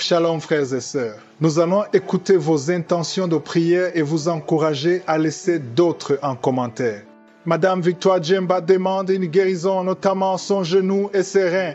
Shalom frères et sœurs. Nous allons écouter vos intentions de prière et vous encourager à laisser d'autres en commentaire. Madame Victoire Djemba demande une guérison, notamment son genou et ses reins.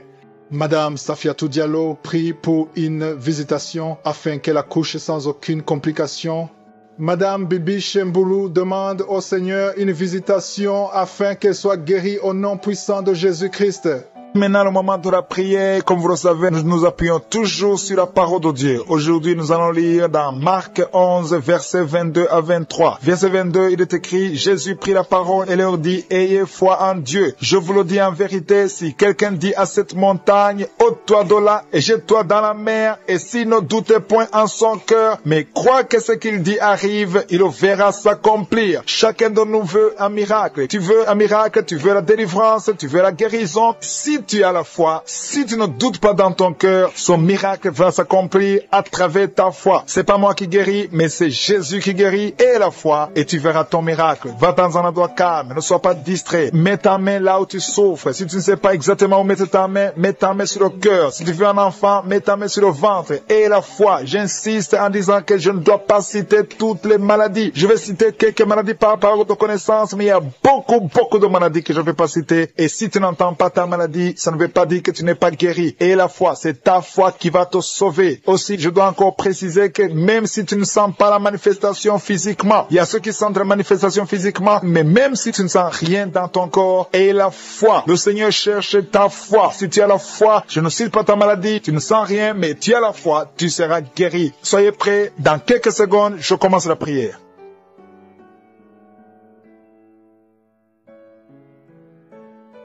Madame Safiatou Diallo prie pour une visitation afin qu'elle accouche sans aucune complication. Madame Bibi Chemboulou demande au Seigneur une visitation afin qu'elle soit guérie au nom puissant de Jésus-Christ. Maintenant, le moment de la prière, comme vous le savez, nous nous appuyons toujours sur la parole de Dieu. Aujourd'hui, nous allons lire dans Marc 11, versets 22 à 23. Verset 22, il est écrit, Jésus prit la parole et leur dit, ayez foi en Dieu. Je vous le dis en vérité, si quelqu'un dit à cette montagne, ôte-toi de là et jette-toi dans la mer, et s'il ne doute point en son cœur, mais croit que ce qu'il dit arrive, il le verra s'accomplir. Chacun de nous veut un miracle. Tu veux un miracle, tu veux la délivrance, tu veux la guérison. Si tu as la foi, si tu ne doutes pas dans ton cœur, son miracle va s'accomplir à travers ta foi. C'est pas moi qui guéris, mais c'est Jésus qui guérit et la foi, et tu verras ton miracle. Va dans un endroit calme, ne sois pas distrait. Mets ta main là où tu souffres. Si tu ne sais pas exactement où mettre ta main, mets ta main sur le cœur. Si tu veux un enfant, mets ta main sur le ventre. Et la foi, j'insiste en disant que je ne dois pas citer toutes les maladies. Je vais citer quelques maladies par rapport de connaissance, mais il y a beaucoup de maladies que je ne vais pas citer. Et si tu n'entends pas ta maladie, ça ne veut pas dire que tu n'es pas guéri. Et la foi, c'est ta foi qui va te sauver. Aussi, je dois encore préciser que même si tu ne sens pas la manifestation physiquement, il y a ceux qui sentent la manifestation physiquement, mais même si tu ne sens rien dans ton corps, et la foi, le Seigneur cherche ta foi. Si tu as la foi, je ne cite pas ta maladie, tu ne sens rien, mais tu as la foi, tu seras guéri. Soyez prêts, dans quelques secondes, je commence la prière.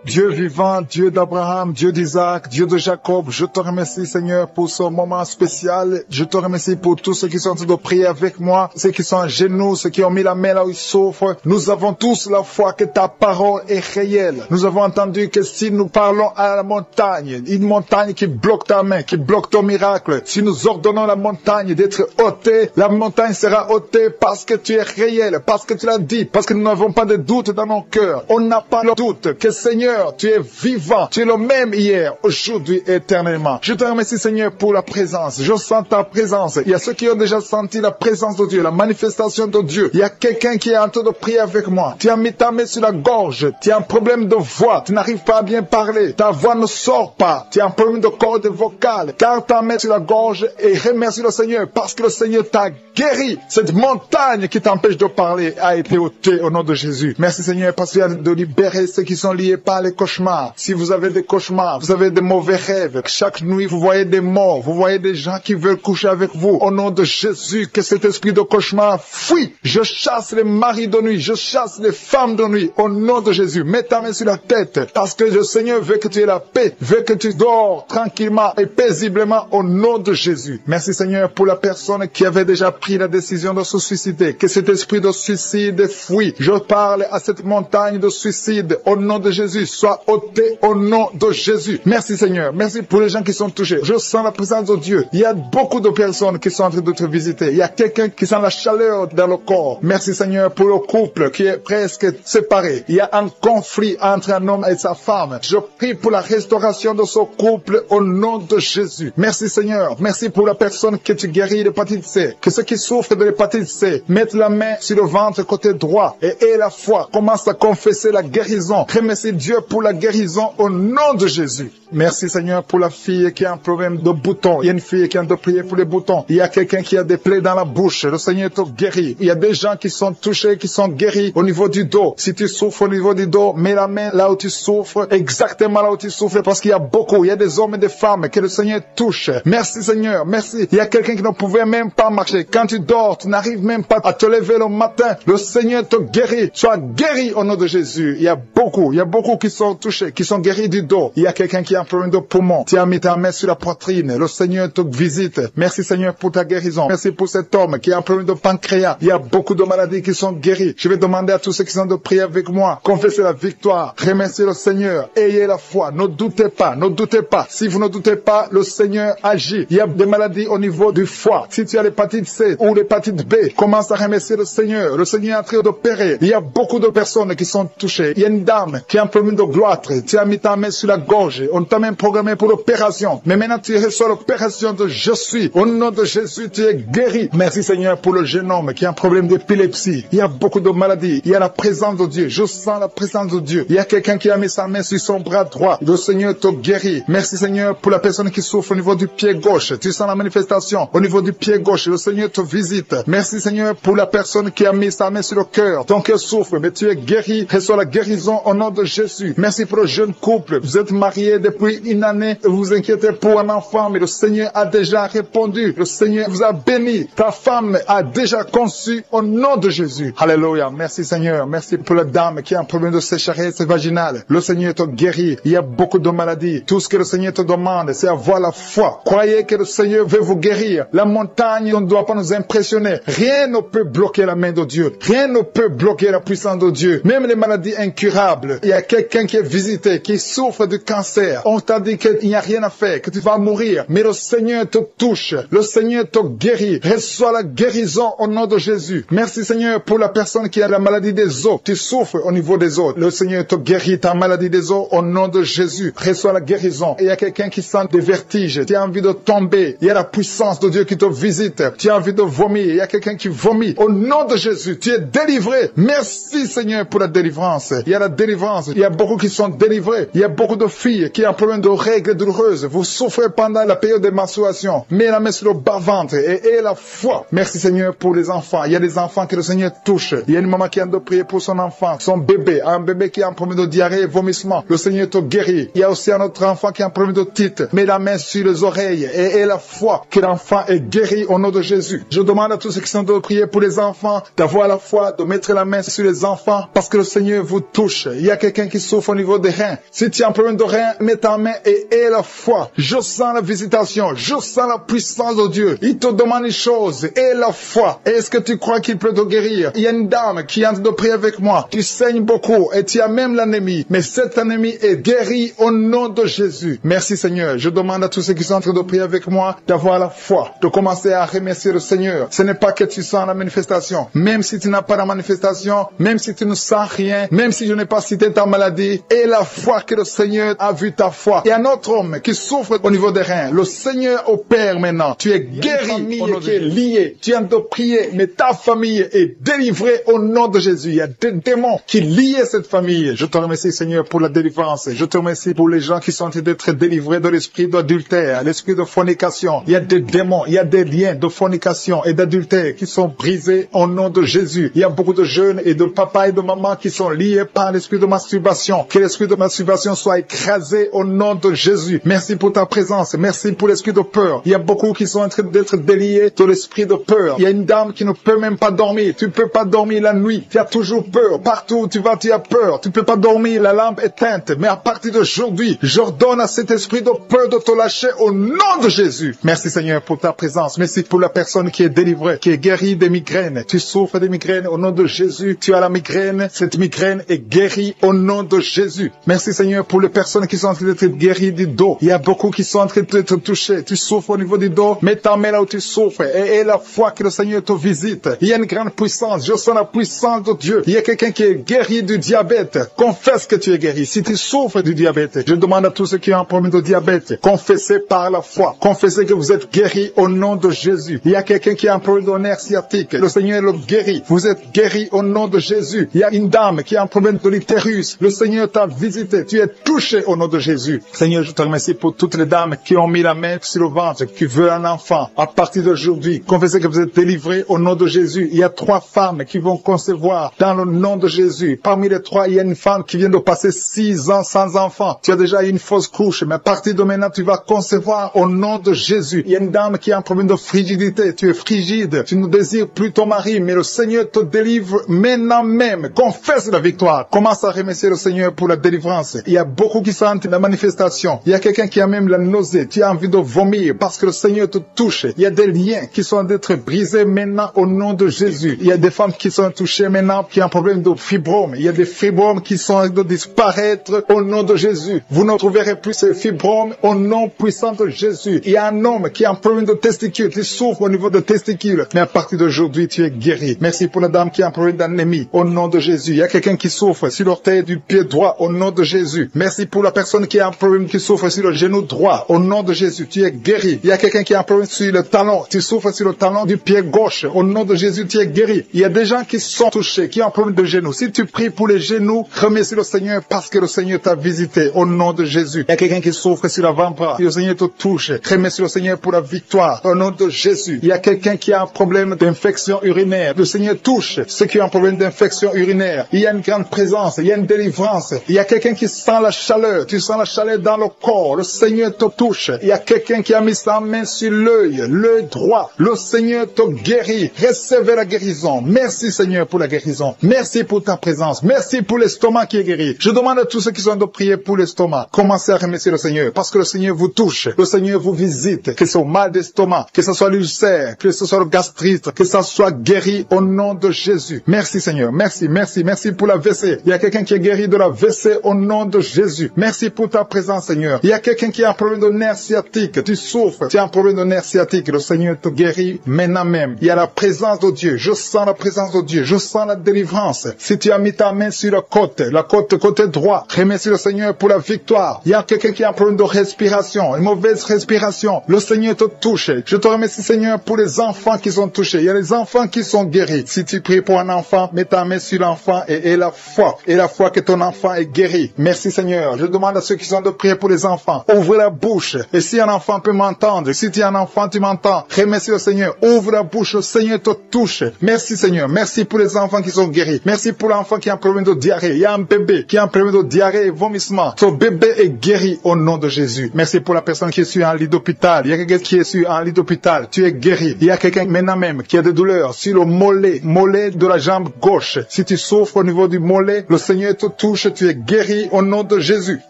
Dieu vivant, Dieu d'Abraham, Dieu d'Isaac, Dieu de Jacob, je te remercie Seigneur pour ce moment spécial. Je te remercie pour tous ceux qui sont en train de prier avec moi, ceux qui sont à genoux, ceux qui ont mis la main là où ils souffrent. Nous avons tous la foi que ta parole est réelle. Nous avons entendu que si nous parlons à la montagne, une montagne qui bloque ta main, qui bloque ton miracle, si nous ordonnons la montagne d'être ôtée, la montagne sera ôtée parce que tu es réel, parce que tu l'as dit, parce que nous n'avons pas de doute dans nos cœurs. On n'a pas le doute que Seigneur, tu es vivant, tu es le même hier, aujourd'hui, éternellement. Je te remercie Seigneur pour la présence. Je sens ta présence. Il y a ceux qui ont déjà senti la présence de Dieu, la manifestation de Dieu. Il y a quelqu'un qui est en train de prier avec moi. Tu as mis ta main sur la gorge. Tu as un problème de voix. Tu n'arrives pas à bien parler. Ta voix ne sort pas. Tu as un problème de corde vocale. Garde ta main sur la gorge et remercie le Seigneur parce que le Seigneur t'a guéri. Cette montagne qui t'empêche de parler a été ôtée au nom de Jésus. Merci Seigneur parce qu'il y a de libérer ceux qui sont liés par les cauchemars. Si vous avez des cauchemars, vous avez des mauvais rêves, chaque nuit vous voyez des morts, vous voyez des gens qui veulent coucher avec vous, au nom de Jésus, que cet esprit de cauchemar fuit. Je chasse les maris de nuit, je chasse les femmes de nuit, au nom de Jésus. Mets ta main sur la tête, parce que le Seigneur veut que tu aies la paix, veut que tu dors tranquillement et paisiblement au nom de Jésus. Merci Seigneur pour la personne qui avait déjà pris la décision de se suicider, que cet esprit de suicide fuit. Je parle à cette montagne de suicide, au nom de Jésus. Soit ôté au nom de Jésus. Merci Seigneur. Merci pour les gens qui sont touchés. Je sens la présence de Dieu. Il y a beaucoup de personnes qui sont en train de te visiter. Il y a quelqu'un qui sent la chaleur dans le corps. Merci Seigneur pour le couple qui est presque séparé. Il y a un conflit entre un homme et sa femme. Je prie pour la restauration de ce couple au nom de Jésus. Merci Seigneur. Merci pour la personne que tu guéris de l'hépatite C. Que ceux qui souffrent de l'hépatite C mettent la main sur le ventre côté droit et aient la foi. Commence à confesser la guérison. Remercie Dieu pour la guérison au nom de Jésus. Merci Seigneur pour la fille qui a un problème de boutons. Il y a une fille qui a de prier pour les boutons. Il y a quelqu'un qui a des plaies dans la bouche. Le Seigneur te guérit. Il y a des gens qui sont touchés, qui sont guéris au niveau du dos. Si tu souffres au niveau du dos, mets la main là où tu souffres, exactement là où tu souffres, parce qu'il y a beaucoup. Il y a des hommes et des femmes que le Seigneur touche. Merci Seigneur, merci. Il y a quelqu'un qui ne pouvait même pas marcher. Quand tu dors, tu n'arrives même pas à te lever le matin. Le Seigneur te guérit. Sois guéri au nom de Jésus. Il y a beaucoup qui sont touchés, qui sont guéris du dos. Il y a quelqu'un qui a un problème de poumon. Tu as mis ta main sur la poitrine. Le Seigneur te visite. Merci Seigneur pour ta guérison. Merci pour cet homme qui a un problème de pancréas. Il y a beaucoup de maladies qui sont guéries. Je vais demander à tous ceux qui sont de prier avec moi. Confessez la victoire. Remerciez le Seigneur. Ayez la foi. Ne doutez pas. Ne doutez pas. Si vous ne doutez pas, le Seigneur agit. Il y a des maladies au niveau du foie. Si tu as l'hépatite C ou l'hépatite B, commence à remercier le Seigneur. Le Seigneur est en train d'opérer. Il y a beaucoup de personnes qui sont touchées. Il y a une dame qui a un problème de gloître. Tu as mis ta main sur la gorge. On t'a même programmé pour l'opération. Mais maintenant, tu reçois l'opération de je suis. Au nom de Jésus, tu es guéri. Merci Seigneur pour le jeune homme qui a un problème d'épilepsie. Il y a beaucoup de maladies. Il y a la présence de Dieu. Je sens la présence de Dieu. Il y a quelqu'un qui a mis sa main sur son bras droit. Le Seigneur te guérit. Merci Seigneur pour la personne qui souffre au niveau du pied gauche. Tu sens la manifestation au niveau du pied gauche. Le Seigneur te visite. Merci Seigneur pour la personne qui a mis sa main sur le cœur. Ton cœur souffre, mais tu es guéri. Reçois la guérison au nom de Jésus. Merci pour le jeune couple. Vous êtes mariés depuis une année. Vous vous inquiétez pour un enfant, mais le Seigneur a déjà répondu. Le Seigneur vous a béni. Ta femme a déjà conçu au nom de Jésus. Alléluia. Merci Seigneur. Merci pour la dame qui a un problème de sécheresse vaginale. Le Seigneur te guérit. Il y a beaucoup de maladies. Tout ce que le Seigneur te demande, c'est avoir la foi. Croyez que le Seigneur veut vous guérir. La montagne ne doit pas nous impressionner. Rien ne peut bloquer la main de Dieu. Rien ne peut bloquer la puissance de Dieu. Même les maladies incurables. Il y a quelqu'un qui est visité, qui souffre de cancer. On t'a dit qu'il n'y a rien à faire, que tu vas mourir. Mais le Seigneur te touche. Le Seigneur te guérit. Reçois la guérison au nom de Jésus. Merci Seigneur pour la personne qui a la maladie des os. Tu souffres au niveau des os. Le Seigneur te guérit ta maladie des os au nom de Jésus. Reçois la guérison. Et il y a quelqu'un qui sent des vertiges. Tu as envie de tomber. Il y a la puissance de Dieu qui te visite. Tu as envie de vomir. Il y a quelqu'un qui vomit. Au nom de Jésus, tu es délivré. Merci Seigneur pour la délivrance. Il y a la délivrance. Il y a beaucoup qui sont délivrés. Il y a beaucoup de filles qui ont un problème de règles douloureuses. Vous souffrez pendant la période de menstruation. Mets la main sur le bas-ventre et la foi. Merci Seigneur pour les enfants. Il y a des enfants que le Seigneur touche. Il y a une maman qui a de prier pour son enfant, son bébé. Un bébé qui a un problème de diarrhée et vomissement. Le Seigneur te guérit. Il y a aussi un autre enfant qui a un problème de titre. Mets la main sur les oreilles et la foi que l'enfant est guéri au nom de Jésus. Je demande à tous ceux qui sont de prier pour les enfants d'avoir la foi, de mettre la main sur les enfants parce que le Seigneur vous touche. Il y a quelqu'un qui souffre au niveau des reins. Si tu as un problème de reins, mets ta main et aie la foi. Je sens la visitation. Je sens la puissance de Dieu. Il te demande une chose. Aie la foi. Est-ce que tu crois qu'il peut te guérir? Il y a une dame qui est en train de prier avec moi. Tu saignes beaucoup et tu as même l'anémie. Mais cette anémie est guérie au nom de Jésus. Merci Seigneur. Je demande à tous ceux qui sont en train de prier avec moi d'avoir la foi, de commencer à remercier le Seigneur. Ce n'est pas que tu sens la manifestation. Même si tu n'as pas la manifestation, même si tu ne sens rien, même si je n'ai pas cité ta maladie, et la foi que le Seigneur a vu ta foi. Il y a un autre homme qui souffre au niveau des reins. Le Seigneur opère maintenant. Tu es guéri. Famille qui est liée. Tu viens de prier, mais ta famille est délivrée au nom de Jésus. Il y a des démons qui lient cette famille. Je te remercie Seigneur pour la délivrance. Je te remercie pour les gens qui sont en train d'être délivrés de l'esprit d'adultère, l'esprit de fornication. Il y a des démons, il y a des liens de fornication et d'adultère qui sont brisés au nom de Jésus. Il y a beaucoup de jeunes et de papas et de mamans qui sont liés par l'esprit de masturbation. Que l'esprit de masturbation soit écrasé au nom de Jésus. Merci pour ta présence. Merci pour l'esprit de peur. Il y a beaucoup qui sont en train d'être déliés de l'esprit de peur. Il y a une dame qui ne peut même pas dormir. Tu ne peux pas dormir la nuit. Tu as toujours peur. Partout où tu vas, tu as peur. Tu ne peux pas dormir, la lampe éteinte. Mais à partir d'aujourd'hui, j'ordonne à cet esprit de peur de te lâcher au nom de Jésus. Merci Seigneur pour ta présence. Merci pour la personne qui est délivrée, qui est guérie des migraines. Tu souffres des migraines au nom de Jésus. Tu as la migraine. Cette migraine est guérie au nom de Jésus. Merci Seigneur pour les personnes qui sont en train d'être guéries du dos. Il y a beaucoup qui sont en train d'être touchés. Tu souffres au niveau du dos. Mets ta main là où tu souffres et la foi que le Seigneur te visite. Il y a une grande puissance. Je sens la puissance de Dieu. Il y a quelqu'un qui est guéri du diabète. Confesse que tu es guéri. Si tu souffres du diabète, je demande à tous ceux qui ont un problème de diabète, confessez par la foi. Confessez que vous êtes guéri au nom de Jésus. Il y a quelqu'un qui a un problème de nerf sciatique. Le Seigneur le guérit. Vous êtes guéri au nom de Jésus. Il y a une dame qui a un problème de l'utérus. Le Seigneur t'a visité. Tu es touché au nom de Jésus. Seigneur, je te remercie pour toutes les dames qui ont mis la main sur le ventre, qui veulent un enfant. À partir d'aujourd'hui, confessez que vous êtes délivrés au nom de Jésus. Il y a 3 femmes qui vont concevoir dans le nom de Jésus. Parmi les 3, il y a une femme qui vient de passer 6 ans sans enfant. Tu as déjà eu une fausse couche, mais à partir de maintenant, tu vas concevoir au nom de Jésus. Il y a une dame qui a un problème de frigidité. Tu es frigide. Tu ne désires plus ton mari, mais le Seigneur te délivre maintenant même. Confesse la victoire. Commence à remercier le Seigneur pour la délivrance. Il y a beaucoup qui sentent la manifestation. Il y a quelqu'un qui a même la nausée. Tu as envie de vomir parce que le Seigneur te touche. Il y a des liens qui sont d'être brisés maintenant au nom de Jésus. Il y a des femmes qui sont touchées maintenant qui ont un problème de fibrome. Il y a des fibromes qui sont de disparaître au nom de Jésus. Vous ne trouverez plus ces fibromes au nom puissant de Jésus. Il y a un homme qui a un problème de testicules, qui souffre au niveau de testicules. Mais à partir d'aujourd'hui, tu es guéri. Merci pour la dame qui a un problème d'anémie. Au nom de Jésus. Il y a quelqu'un qui souffre sur l'orteil du pied droit au nom de Jésus. Merci pour la personne qui a un problème, qui souffre sur le genou droit au nom de Jésus. Tu es guéri. Il y a quelqu'un qui a un problème sur le talon. Tu souffres sur le talon du pied gauche. Au nom de Jésus, tu es guéri. Il y a des gens qui sont touchés, qui ont un problème de genou. Si tu pries pour les genoux, remercie le Seigneur parce que le Seigneur t'a visité au nom de Jésus. Il y a quelqu'un qui souffre sur l'avant-bras. Le Seigneur te touche. Remercie le Seigneur pour la victoire au nom de Jésus. Il y a quelqu'un qui a un problème d'infection urinaire. Le Seigneur touche ceux qui ont un problème d'infection urinaire. Il y a une grande présence. Il y a une délivrance. Il y a quelqu'un qui sent la chaleur. Tu sens la chaleur dans le corps. Le Seigneur te touche. Il y a quelqu'un qui a mis sa main sur l'œil droit. Le Seigneur te guérit. Recevez la guérison. Merci Seigneur pour la guérison. Merci pour ta présence. Merci pour l'estomac qui est guéri. Je demande à tous ceux qui sont de prier pour l'estomac. Commencez à remercier le Seigneur parce que le Seigneur vous touche. Le Seigneur vous visite. Que ce soit mal d'estomac, que ce soit l'ulcère, que ce soit le gastrite, que ça soit guéri au nom de Jésus. Merci Seigneur. Merci, merci, merci pour la WC. Il y a quelqu'un qui est guéri de la WC au nom de Jésus. Merci pour ta présence Seigneur. Il y a quelqu'un qui a un problème de nerf sciatique. Tu souffres. Tu as un problème de nerf sciatique. Le Seigneur te guérit maintenant même. Il y a la présence de Dieu. Je sens la présence de Dieu. Je sens la délivrance. Si tu as mis ta main sur la côté droit, remercie le Seigneur pour la victoire. Il y a quelqu'un qui a un problème de respiration, une mauvaise respiration. Le Seigneur te touche. Je te remercie Seigneur pour les enfants qui sont touchés. Il y a les enfants qui sont guéris. Si tu pries pour un enfant, mets ta main sur l'enfant et la foi. Et la foi que ton enfant est guéri. Merci Seigneur. Je demande à ceux qui sont de prier pour les enfants. Ouvre la bouche. Et si un enfant peut m'entendre, si tu es un enfant, tu m'entends. Remercie le Seigneur. Ouvre la bouche. Le Seigneur te touche. Merci Seigneur. Merci pour les enfants qui sont guéris. Merci pour l'enfant qui a un problème de diarrhée. Il y a un bébé qui a un problème de diarrhée et vomissement. Ton bébé est guéri au nom de Jésus. Merci pour la personne qui est sur un lit d'hôpital. Il y a quelqu'un qui est sur un lit d'hôpital. Tu es guéri. Il y a quelqu'un maintenant même qui a des douleurs sur le mollet de la jambe gauche. Si tu souffres au niveau du mollet, le Seigneur te touche. Tu es guéri au nom de Jésus.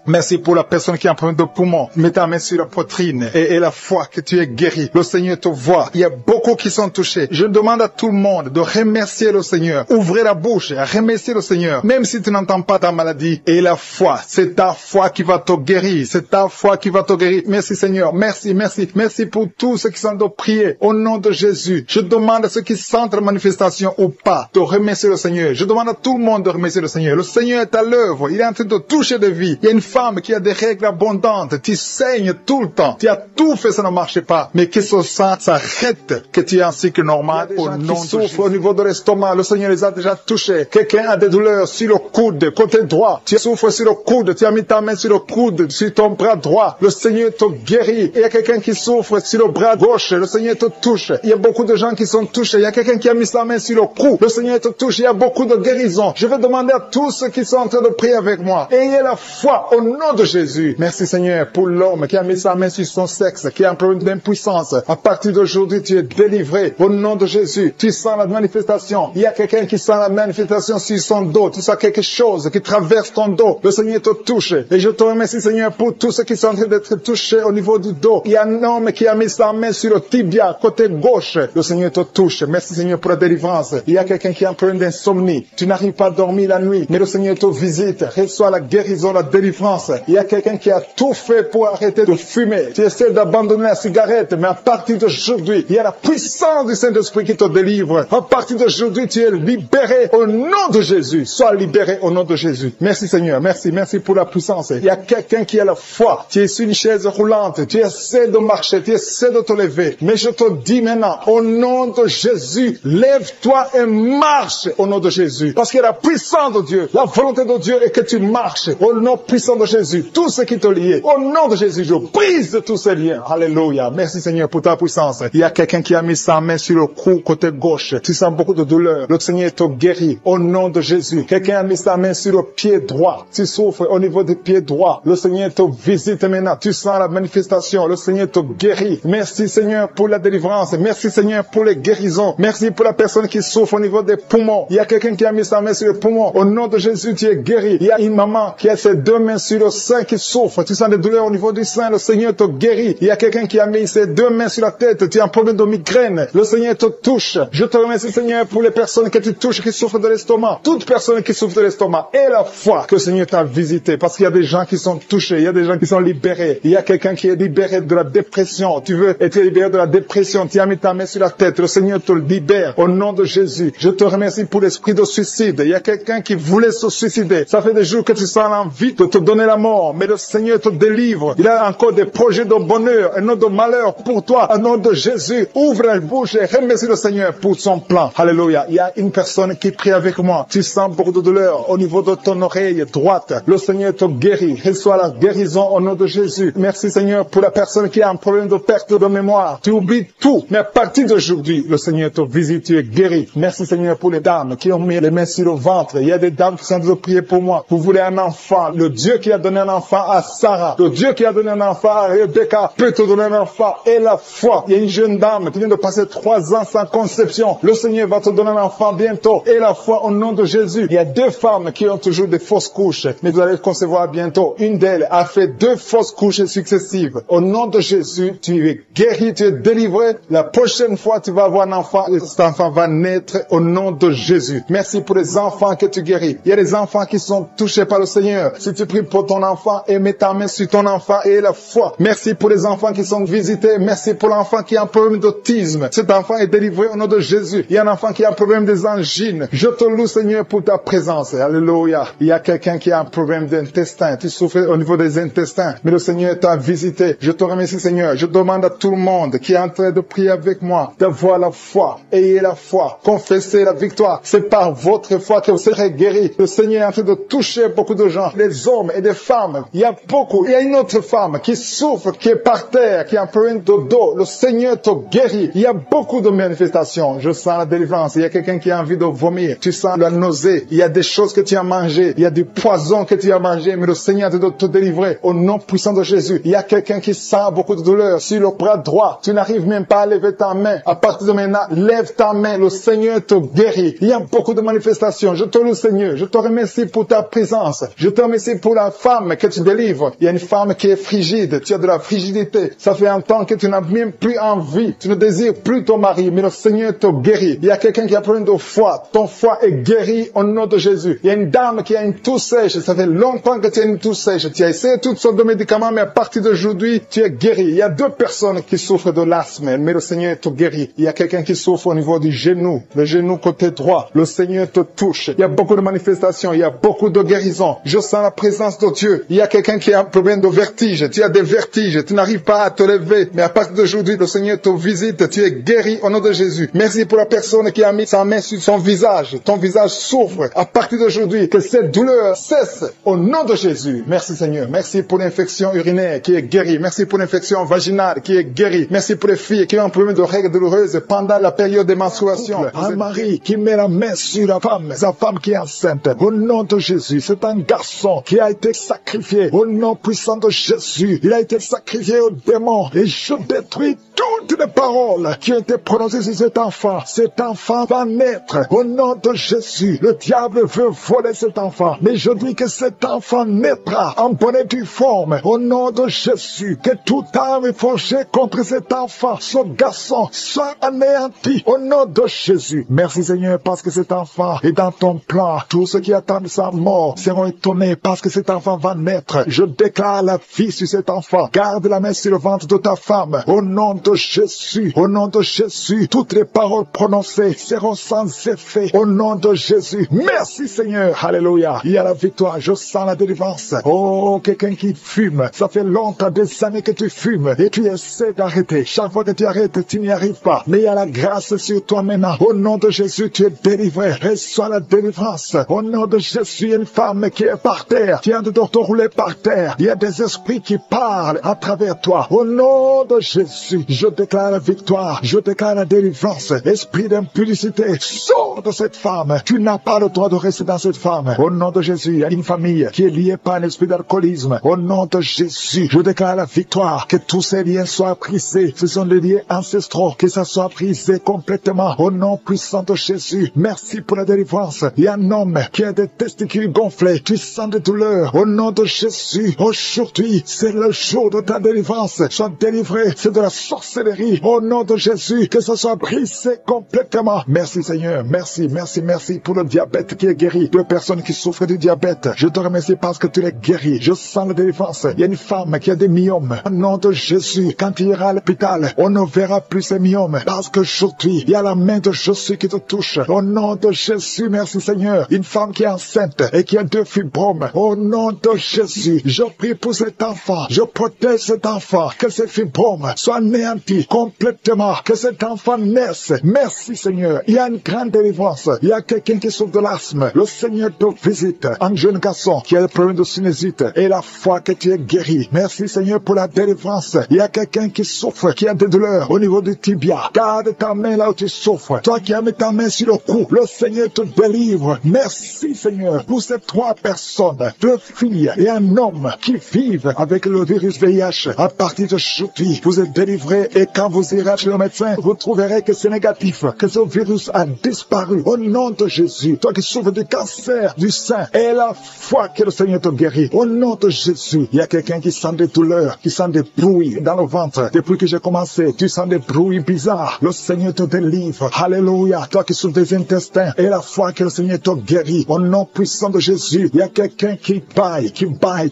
Merci pour la personne qui a un problème de poumon. Mets ta main sur la poitrine et la foi que tu es guéri. Le Seigneur te voit. Il y a beaucoup qui sont touchés. Je demande à tout le monde de remercier le Seigneur. Ouvrez la bouche et remerciez le Seigneur. Même si tu n'entends pas ta maladie. Et la foi, c'est ta foi qui va te guérir. C'est ta foi qui va te guérir. Merci Seigneur. Merci, merci. Merci pour tous ceux qui sont de prier au nom de Jésus. Je demande à ceux qui sentent la manifestation ou pas de remercier le Seigneur. Je demande à tout le monde de remercier le Seigneur. Le Seigneur est à l'œuvre. Il est en train de toucher des vies. Il y a une femme qui a des règles abondantes. Tu saignes tout le temps. Tu as tout fait, ça ne marche pas. Mais que ce sang s'arrête, que tu es en cycle normal au nom de Jésus. Au niveau de l'estomac, le Seigneur les a déjà touchés. Quelqu'un a des douleurs sur le coude, côté droit. Tu souffres sur le coude. Tu as mis ta main sur le coude, sur ton bras droit. Le Seigneur te guérit. Il y a quelqu'un qui souffre sur le bras gauche. Le Seigneur te touche. Il y a beaucoup de gens qui sont touchés. Il y a quelqu'un qui a mis sa main sur le cou. Le Seigneur te touche. Il y a beaucoup de guérisons. Je vais demander à tous ceux qui sont en train de prier avec moi. Ayez la foi au nom de Jésus. Merci Seigneur pour l'homme qui a mis sa main sur son sexe, qui a un problème d'impuissance. À partir d'aujourd'hui, tu es délivré au nom de Jésus. Tu sens la manifestation. Il y a quelqu'un qui sent la manifestation sur son dos. Tu sens quelque chose qui traverse ton dos. Le Seigneur te touche. Et je te remercie Seigneur pour tous ceux qui sont en train d'être touchés au niveau du dos. Il y a un homme qui a mis sa main sur le tibia, côté gauche. Le Seigneur te touche. Merci Seigneur pour la délivrance. Il y a quelqu'un qui a un problème d'insomnie. Tu n'arrives pas à dormir la nuit, mais le Seigneur te visite. Reçois la guérison, la délivrance. Il y a quelqu'un qui a tout fait pour arrêter de fumer. Tu essaies d'abandonner la cigarette, mais à partir d'aujourd'hui, il y a la puissance du Saint-Esprit qui te délivre. À partir d'aujourd'hui, tu es libéré au nom de Jésus. Sois libéré au nom de Jésus. Merci Seigneur. Merci, merci pour la puissance. Il y a quelqu'un qui a la foi. Tu es sur une chaise roulante. Tu essaies de marcher. Tu essaies de te lever. Mais je te dis maintenant, au nom de Jésus, lève-toi et marche au nom de Jésus. Parce que la puissance de Dieu, la volonté de Dieu est que tu marches au nom puissant de Jésus. Tout ce qui te lie, au nom de Jésus, je brise tous ces liens. Alléluia. Merci Seigneur pour ta puissance. Il y a quelqu'un qui a mis sa main sur le cou côté gauche. Tu sens beaucoup de douleur. Le Seigneur te guérit au nom de Jésus. Quelqu'un a mis sa main sur le pied droit. Tu souffres au niveau du pied droit. Le Seigneur te visite maintenant. Tu sens la manifestation. Le Seigneur te guérit. Merci Seigneur pour la délivrance. Merci Seigneur pour les guérisons. Merci pour la personne qui souffre au niveau des poumons. Il y a quelqu'un qui a mis sa main sur le poumon. Au nom de Jésus, tu es guéri. Il y a une maman qui a ses deux mains sur le sein qui souffre. Tu sens des douleurs au niveau du sein. Le Seigneur te guérit. Il y a quelqu'un qui a mis ses deux mains sur la tête. Tu as un problème de migraine. Le Seigneur te touche. Je te remercie Seigneur pour les personnes que tu touches qui souffrent de l'estomac. Toute personne qui souffre de l'estomac. Et la foi que le Seigneur t'a visité. Parce qu'il y a des gens qui sont touchés. Il y a des gens qui sont libérés. Il y a quelqu'un qui est libéré de la dépression. Tu veux être libéré de la dépression. Tu as mis ta main sur la tête. Le Seigneur te libère au nom de Jésus. Je te remercie pour l'esprit de suicide. Il y a quelqu'un qui voulait se suicider. Ça fait des jours que tu sens l'envie de te donner la mort, mais le Seigneur te délivre. Il a encore des projets de bonheur et non de malheur pour toi. Au nom de Jésus, ouvre la bouche et remercie le Seigneur pour son plan. Alléluia. Il y a une personne qui prie avec moi. Tu sens beaucoup de douleur au niveau de ton oreille droite. Le Seigneur te guérit. Reçois la guérison au nom de Jésus. Merci Seigneur pour la personne qui a un problème de perte de mémoire. Tu oublies tout, mais à partir d'aujourd'hui, le Seigneur te visite, tu es guéri. Merci Seigneur pour les dames qui ont mis les mains sur le ventre. Il y a des dames qui sont en train de prier pour moi. Vous voulez un enfant. Le Dieu qui a donné un enfant à Sarah, le Dieu qui a donné un enfant à Rebecca peut te donner un enfant. Et la foi. Il y a une jeune dame qui vient de passer 3 ans sans conception. Le Seigneur va te donner un enfant bientôt. Et la foi au nom de Jésus. Il y a 2 femmes qui ont toujours des fausses couches, mais vous allez concevoir bientôt. Une d'elles a fait 2 fausses couches successives. Au nom de Jésus, tu es guéri, tu es délivré. La prochaine fois, tu vas avoir un enfant et cet enfant va naître au nom de Jésus. Merci pour les enfants que tu guéris. Il y a des enfants qui sont touchés par le Seigneur. Si tu pries pour ton enfant et mets ta main sur ton enfant et la foi. Merci pour les enfants qui sont visités. Merci pour l'enfant qui a un problème d'autisme. Cet enfant est délivré au nom de Jésus. Il y a un enfant qui a un problème des angines. Je te loue, Seigneur, pour ta présence. Alléluia. Il y a quelqu'un qui a un problème d'intestin. Tu souffres au niveau des intestins. Mais le Seigneur t'a visité. Je te remercie, Seigneur. Je demande à tout le monde qui est en train de prier avec moi d'avoir la foi. Ayez la foi. Confessez la victoire. C'est par votre foi que vous serez guéris. Le Seigneur est en train de toucher beaucoup de gens. Les hommes et des femmes. Il y a beaucoup. Il y a une autre femme qui souffre, qui est par terre, qui a un problème de dos. Le Seigneur te guérit. Il y a beaucoup de manifestations. Je sens la délivrance. Il y a quelqu'un qui a envie de vomir. Tu sens la nausée. Il y a des choses que tu as mangées. Il y a du poison que tu as mangé. Mais le Seigneur te doit te délivrer. Au nom puissant de Jésus. Il y a quelqu'un qui sent beaucoup de douleur sur le bras droit. Tu n'arrives même pas à lever ta main. À partir de maintenant, lève ta main. Le Seigneur te guérit. Il y a beaucoup de manifestations. Je te loue, Seigneur. Je te remercie pour ta présence. Je te remercie pour la femme que tu délivres. Il y a une femme qui est frigide. Tu as de la frigidité. Ça fait un temps que tu n'as même plus envie. Tu ne désires plus ton mari. Mais le Seigneur te guérit. Il y a quelqu'un qui a problème de foie. Ton foie est guéri au nom de Jésus. Il y a une dame qui a une toux sèche. Ça fait longtemps que tu as une toux sèche. Tu as essayé toutes sortes de médicaments, mais à partir d'aujourd'hui, tu es guéri. Il y a 2 personnes qui souffrent de l'asthme, mais le Seigneur te guérit. Il y a quelqu'un qui souffre au niveau du genou, le genou côté droit. Le Seigneur te touche. Il y a beaucoup de manifestations. Il y a beaucoup de guérisons. Je sens la présence de Dieu. Il y a quelqu'un qui a un problème de vertige. Tu as des vertiges. Tu n'arrives pas à te lever. Mais à partir d'aujourd'hui, le Seigneur te visite. Tu es guéri au nom de Jésus. Merci pour la personne qui a mis sa main sur son visage. Ton visage souffre. À partir d'aujourd'hui, que cette douleur cesse au nom de Jésus. Merci Seigneur. Merci pour l'infection urinaire qui est guérie. Merci pour l'infection vaginale qui est guérie. Merci pour les filles qui ont un problème de règles douloureuses pendant la période des menstruations. Un mari qui met la main sur la femme, sa femme qui est enceinte. Au nom de Jésus, c'est un garçon qui a été sacrifié. Au nom puissant de Jésus, il a été sacrifié au démon. Et je détruis toutes les paroles qui ont été prononcées sur cet enfant. Cet enfant va naître. Au nom de Jésus, le diable veut voler cet enfant. Mais je dis que cet enfant naîtra en bonne et due forme. Au nom de Jésus, que toute arme forgée contre cet enfant, ce garçon, soit anéanti. Au nom de Jésus. Merci Seigneur parce que cet enfant est dans ton plan. Tous ceux qui attendent sa mort seront étonnés parce que cet enfant va naître. Je déclare la vie sur cet enfant. Garde la main sur le ventre de ta femme. Au nom de Jésus. Au nom de Jésus. Toutes les paroles prononcées seront sans effet. Au nom de Jésus. Merci Seigneur. Alléluia. Il y a la victoire. Je sens la délivrance. Oh, quelqu'un qui fume. Ça fait longtemps, des années que tu fumes. Et tu essaies d'arrêter. Chaque fois que tu arrêtes, tu n'y arrives pas. Mais il y a la grâce sur toi maintenant. Au nom de Jésus, tu es délivré. Reçois la délivrance. Au nom de Jésus, il y a une femme qui est par terre. Tu viens de te rouler par terre. Il y a des esprits qui parlent à travers toi. Au nom de Jésus, je déclare la victoire. Je déclare la délivrance. Esprit d'impudicité, sors de cette femme. Tu n'as pas le droit de rester dans cette femme. Au nom de Jésus, il y a une famille qui est liée par un esprit d'alcoolisme. Au nom de Jésus, je déclare la victoire. Que tous ces liens soient brisés. Ce sont des liens ancestraux. Que ça soit brisé complètement. Au nom puissant de Jésus, merci pour la délivrance. Il y a un homme qui a des testicules gonflés. Tu sens des douleurs. Au nom de Jésus, aujourd'hui, c'est le jour de ta délivrance. Sois délivré. C'est de la sorcellerie sorcellerie. Au nom de Jésus, que ce soit brisé complètement. Merci Seigneur, merci pour le diabète qui est guéri. 2 personnes qui souffrent du diabète, je te remercie parce que tu les guéris. Je sens la délivrance. Il y a une femme qui a des myomes. Au nom de Jésus, quand il ira à l'hôpital, on ne verra plus ces myomes parce qu'aujourd'hui, il y a la main de Jésus qui te touche. Au nom de Jésus, merci Seigneur. Une femme qui est enceinte et qui a 2 fibromes. Au nom de Jésus, je prie pour cet enfant. Je protège cet enfant. Que ces fibromes soient anéantis complètement. Que cet enfant naisse. Merci Seigneur. Il y a une grande délivrance. Il y a quelqu'un qui souffre de l'asthme. Le Seigneur te visite. Un jeune garçon qui a des problèmes de sinusite. Et la foi que tu es guéri. Merci Seigneur pour la délivrance. Il y a quelqu'un qui souffre, qui a des douleurs au niveau du tibia. Garde ta main là où tu souffres. Toi qui as mis ta main sur le cou, le Seigneur te délivre. Merci Seigneur pour ces 3 personnes, 2 filles et un homme qui vivent avec le virus VIH. À partir d'aujourd'hui, vous êtes délivrés et quand vous irez chez le médecin, vous trouverez que c'est négatif, que ce virus a disparu. Au nom de Jésus, toi qui souffres du cancer du sein, et la foi que le Seigneur te guérit. Au nom de Jésus, il y a quelqu'un qui sent des douleurs, qui sent des bruits dans le ventre. Depuis que j'ai commencé, tu sens des bruits bizarres. Le Seigneur te délivre. Alléluia. Toi qui souffres des intestins, et la foi que le Seigneur te guérit. Au nom puissant de Jésus, il y a quelqu'un qui baille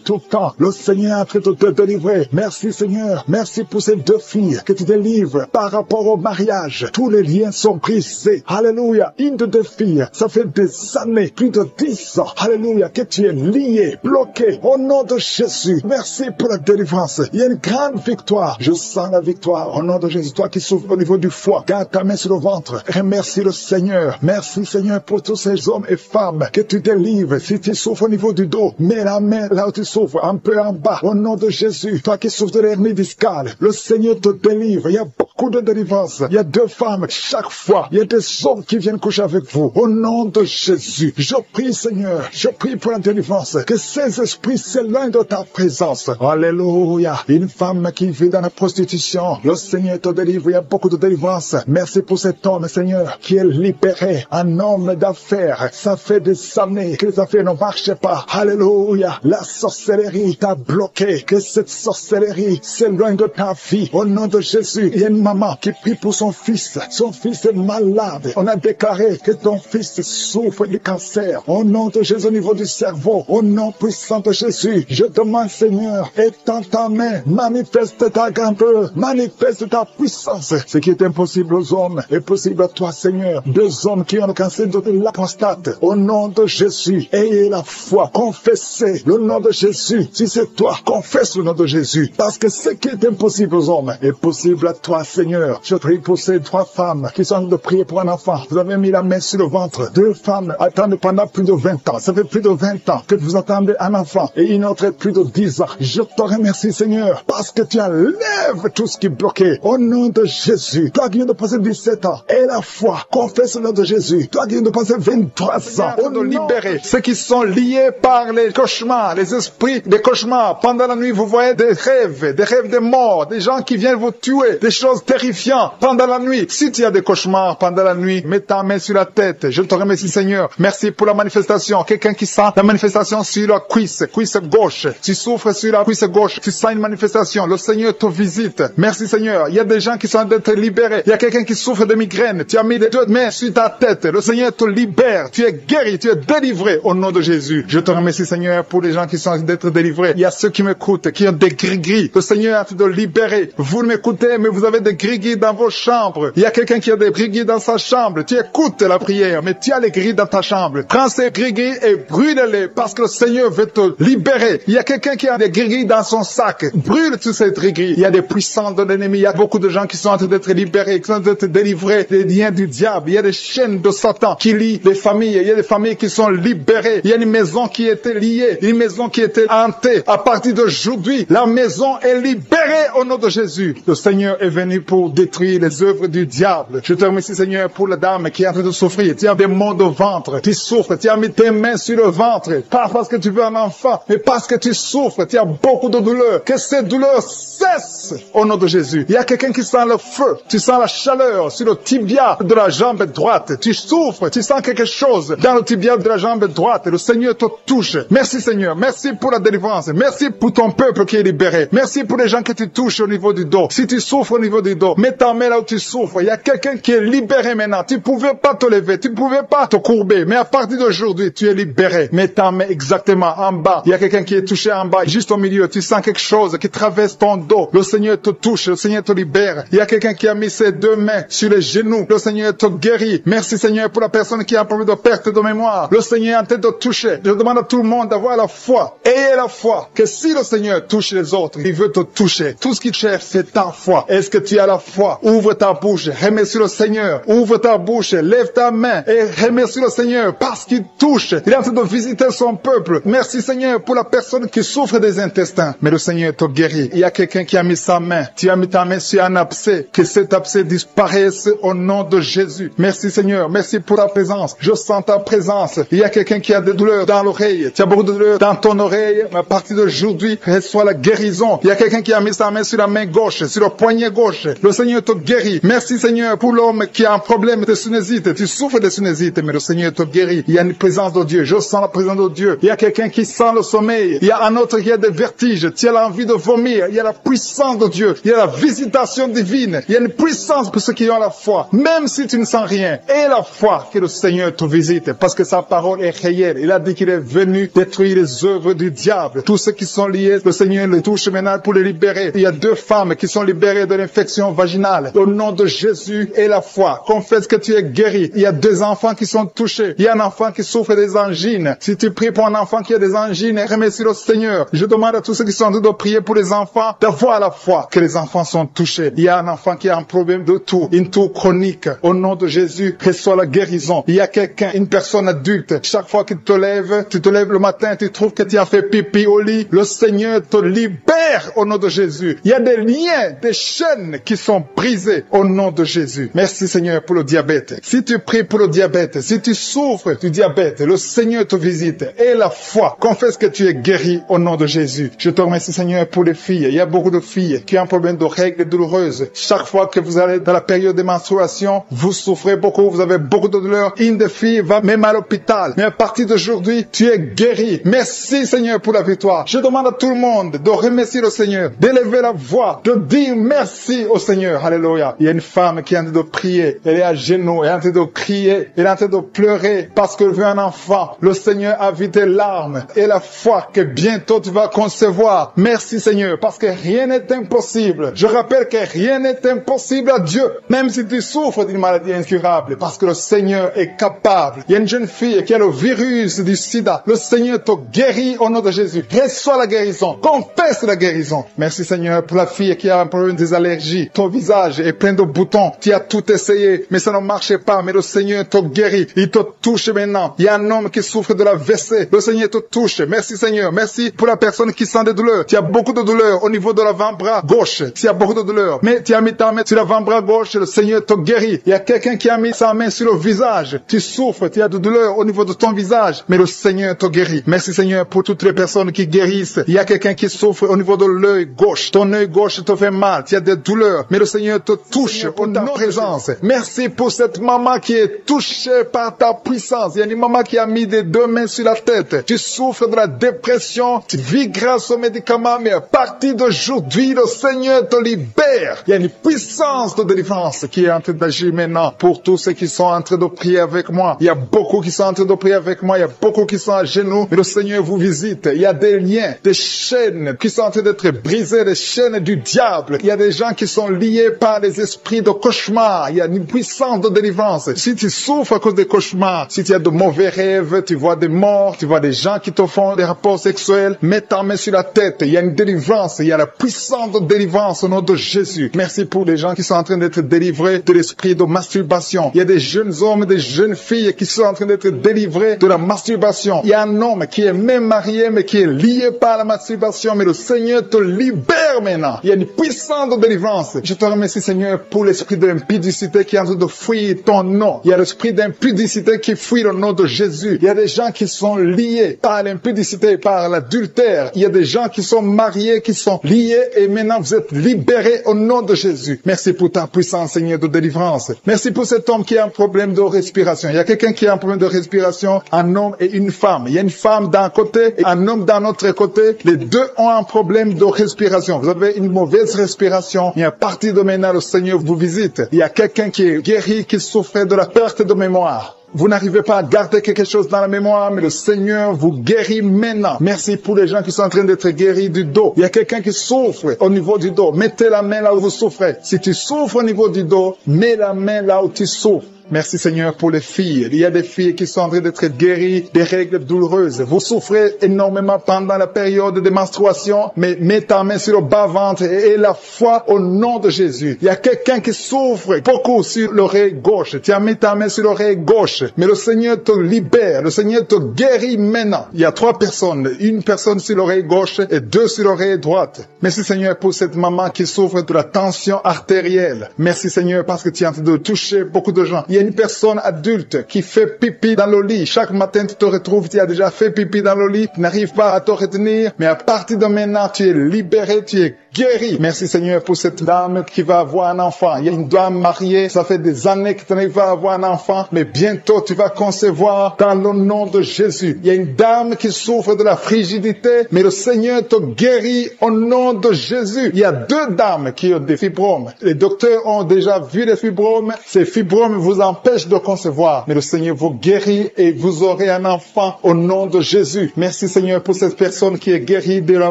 tout le temps. Le Seigneur est en train de te délivrer. Merci Seigneur. Merci pour ces 2 filles que tu délivres par rapport au mariage. Tous les liens sont brisés. Alléluia. Une de 2 filles, ça fait des années, plus de 10 ans. Alléluia. Que tu es lié, bloqué. Au nom de Jésus. Merci pour la délivrance. Il y a une grande victoire. Je sens la victoire. Au nom de Jésus. Toi qui souffres au niveau du foie, garde ta main sur le ventre. Remercie le Seigneur. Merci Seigneur pour tous ces hommes et femmes que tu délivres. Si tu souffres au niveau du dos, mets la main là où tu souffres, un peu en bas. Au nom de Jésus. Toi qui souffres de l'hernie discale, le Seigneur te délivre. Il y a beaucoup de délivrance. Il y a 2 femmes chaque fois. Il y a des hommes qui viennent coucher avec vous. Au nom de Jésus. Je prie Seigneur. Je prie pour la délivrance. Que ces esprits s'éloignent de ta présence. Alléluia. Une femme qui vit dans la prostitution, le Seigneur te délivre. Il y a beaucoup de délivrance. Merci pour cet homme, Seigneur, qui est libéré. Un homme d'affaires. Ça fait des années que les affaires ne marchaient pas. Alléluia. La sorcellerie t'a bloqué. Que cette sorcellerie s'éloigne de ta vie. Au nom de Jésus, il y a une maman qui prie pour son fils. Son fils est malade. On a déclaré que ton fils souffre du cancer. Au nom de Jésus, au niveau du cerveau. Au nom puissant de Jésus, je demande, Seigneur, étends ta main. Manifeste ta grandeur. Manifeste ta puissance. Ce qui est impossible aux hommes est possible à toi, Seigneur. 2 hommes qui ont le cancer de la prostate. Au nom de Jésus, ayez la foi. Confessez le nom de Jésus. Si c'est toi, confesse le nom de Jésus. Parce que ce qui est impossible aux hommes est possible à toi, Seigneur. Je prie pour ces 3 femmes qui sont en train de prier pour un enfant. Vous avez mis la main sur le ventre. 2 femmes attendent pendant plus de 20 ans. Ça fait plus de 20 ans que vous attendez un enfant. Et une autre plus de 10 ans. Je te remercie, Seigneur, parce que tu enlèves tout ce qui est bloqué. Au nom de Jésus. Toi qui viens de passer 17 ans. Et la foi. Confesse le nom de Jésus. Toi qui viens de passer 23 ans. On nous libérer ceux qui sont liés par les cauchemars, les esprits des cauchemars. Pendant la nuit, vous voyez des rêves de mort, des gens qui viennent vous tuer, des choses terrifiantes pendant la nuit. Si tu as des cauchemars pendant la nuit, mets ta main sur la tête. Je te remercie, Seigneur. Merci pour la manifestation. Quelqu'un qui sent la manifestation sur la cuisse gauche. Tu souffres sur la cuisse gauche. Tu sens une manifestation. Le Seigneur te visite. Merci, Seigneur. Il y a des gens qui sont en train d'être libérés. Il y a quelqu'un qui souffre de migraine. Tu as mis les 2 mains sur ta tête. Le Seigneur te libère. Tu es guéri. Tu es délivré au nom de Jésus. Je te remercie, Seigneur, pour les gens qui sont en train d'être délivrés. Il y a ceux qui m'écoutent, qui ont des gris-gris. Le Seigneur est en train de libérer. Vous m'écoutez, mais vous avez des gris-gris dans vos chambres. Il y a quelqu'un qui a des gris-gris dans sa chambre. Tu écoutes la prière, mais tu as les gris dans ta chambre. Prends ces gris-gris et brûle-les parce que le Seigneur veut te libérer. Il y a quelqu'un qui a des gris-gris dans son sac. Brûle tous ces gris-gris. Il y a des puissants de l'ennemi. Il y a beaucoup de gens qui sont en train d'être libérés, qui sont en train d'être délivrés des liens du diable. Il y a des chaînes de Satan qui lient les familles. Il y a des familles qui sont libérées. Il y a une maison qui était liée, une maison qui était hantée. À partir d'aujourd'hui, la maison est libérée au nom de Jésus. Le Seigneur est venu pour détruire les œuvres du diable. Je te remercie, Seigneur, pour la dame qui est en train de souffrir. Tu as des maux de ventre. Tu souffres. Tu as mis tes mains sur le ventre. Pas parce que tu veux un enfant, mais parce que tu souffres. Tu as beaucoup de douleurs. Que ces douleurs cessent au nom de Jésus. Il y a quelqu'un qui sent le feu. Tu sens la chaleur sur le tibia de la jambe droite. Tu souffres. Tu sens quelque chose dans le tibia de la jambe droite. Le Seigneur te touche. Merci, Seigneur. Merci pour la délivrance. Merci pour ton peuple qui est libéré. Merci pour les gens que tu touches au niveau du dos. Si tu souffres au niveau du rideau. Mets ta main là où tu souffres. Il y a quelqu'un qui est libéré maintenant. Tu pouvais pas te lever, tu pouvais pas te courber, mais à partir d'aujourd'hui, tu es libéré. Mets ta main exactement en bas. Il y a quelqu'un qui est touché en bas, juste au milieu. Tu sens quelque chose qui traverse ton dos. Le Seigneur te touche, le Seigneur te libère. Il y a quelqu'un qui a mis ses deux mains sur les genoux. Le Seigneur te guérit. Merci Seigneur pour la personne qui a un problème de perte de mémoire. Le Seigneur est en train de toucher. Je demande à tout le monde d'avoir la foi. Ayez la foi que si le Seigneur touche les autres, il veut te toucher. Tout ce qu'il cherche, c'est ta foi. Est-ce que tu as la foi? Ouvre ta bouche, remercie le Seigneur. Ouvre ta bouche, lève ta main et remercie le Seigneur parce qu'il touche. Il est en train de visiter son peuple. Merci Seigneur pour la personne qui souffre des intestins. Mais le Seigneur te guérit. Il y a quelqu'un qui a mis sa main. Tu as mis ta main sur un abcès. Que cet abcès disparaisse au nom de Jésus. Merci Seigneur. Merci pour ta présence. Je sens ta présence. Il y a quelqu'un qui a des douleurs dans l'oreille. Tu as beaucoup de douleurs dans ton oreille. Mais à partir d'aujourd'hui, reçois la guérison. Il y a quelqu'un qui a mis sa main sur la main gauche, sur le poignet gauche. Le Seigneur te guérit. Merci Seigneur pour l'homme qui a un problème de sinusite. Tu souffres de sinusite, mais le Seigneur te guérit. Il y a une présence de Dieu. Je sens la présence de Dieu. Il y a quelqu'un qui sent le sommeil. Il y a un autre qui a des vertiges. Tu as l'envie de vomir. Il y a la puissance de Dieu. Il y a la visitation divine. Il y a une puissance pour ceux qui ont la foi. Même si tu ne sens rien, aie la foi que le Seigneur te visite parce que sa parole est réelle. Il a dit qu'il est venu détruire les œuvres du diable. Tous ceux qui sont liés, le Seigneur les touche maintenant pour les libérer. Il y a 2 femmes qui sont libérées de l'infection vaginale. Au nom de Jésus et la foi, confesse que tu es guéri. Il y a 2 enfants qui sont touchés. Il y a un enfant qui souffre des angines. Si tu pries pour un enfant qui a des angines, remercie le Seigneur. Je demande à tous ceux qui sont en train de prier pour les enfants d'avoir la foi que les enfants sont touchés. Il y a un enfant qui a un problème de toux, une toux chronique. Au nom de Jésus, reçois la guérison. Il y a quelqu'un, une personne adulte. Chaque fois que tu te lèves le matin, tu trouves que tu as fait pipi au lit. Le Seigneur te libère au nom de Jésus. Il y a des liens, des chaînes qui sont brisées au nom de Jésus. Merci Seigneur pour le diabète. Si tu pries pour le diabète, si tu souffres du diabète, le Seigneur te visite. Et la foi, confesse que tu es guéri au nom de Jésus. Je te remercie Seigneur pour les filles. Il y a beaucoup de filles qui ont un problème de règles douloureuses. Chaque fois que vous allez dans la période de menstruation, vous souffrez beaucoup, vous avez beaucoup de douleurs. Une des filles va même à l'hôpital. Mais à partir d'aujourd'hui, tu es guéri. Merci Seigneur pour la victoire. Je demande à tout le monde de remercier le Seigneur, d'élever la voix, de dire merci au Seigneur. Alléluia. Il y a une femme qui est en train de prier. Elle est à genoux, elle est en train de crier, elle est en train de pleurer parce qu'elle veut un enfant. Le Seigneur a vu tes larmes et la foi que bientôt tu vas concevoir. Merci Seigneur parce que rien n'est impossible. Je rappelle que rien n'est impossible à Dieu, même si tu souffres d'une maladie incurable, parce que le Seigneur est capable. Il y a une jeune fille qui a le virus du sida. Le Seigneur te guérit au nom de Jésus. Reçois la guérison. Confesse la guérison. Merci Seigneur pour la fille qui a un problème des allergies. Ton visage est plein de boutons. Tu as tout essayé, mais ça ne marchait pas. Mais le Seigneur te guérit. Il te touche maintenant. Il y a un homme qui souffre de la WC. Le Seigneur te touche. Merci Seigneur. Merci pour la personne qui sent des douleurs. Tu as beaucoup de douleurs au niveau de l'avant-bras gauche. Tu as beaucoup de douleurs. Mais tu as mis ta main sur l'avant-bras gauche. Le Seigneur te guérit. Il y a quelqu'un qui a mis sa main sur le visage. Tu souffres. Tu as de douleurs au niveau de ton visage. Mais le Seigneur te guérit. Merci Seigneur pour toutes les personnes qui guérissent. Il y a quelqu'un qui souffre au niveau de l'œil gauche. Ton œil gauche te fait mal. Tu as des douleurs. Mais le Seigneur te touche pour ta présence. Merci pour cette maman qui est touchée par ta puissance. Il y a une maman qui a mis des 2 mains sur la tête. Tu souffres de la dépression. Tu vis grâce aux médicaments. Mais à partir d'aujourd'hui, le Seigneur te libère. Il y a une puissance de délivrance qui est en train d'agir maintenant pour tous ceux qui sont en train de prier avec moi. Il y a beaucoup qui sont en train de prier avec moi. Il y a beaucoup qui sont à genoux. Mais le Seigneur vous visite. Il y a des liens, des chaînes qui sont en train d'être brisées, des chaînes du diable. Il y a des gens qui sont liés par les esprits de cauchemar. Il y a une puissance de délivrance. Si tu souffres à cause des cauchemars, si tu as de mauvais rêves, tu vois des morts, tu vois des gens qui te font des rapports sexuels, mets ta main sur la tête. Il y a une délivrance. Il y a la puissance de délivrance au nom de Jésus. Merci pour les gens qui sont en train d'être délivrés de l'esprit de masturbation. Il y a des jeunes hommes, des jeunes filles qui sont en train d'être délivrés de la masturbation. Il y a un homme qui est même marié, mais qui est lié par la masturbation, mais le Seigneur te libère maintenant. Il y a une puissance de délivrance. Je te remercie Seigneur pour l'esprit de l'impudicité qui est en train de fuir ton nom. Il y a l'esprit d'impudicité qui fuit le nom de Jésus. Il y a des gens qui sont liés par l'impudicité, par l'adultère. Il y a des gens qui sont mariés, qui sont liés et maintenant vous êtes libérés au nom de Jésus. Merci pour ta puissance Seigneur de délivrance. Merci pour cet homme qui a un problème de respiration. Il y a quelqu'un qui a un problème de respiration, un homme et une femme. Il y a une femme d'un côté et un homme d'un autre côté. Les deux ont un problème de respiration. Vous avez une mauvaise respiration. Il n'y a partir de maintenant, le Seigneur vous visite. Il y a quelqu'un qui est guéri, qui souffrait de la perte de mémoire. Vous n'arrivez pas à garder quelque chose dans la mémoire, mais le Seigneur vous guérit maintenant. Merci pour les gens qui sont en train d'être guéris du dos. Il y a quelqu'un qui souffre au niveau du dos. Mettez la main là où vous souffrez. Si tu souffres au niveau du dos, mets la main là où tu souffres. Merci Seigneur pour les filles. Il y a des filles qui sont en train d'être guéries des règles douloureuses. Vous souffrez énormément pendant la période de menstruation, mais mets ta main sur le bas-ventre et la foi au nom de Jésus. Il y a quelqu'un qui souffre beaucoup sur l'oreille gauche. Tu as mis ta main sur l'oreille gauche, mais le Seigneur te libère. Le Seigneur te guérit maintenant. Il y a 3 personnes. Une personne sur l'oreille gauche et 2 sur l'oreille droite. Merci Seigneur pour cette maman qui souffre de la tension artérielle. Merci Seigneur parce que tu es en train de toucher beaucoup de gens. Il y a une personne adulte qui fait pipi dans le lit. Chaque matin, tu te retrouves, tu as déjà fait pipi dans le lit, tu n'arrives pas à te retenir, mais à partir de maintenant, tu es libéré, tu es guéri. Merci Seigneur pour cette dame qui va avoir un enfant. Il y a une dame mariée, ça fait des années que tu n'arrives pas à avoir un enfant, mais bientôt tu vas concevoir dans le nom de Jésus. Il y a une dame qui souffre de la frigidité, mais le Seigneur te guérit au nom de Jésus. Il y a 2 dames qui ont des fibromes. Les docteurs ont déjà vu les fibromes. Ces fibromes vous empêchent de concevoir, mais le Seigneur vous guérit et vous aurez un enfant au nom de Jésus. Merci Seigneur pour cette personne qui est guérie de la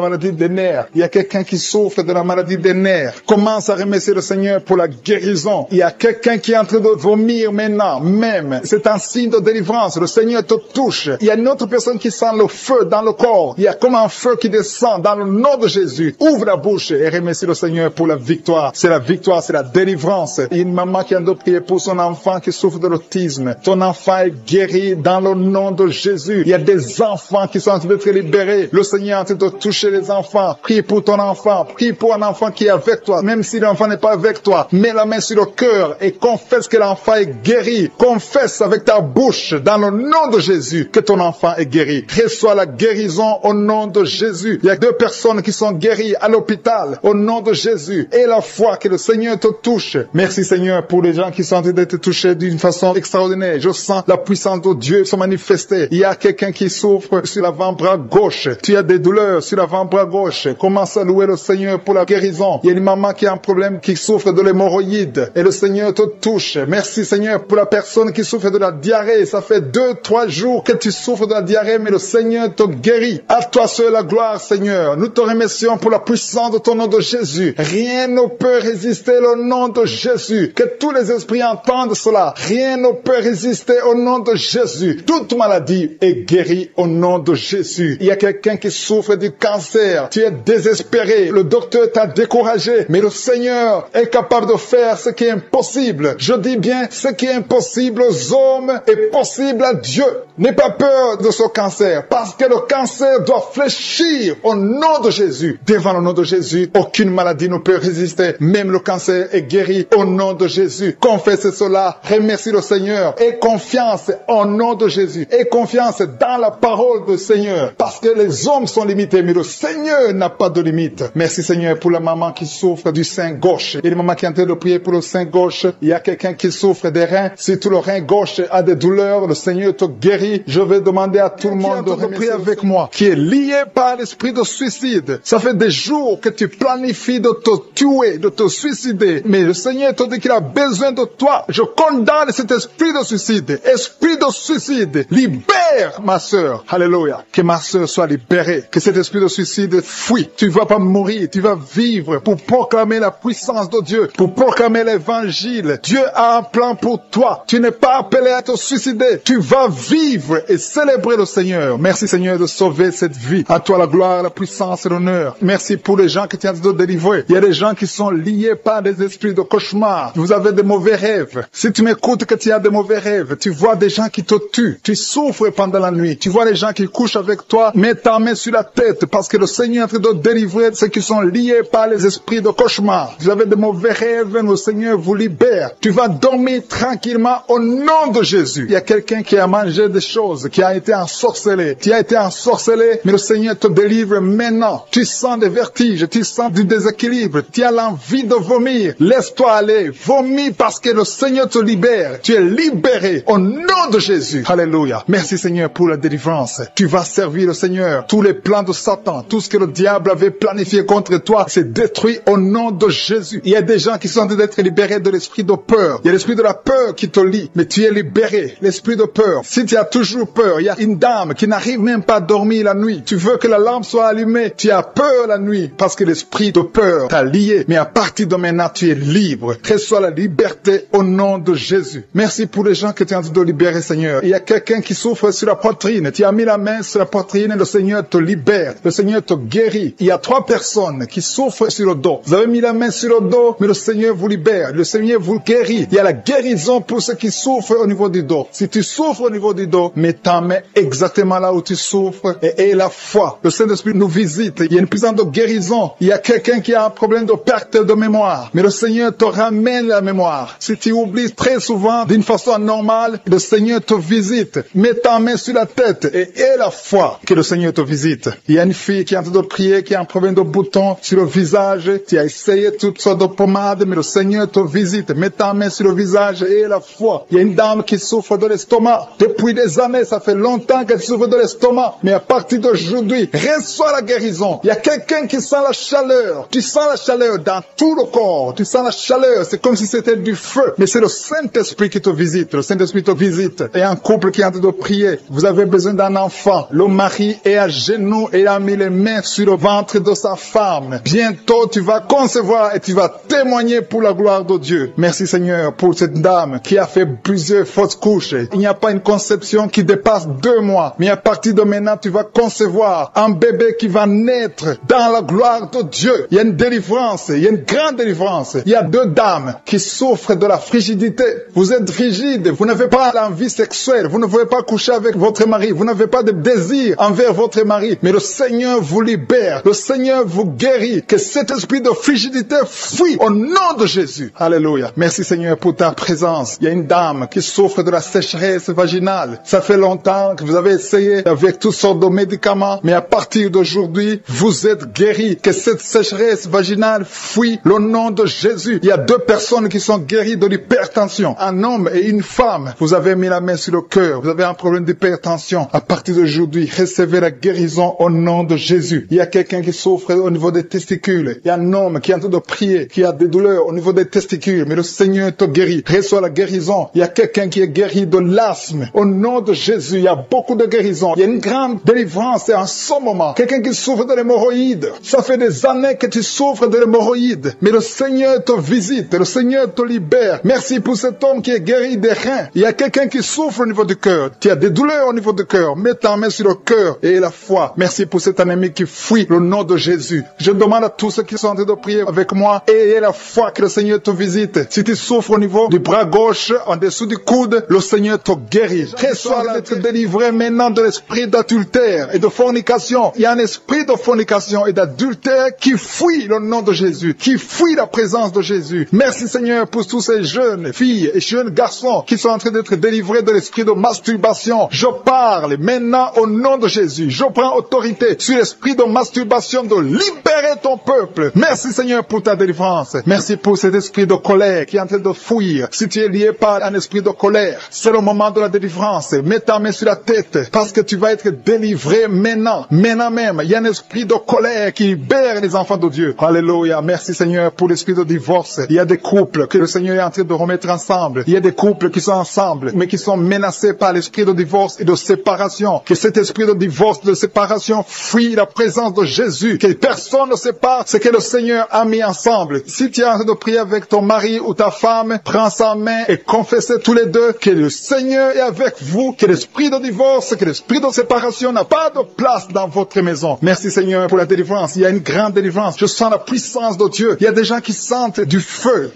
maladie des nerfs. Il y a quelqu'un qui souffre de la maladie des nerfs. Commence à remercier le Seigneur pour la guérison. Il y a quelqu'un qui est en train de vomir maintenant, même. C'est un signe de délivrance. Le Seigneur te touche. Il y a une autre personne qui sent le feu dans le corps. Il y a comme un feu qui descend dans le nom de Jésus. Ouvre la bouche et remercie le Seigneur pour la victoire. C'est la victoire, c'est la délivrance. Il y a une maman qui a de prier pour son enfant qui souffre de l'autisme. Ton enfant est guéri dans le nom de Jésus. Il y a des enfants qui sont en train d'être libérés. Le Seigneur est en train de toucher les enfants. Prie pour ton enfant. Prie pour un enfant qui est avec toi. Même si l'enfant n'est pas avec toi, mets la main sur le cœur et confesse que l'enfant est guéri. Confesse avec ta bouche dans le nom de Jésus que ton enfant est guéri. Reçois la guérison au nom de Jésus. Il y a 2 personnes qui sont guéries à l'hôpital au nom de Jésus. Et la foi que le Seigneur te touche. Merci Seigneur pour les gens qui sont en train d'être touchés d'une façon extraordinaire. Je sens la puissance de Dieu se manifester. Il y a quelqu'un qui souffre sur l'avant-bras gauche. Tu as des douleurs sur l'avant-bras gauche. Commence à louer le Seigneur pour la guérison. Il y a une maman qui a un problème, qui souffre de l'hémorroïde. Et le Seigneur te touche. Merci Seigneur pour la personne qui souffre de la diarrhée. Ça fait 2-3 jours que tu souffres de la diarrhée, mais le Seigneur te guérit. À toi seul la gloire Seigneur. Nous te remercions pour la puissance de ton nom de Jésus. Rien ne peut résister au nom de Jésus. Que tous les esprits entendent cela. Rien ne peut résister au nom de Jésus. Toute maladie est guérie au nom de Jésus. Il y a quelqu'un qui souffre du cancer. Tu es désespéré. Le docteur t'a découragé. Mais le Seigneur est capable de faire ce qui est impossible. Je dis bien, ce qui est impossible aux hommes est possible à Dieu. N'aie pas peur de ce cancer. Parce que le cancer doit fléchir au nom de Jésus. Devant le nom de Jésus, aucune maladie ne peut résister. Même le cancer est guéri au nom de Jésus. Confesse cela. Remercie le Seigneur. Aie confiance au nom de Jésus. Aie confiance dans la parole du Seigneur. Parce que les hommes sont limités, mais le Seigneur n'a pas de limite. Merci Seigneur pour la maman qui souffre du sein gauche. Il y a une maman qui est en train de prier pour le sein gauche. Il y a quelqu'un qui souffre des reins. Si tout le rein gauche a des douleurs, le Seigneur te guérit. Je vais demander à tout le monde de prier avec moi, qui est lié par l'esprit de suicide. Ça fait des jours que tu planifies de te tuer, de te suicider. Mais le Seigneur te dit qu'il a besoin de toi. Je condamne cet esprit de suicide. Esprit de suicide, libère ma sœur. Alléluia. Que ma sœur soit libérée. Que cet esprit de suicide fuit. Tu ne vas pas mourir. Tu vas vivre pour proclamer la puissance de Dieu, pour proclamer l'évangile. Dieu a un plan pour toi. Tu n'es pas appelé à te suicider. Tu vas vivre et célébrer le Seigneur. Merci Seigneur de sauver cette vie. À toi la gloire, la puissance et l'honneur. Merci pour les gens que tu as de délivrer. Il y a des gens qui sont liés par des esprits de cauchemar. Vous avez des mauvais rêves. Si tu m'écoutes que tu as des mauvais rêves, tu vois des gens qui te tuent. Tu souffres pendant la nuit. Tu vois les gens qui couchent avec toi. Mets ta main sur la tête parce que le Seigneur est en train de délivrer ceux qui sont liés par les esprits de cauchemar. Vous avez des mauvais rêves, le Seigneur vous libère. Tu vas dormir tranquillement au nom de Jésus. Il y a quelqu'un qui a mangé des choses, qui a été ensorcelé. Tu as été ensorcelé, mais le Seigneur te délivre maintenant. Tu sens des vertiges, tu sens du déséquilibre, tu as l'envie de vomir. Laisse-toi aller, vomis parce que le Seigneur te libère. Tu es libéré au nom de Jésus. Alléluia. Merci Seigneur pour la délivrance. Tu vas servir le Seigneur. Tous les plans de Satan, tout ce que le diable avait planifié contre toi, c'est détruit au nom de Jésus. Il y a des gens qui sont en train d'être libérés de l'esprit de peur. Il y a l'esprit de la peur qui te lie, mais tu es libéré. L'esprit de peur. Si tu as toujours peur, il y a une dame qui n'arrive même pas à dormir la nuit. Tu veux que la lampe soit allumée. Tu as peur la nuit parce que l'esprit de peur t'a lié. Mais à partir de maintenant, tu es libre. Reçois la liberté au nom de Jésus. Merci pour les gens que tu es en train de libérer, Seigneur. Il y a quelqu'un qui souffre sur la poitrine. Tu as mis la main sur la poitrine et le Seigneur te libère. Le Seigneur te guérit. Il y a 3 personnes qui souffrent sur le dos. Vous avez mis la main sur le dos, mais le Seigneur vous libère. Le Seigneur vous guérit. Il y a la guérison pour ceux qui souffrent au niveau du dos. Si tu souffres au niveau du dos, mets ta main exactement là où tu souffres et aie la foi. Le Saint-Esprit nous visite. Il y a une puissance de guérison. Il y a quelqu'un qui a un problème de perte de mémoire. Mais le Seigneur te ramène la mémoire. Si tu oublies très souvent d'une façon anormale, le Seigneur te visite. Mets ta main sur la tête et aie la foi que le Seigneur te visite. Il y a une fille qui est en train de prier, qui a un problème de bouton sur le visage. Tu as essayé toutes sortes de pommades, mais le Seigneur te visite. Mets ta main sur le visage et aie la foi. Il y a une dame qui souffre de l'estomac. Depuis des années, ça fait longtemps qu'elle souffre de l'estomac. Mais à partir d'aujourd'hui, reçois la guérison. Il y a quelqu'un qui sent la chaleur. Tu sens la chaleur dans tout le corps. Tu sens la chaleur. C'est comme si c'était du feu. Mais c'est le Saint-Esprit qui te visite. Le Saint-Esprit te visite. Et un couple qui est en train de prier. Vous avez besoin d'un enfant. Le mari est à genoux et a mis les mains sur le ventre de sa femme. Bientôt, tu vas concevoir et tu vas témoigner pour la gloire de Dieu. Merci Seigneur pour cette dame qui a fait plusieurs fausses couches. Il n'y a pas une conception qui dépasse 2 mois. Mais à partir de maintenant, tu vas concevoir un bébé qui va naître dans la gloire de Dieu. Il y a une délivrance. Il y a une grande délivrance. Il y a 2 dames qui souffrent de la frigidité. Vous êtes frigide. Vous n'avez pas l'envie sexuelle. Vous ne pouvez pas coucher avec votre mari. Vous n'avez pas de désir envers votre mari. Mais le Seigneur vous libère. Le Seigneur vous guérit. Que cet esprit de frigidité fuit au nom de Jésus. Alléluia. Merci Seigneur pour ta présence. Il y a une dame qui souffre de la sécheresse vaginale. Ça fait longtemps que vous avez essayé avec toutes sortes de médicaments. Mais à partir d'aujourd'hui, vous êtes guéris. Que cette sécheresse vaginale fuit le nom de Jésus. Il y a 2 personnes qui sont guéries de l'hypertension. Un homme et une femme. Vous avez mis la main sur le cœur. Vous avez un problème d'hypertension. À partir d'aujourd'hui, recevez la guérison au nom de Jésus. Il y a quelqu'un qui souffre au niveau des testicules. Il y a un homme qui est en train de prier, qui a des douleurs au niveau des testicules. Mais le Seigneur te guérit. Reçois la guérison. Il y a quelqu'un qui est guéri de l'asthme. Au nom de Jésus, il y a beaucoup de guérison. Il y a une grande délivrance en ce moment. Quelqu'un qui souffre de l'hémorroïde. Ça fait des années que tu souffres de l'hémorroïde. Mais le Seigneur te visite. Le Seigneur te libère. Merci pour cet homme qui est guéri des reins. Il y a quelqu'un qui souffre au niveau du cœur. Tu as des douleurs au niveau du cœur. Mets ta main sur le cœur et la foi. Merci pour cet ennemi qui fuit le nom de Jésus. Je demande à tous ceux qui sont en train de prier avec moi, ayez la foi que le Seigneur te visite. Si tu souffres au niveau du bras gauche, en dessous du coude, le Seigneur te guérit. Reçois d'être délivré maintenant de l'esprit d'adultère et de fornication. Il y a un esprit de fornication et d'adultère qui fuit le nom de Jésus, qui fuit la présence de Jésus. Merci Seigneur pour tous ces jeunes filles et jeunes garçons qui sont en train d'être délivrés de l'esprit de masturbation. Je parle maintenant au nom de Jésus. Je prends autorité sur l'esprit de masturbation de libérer ton peuple. Merci Seigneur pour ta délivrance. Merci pour cet esprit de colère qui est en train de fuir. Si tu es lié par un esprit de colère, c'est le moment de la délivrance. Mets ta main sur la tête parce que tu vas être délivré maintenant. Maintenant même, il y a un esprit de colère qui libère les enfants de Dieu. Alléluia. Merci Seigneur pour l'esprit de divorce. Il y a des couples que le Seigneur est en train de remettre ensemble. Il y a des couples qui sont ensemble, mais qui sont menacés par l'esprit de divorce et de séparation. Que cet esprit de divorce, de séparation, fuit la présence de Jésus. Que personne ne sépare ce que le Seigneur a mis ensemble. Si tu es en train de prier avec ton mari ou ta femme, prends sa main et confessez tous les deux que le Seigneur est avec vous, que l'esprit de divorce, que l'esprit de séparation n'a pas de place dans votre maison. Merci Seigneur pour la délivrance. Il y a une grande délivrance. Je sens la puissance de Dieu. Il y a des gens qui sentent du feu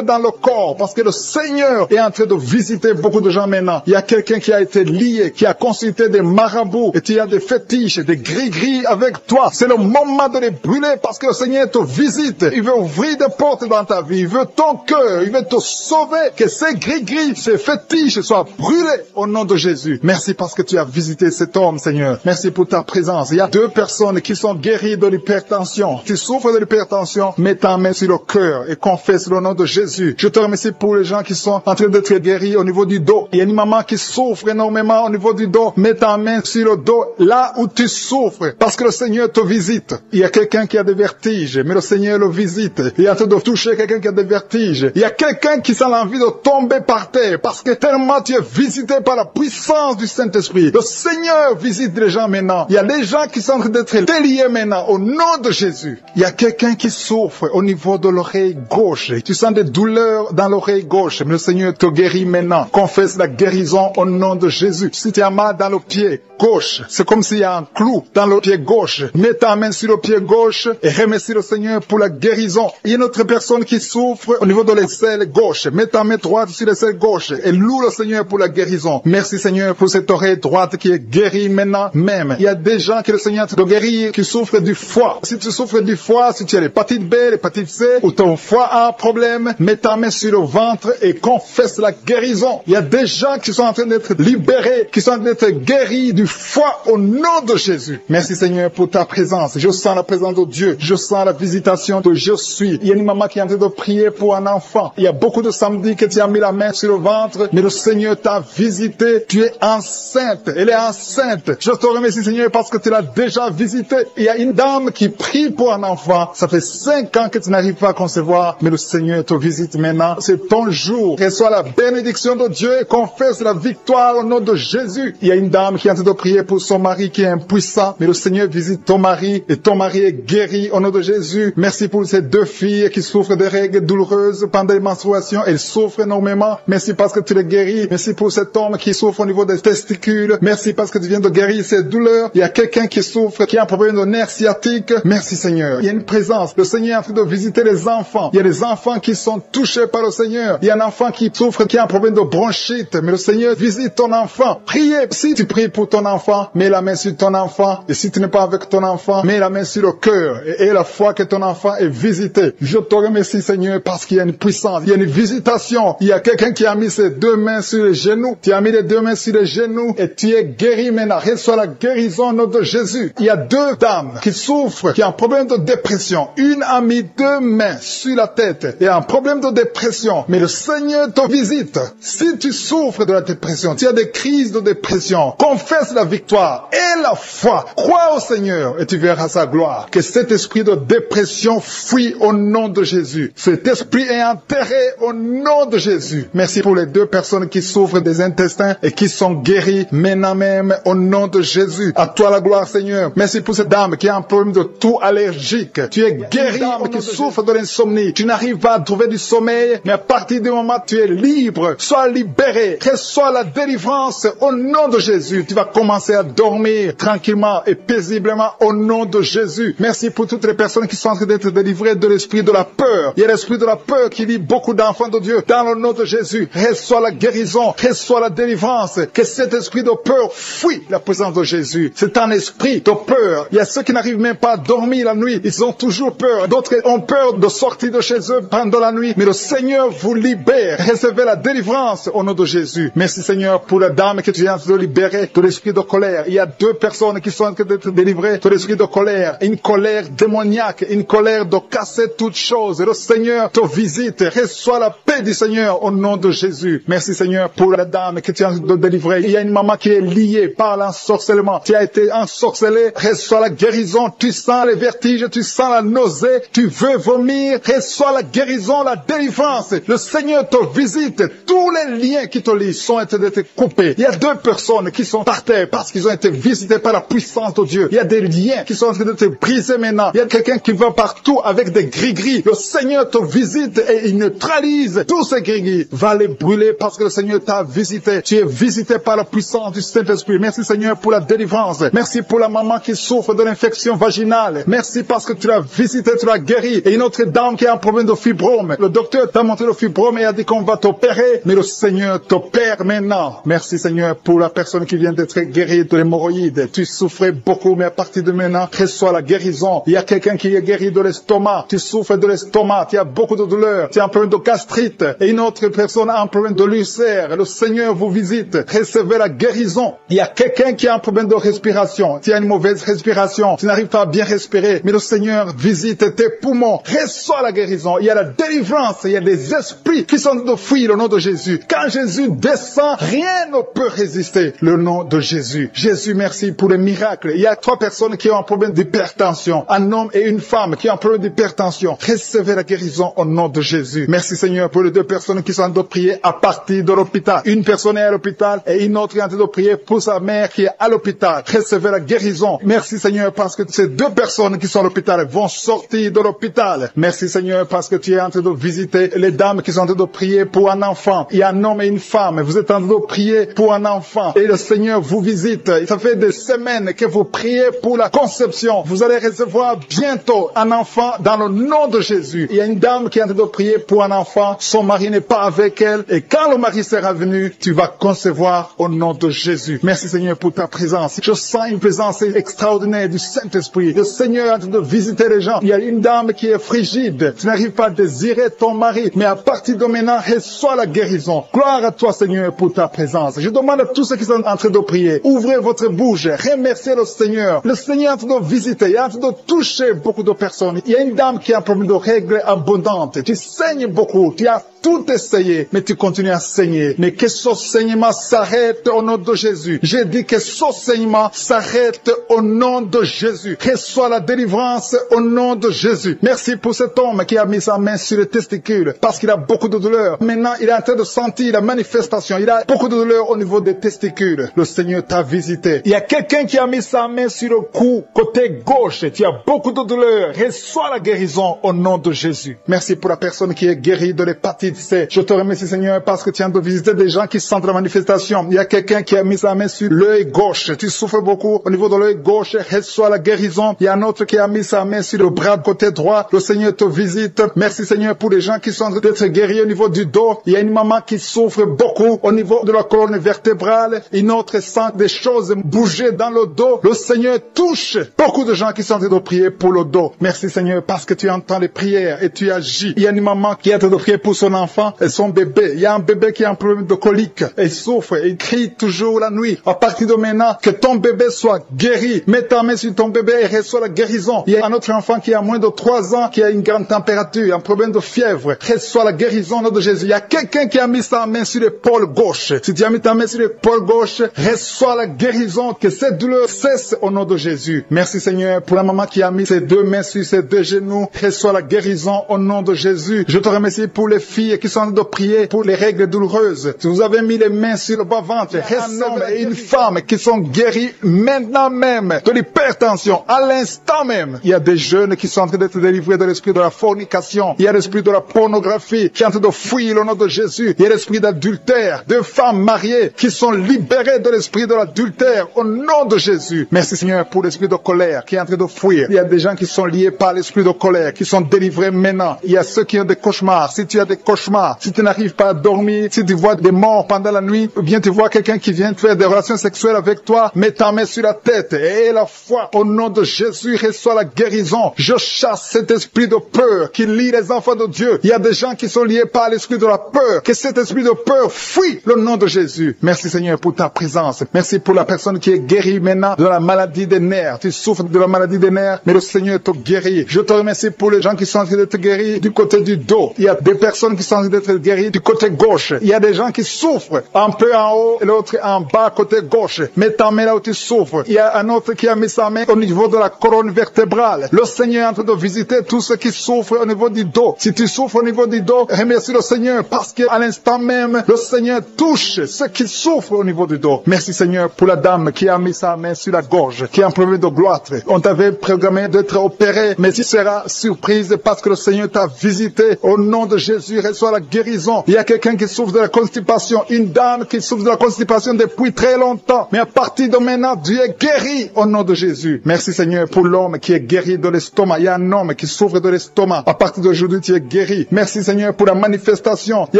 dans le corps, parce que le Seigneur est en train de visiter beaucoup de gens maintenant. Il y a quelqu'un qui a été lié, qui a consulté des marabouts, et tu as des fétiches, des gris-gris avec toi. C'est le moment de les brûler, parce que le Seigneur te visite. Il veut ouvrir des portes dans ta vie. Il veut ton cœur. Il veut te sauver. Que ces gris-gris, ces fétiches vertige soit brûlé au nom de Jésus. Merci parce que tu as visité cet homme, Seigneur. Merci pour ta présence. Il y a 2 personnes qui sont guéries de l'hypertension. Tu souffres de l'hypertension, mets ta main sur le cœur et confesse le nom de Jésus. Je te remercie pour les gens qui sont en train d'être guéris au niveau du dos. Il y a une maman qui souffre énormément au niveau du dos. Mets ta main sur le dos, là où tu souffres, parce que le Seigneur te visite. Il y a quelqu'un qui a des vertiges, mais le Seigneur le visite. Il est en train de toucher quelqu'un qui a des vertiges. Il y a quelqu'un qui sent l'envie de tomber par terre, parce que tellement tu es visité par la puissance du Saint-Esprit. Le Seigneur visite les gens maintenant. Il y a des gens qui sont en train d'être déliés maintenant, au nom de Jésus. Il y a quelqu'un qui souffre au niveau de l'oreille gauche. Tu sens des douleurs dans l'oreille gauche, mais le Seigneur te guérit maintenant. Confesse la guérison au nom de Jésus. Si tu as mal dans le pied gauche, c'est comme s'il y a un clou dans le pied gauche. Mets ta main sur le pied gauche et remercie le Seigneur pour la guérison. Il y a une autre personne qui souffre au niveau de l'aisselle gauche. Mets ta main droite sur l'aisselle gauche et loue le Seigneur pour la guérison. Merci Seigneur pour cette oreille droite qui est guérie maintenant même. Il y a des gens que le Seigneur te guérit qui souffrent du foie. Si tu souffres du foie, si tu as l'hépatite B, l'hépatite C, ou ton foie a un problème, mets ta main sur le ventre et confesse la guérison. Il y a des gens qui sont en train d'être libérés, qui sont en train d'être guéris du foie au nom de Jésus. Merci Seigneur pour ta présence. Je sens la présence de Dieu. Je sens la visitation de je suis. Il y a une maman qui est en train de prier pour un enfant. Il y a beaucoup de samedis que tu as mis la main sur le ventre, mais le Seigneur t'a visité. Tu es enceinte. Elle est enceinte. Je te remercie Seigneur parce que tu l'as déjà visité. Il y a une dame qui prie pour un enfant. Ça fait 5 ans que tu n'arrives pas à concevoir, mais le Seigneur te visite maintenant. C'est ton jour. Reçois la bénédiction de Dieu et confesse la victoire au nom de Jésus. Il y a une dame qui est en train de prier pour son mari qui est impuissant, mais le Seigneur visite ton mari et ton mari est guéri au nom de Jésus. Merci pour ces 2 filles qui souffrent de règles douloureuses pendant les menstruations. Elles souffrent énormément. Merci parce que tu les guéris. Merci pour cet homme qui souffre au niveau des testicules. Merci parce que tu viens de guérir ces douleurs. Il y a quelqu'un qui souffre, qui a un problème de nerf sciatique. Merci Seigneur. Il y a une présence. Le Seigneur est en train de visiter les enfants. Il y a des enfants qui sont touchés par le Seigneur. Il y a un enfant qui souffre, qui a un problème de bronchite. Mais le Seigneur visite ton enfant. Priez. Si tu pries pour ton enfant, mets la main sur ton enfant. Et si tu n'es pas avec ton enfant, mets la main sur le cœur. Et la foi que ton enfant est visité. Je te remercie Seigneur parce qu'il y a une puissance. Il y a une visitation. Il y a quelqu'un qui a mis ses 2 mains sur les genoux. Tu as mis les 2 mains sur les genoux et tu es guéri maintenant. Reçois la guérison au nom de Jésus. Il y a 2 dames qui souffrent, qui ont un problème de dépression. Une a mis 2 mains sur la tête et a un problème de dépression. Mais le Seigneur te visite. Si tu souffres de la dépression, tu as des crises de dépression, confesse la victoire et la foi. Crois au Seigneur et tu verras sa gloire. Que cet esprit de dépression fuit au nom de Jésus. Cet esprit est enterré au nom de Jésus. Merci pour les 2 personnes qui souffrent des intestins et qui sont guéries maintenant même au nom de Jésus. À toi la gloire Seigneur. Merci pour cette dame qui a un problème de toux allergique. Tu es guéri, dame qui souffre de l'insomnie. Tu n'arrives pas à trouver du sommeil, mais à partir du moment où tu es libre, sois libéré. Reçois la délivrance au nom de Jésus. Tu vas commencer à dormir tranquillement et paisiblement au nom de Jésus. Merci pour toutes les personnes qui sont en train d'être délivrées de l'esprit de la peur. Il y a l'esprit de la peur qui lie beaucoup d'enfants de Dieu. Dans le nom de Jésus, reçois la guérison, reçois la délivrance. Que cet esprit de peur fuit la présence de Jésus. C'est un esprit de peur. Il y a ceux qui n'arrivent même pas à dormir la nuit. Ils ont toujours peur. D'autres ont peur de sortir de chez eux pendant la nuit. Mais le Seigneur vous libère. Recevez la délivrance au nom de Jésus. Merci Seigneur pour la dame que tu viens de libérer de l'esprit de colère. Il y a 2 personnes qui sont en train d'être délivrées de l'esprit de colère. Une colère démoniaque, une colère de casser toutes choses. Et le Seigneur te visite. Reçois la paix du Seigneur au nom de Jésus. Merci Seigneur pour la dame que tu as de délivrer. Il y a une maman qui est liée par l'ensorcellement. Tu as été ensorcelé. Reçois la guérison. Tu sens les vertiges. Tu sens la nausée. Tu veux vomir. Reçois la guérison, la délivrance. Le Seigneur te visite. Tous les liens qui te lient sont en train d'être coupés. Il y a 2 personnes qui sont par terre parce qu'ils ont été visités par la puissance de Dieu. Il y a des liens qui sont en train d'être brisés maintenant. Il y a quelqu'un qui va partout avec des gris-gris. Le Seigneur te visite et il neutralise tous ces gris-gris. Va les brûler parce que le Seigneur t'a visité. Tu es visité par la puissance du Saint-Esprit. Merci Seigneur pour la délivrance. Merci pour la maman qui souffre de l'infection vaginale. Merci parce que tu l'as visité, tu l'as guéri. Et une autre dame qui a un problème de fibrome. Le docteur t'a montré le fibrome et a dit qu'on va t'opérer. Mais le Seigneur t'opère maintenant. Merci Seigneur pour la personne qui vient d'être guérie de l'hémorroïde. Tu souffrais beaucoup, mais à partir de maintenant, reçois la guérison. Il y a quelqu'un qui est guéri de l'estomac. Tu souffres de l'estomac. Tu as beaucoup de douleurs. Tu as un problème de gastrite. Et une autre personne a un problème de l'ulcère. Le Seigneur vous visite. Recevez la guérison. Il y a quelqu'un qui a un problème de respiration. Tu as une mauvaise respiration. Tu n'arrives pas à bien respirer. Mais le Seigneur visite tes poumons. Reçois la guérison. Il y a la délivrance. Il y a des esprits qui sont de fuir le nom de Jésus. Quand Jésus descend, rien ne peut résister. Le nom de Jésus. Jésus, merci pour les miracles. Il y a 3 personnes qui ont un problème d'hypertension. Un homme et une femme qui ont un problème d'hypertension. Recevez la guérison au nom de Jésus. Merci Seigneur pour les 2 personnes qui sont en train de prier à partir de l'hôpital. Une personne est à l'hôpital et une autre est en train de prier pour sa mère qui est à l'hôpital. Recevez la guérison. Merci Seigneur parce que ces 2 personnes qui sont à l'hôpital vont sortir de l'hôpital. Merci Seigneur parce que tu es en train de visiter les dames qui sont en train de prier pour un enfant. Il y a un homme et une femme. Vous êtes en train de prier pour un enfant et le Seigneur vous visite. Ça fait des semaines que vous priez pour la conception. Vous allez recevoir bientôt un enfant dans le nom de Jésus. Il y a une dame qui est en train de prier pour un enfant. Son mari n'est pas avec elle. Et quand le mari sera venu, tu vas concevoir au nom de Jésus. Merci Seigneur pour ta présence. Je sens une présence extraordinaire du Saint-Esprit. Le Seigneur est en train de visiter les gens. Il y a une dame qui est frigide. Tu n'arrives pas à désirer ton mari. Mais à partir de maintenant, reçois la guérison. Gloire à toi Seigneur pour ta présence. Je demande à tous ceux qui sont en train de prier, ouvrez votre bouche. Remerciez le Seigneur. Le Seigneur est en train de visiter. Il est en train de toucher beaucoup de personnes. Il y a une dame qui a un problème de règles abondantes. Tu saignes beaucoup. Tu as tout essayé, mais tu continues à saigner. Mais que ce saignement s'arrête au nom de Jésus. J'ai dit que ce saignement s'arrête au nom de Jésus. Reçois la délivrance au nom de Jésus. Merci pour cet homme qui a mis sa main sur les testicules parce qu'il a beaucoup de douleur. Maintenant, il est en train de sentir la manifestation. Il a beaucoup de douleur au niveau des testicules. Le Seigneur t'a visité. Il y a quelqu'un qui a mis sa main sur le cou, côté gauche. Tu as beaucoup de douleur. Reçois la guérison au nom de Jésus. Merci pour la personne qui est guérie de l'hépatite C. Je te remercie Seigneur parce que tu viens de visiter des gens qui sentent la manifestation. Il y a quelqu'un qui a mis sa main sur l'œil gauche. Tu souffres beaucoup au niveau de l'œil gauche. Reçois la guérison. Il y a un autre qui a mis sa main sur le bras côté droit. Le Seigneur te visite. Merci Seigneur pour les gens qui sont en train d'être guéris au niveau du dos. Il y a une maman qui souffre beaucoup au niveau de la colonne vertébrale. Une autre sent des choses bouger dans le dos. Le Seigneur touche beaucoup de gens qui sont en train de prier pour le dos. Merci Seigneur parce que tu entends les prières et tu agis. Il y a une maman qui est en train de prier pour son enfant et son bébé. Il y a un bébé qui a un problème de colique et il souffre et il crie toujours la nuit. À partir de maintenant, que ton bébé soit guéri. Mets ta main sur ton bébé et reçois la guérison. Il y a un autre enfant qui a moins de 3 ans qui a une grande température, un problème de fièvre. Reçois la guérison au nom de Jésus. Il y a quelqu'un qui a mis sa main sur l'épaule gauche. Si tu as mis ta main sur l'épaule gauche, reçois la guérison. Que cette douleur cesse au nom de Jésus. Merci Seigneur pour la maman qui a mis ses 2 mains sur ses 2 genoux. Reçois la guérison au nom de Jésus. Je te remercie pour les filles qui sont en train de prier pour les règles douloureuses. Si vous avez mis les mains sur le bas-ventre, un homme et une femme qui sont guéris maintenant même de l'hypertension, à l'instant même. Il y a des jeunes qui sont en train d'être délivrés de l'esprit de la fornication. Il y a l'esprit de la pornographie qui est en train de fuir au nom de Jésus. Il y a l'esprit d'adultère, de femmes mariées qui sont libérées de l'esprit de l'adultère au nom de Jésus. Merci Seigneur pour l'esprit de colère qui est en train de fuir. Il y a des gens qui sont liés par l'esprit de colère, qui sont délivrés maintenant. Il y a ceux qui ont des cauchemars. Si tu as des cauchemars, si tu n'arrives pas à dormir, si tu vois des morts pendant la nuit, ou bien tu vois quelqu'un qui vient faire des relations sexuelles avec toi, mets ta main sur la tête et la foi au nom de Jésus reçoit la guérison. Je chasse cet esprit de peur qui lie les enfants de Dieu. Il y a des gens qui sont liés par l'esprit de la peur. Que cet esprit de peur fuit le nom de Jésus. Merci Seigneur pour ta présence. Merci pour la personne qui est guérie maintenant de la maladie des nerfs. Tu souffres de la maladie des nerfs, mais le Seigneur te guérit. Je te remercie pour les gens qui sont en train d'être guéris du côté du dos. Il y a des personnes qui sont en train d'être guéries du côté gauche. Il y a des gens qui souffrent un peu en haut et l'autre en bas côté gauche. Mets ta main là où tu souffres. Il y a un autre qui a mis sa main au niveau de la colonne vertébrale. Le Seigneur est en train de visiter tous ceux qui souffrent au niveau du dos. Si tu souffres au niveau du dos, remercie le Seigneur parce qu'à l'instant même, le Seigneur touche ceux qui souffrent au niveau du dos. Merci Seigneur pour la dame qui a mis sa main sur la gorge, qui a un problème de gloître. On t'avait programmé d'être opéré, mais tu seras surprise parce que le Seigneur t'a visité. Au nom de Jésus, reçois la guérison. Il y a quelqu'un qui souffre de la constipation, une dame qui souffre de la constipation depuis très longtemps. Mais à partir de maintenant, Dieu est guéri au nom de Jésus. Merci Seigneur pour l'homme qui est guéri de l'estomac. Il y a un homme qui souffre de l'estomac. À partir d'aujourd'hui, tu es guéri. Merci Seigneur pour la manifestation. Il y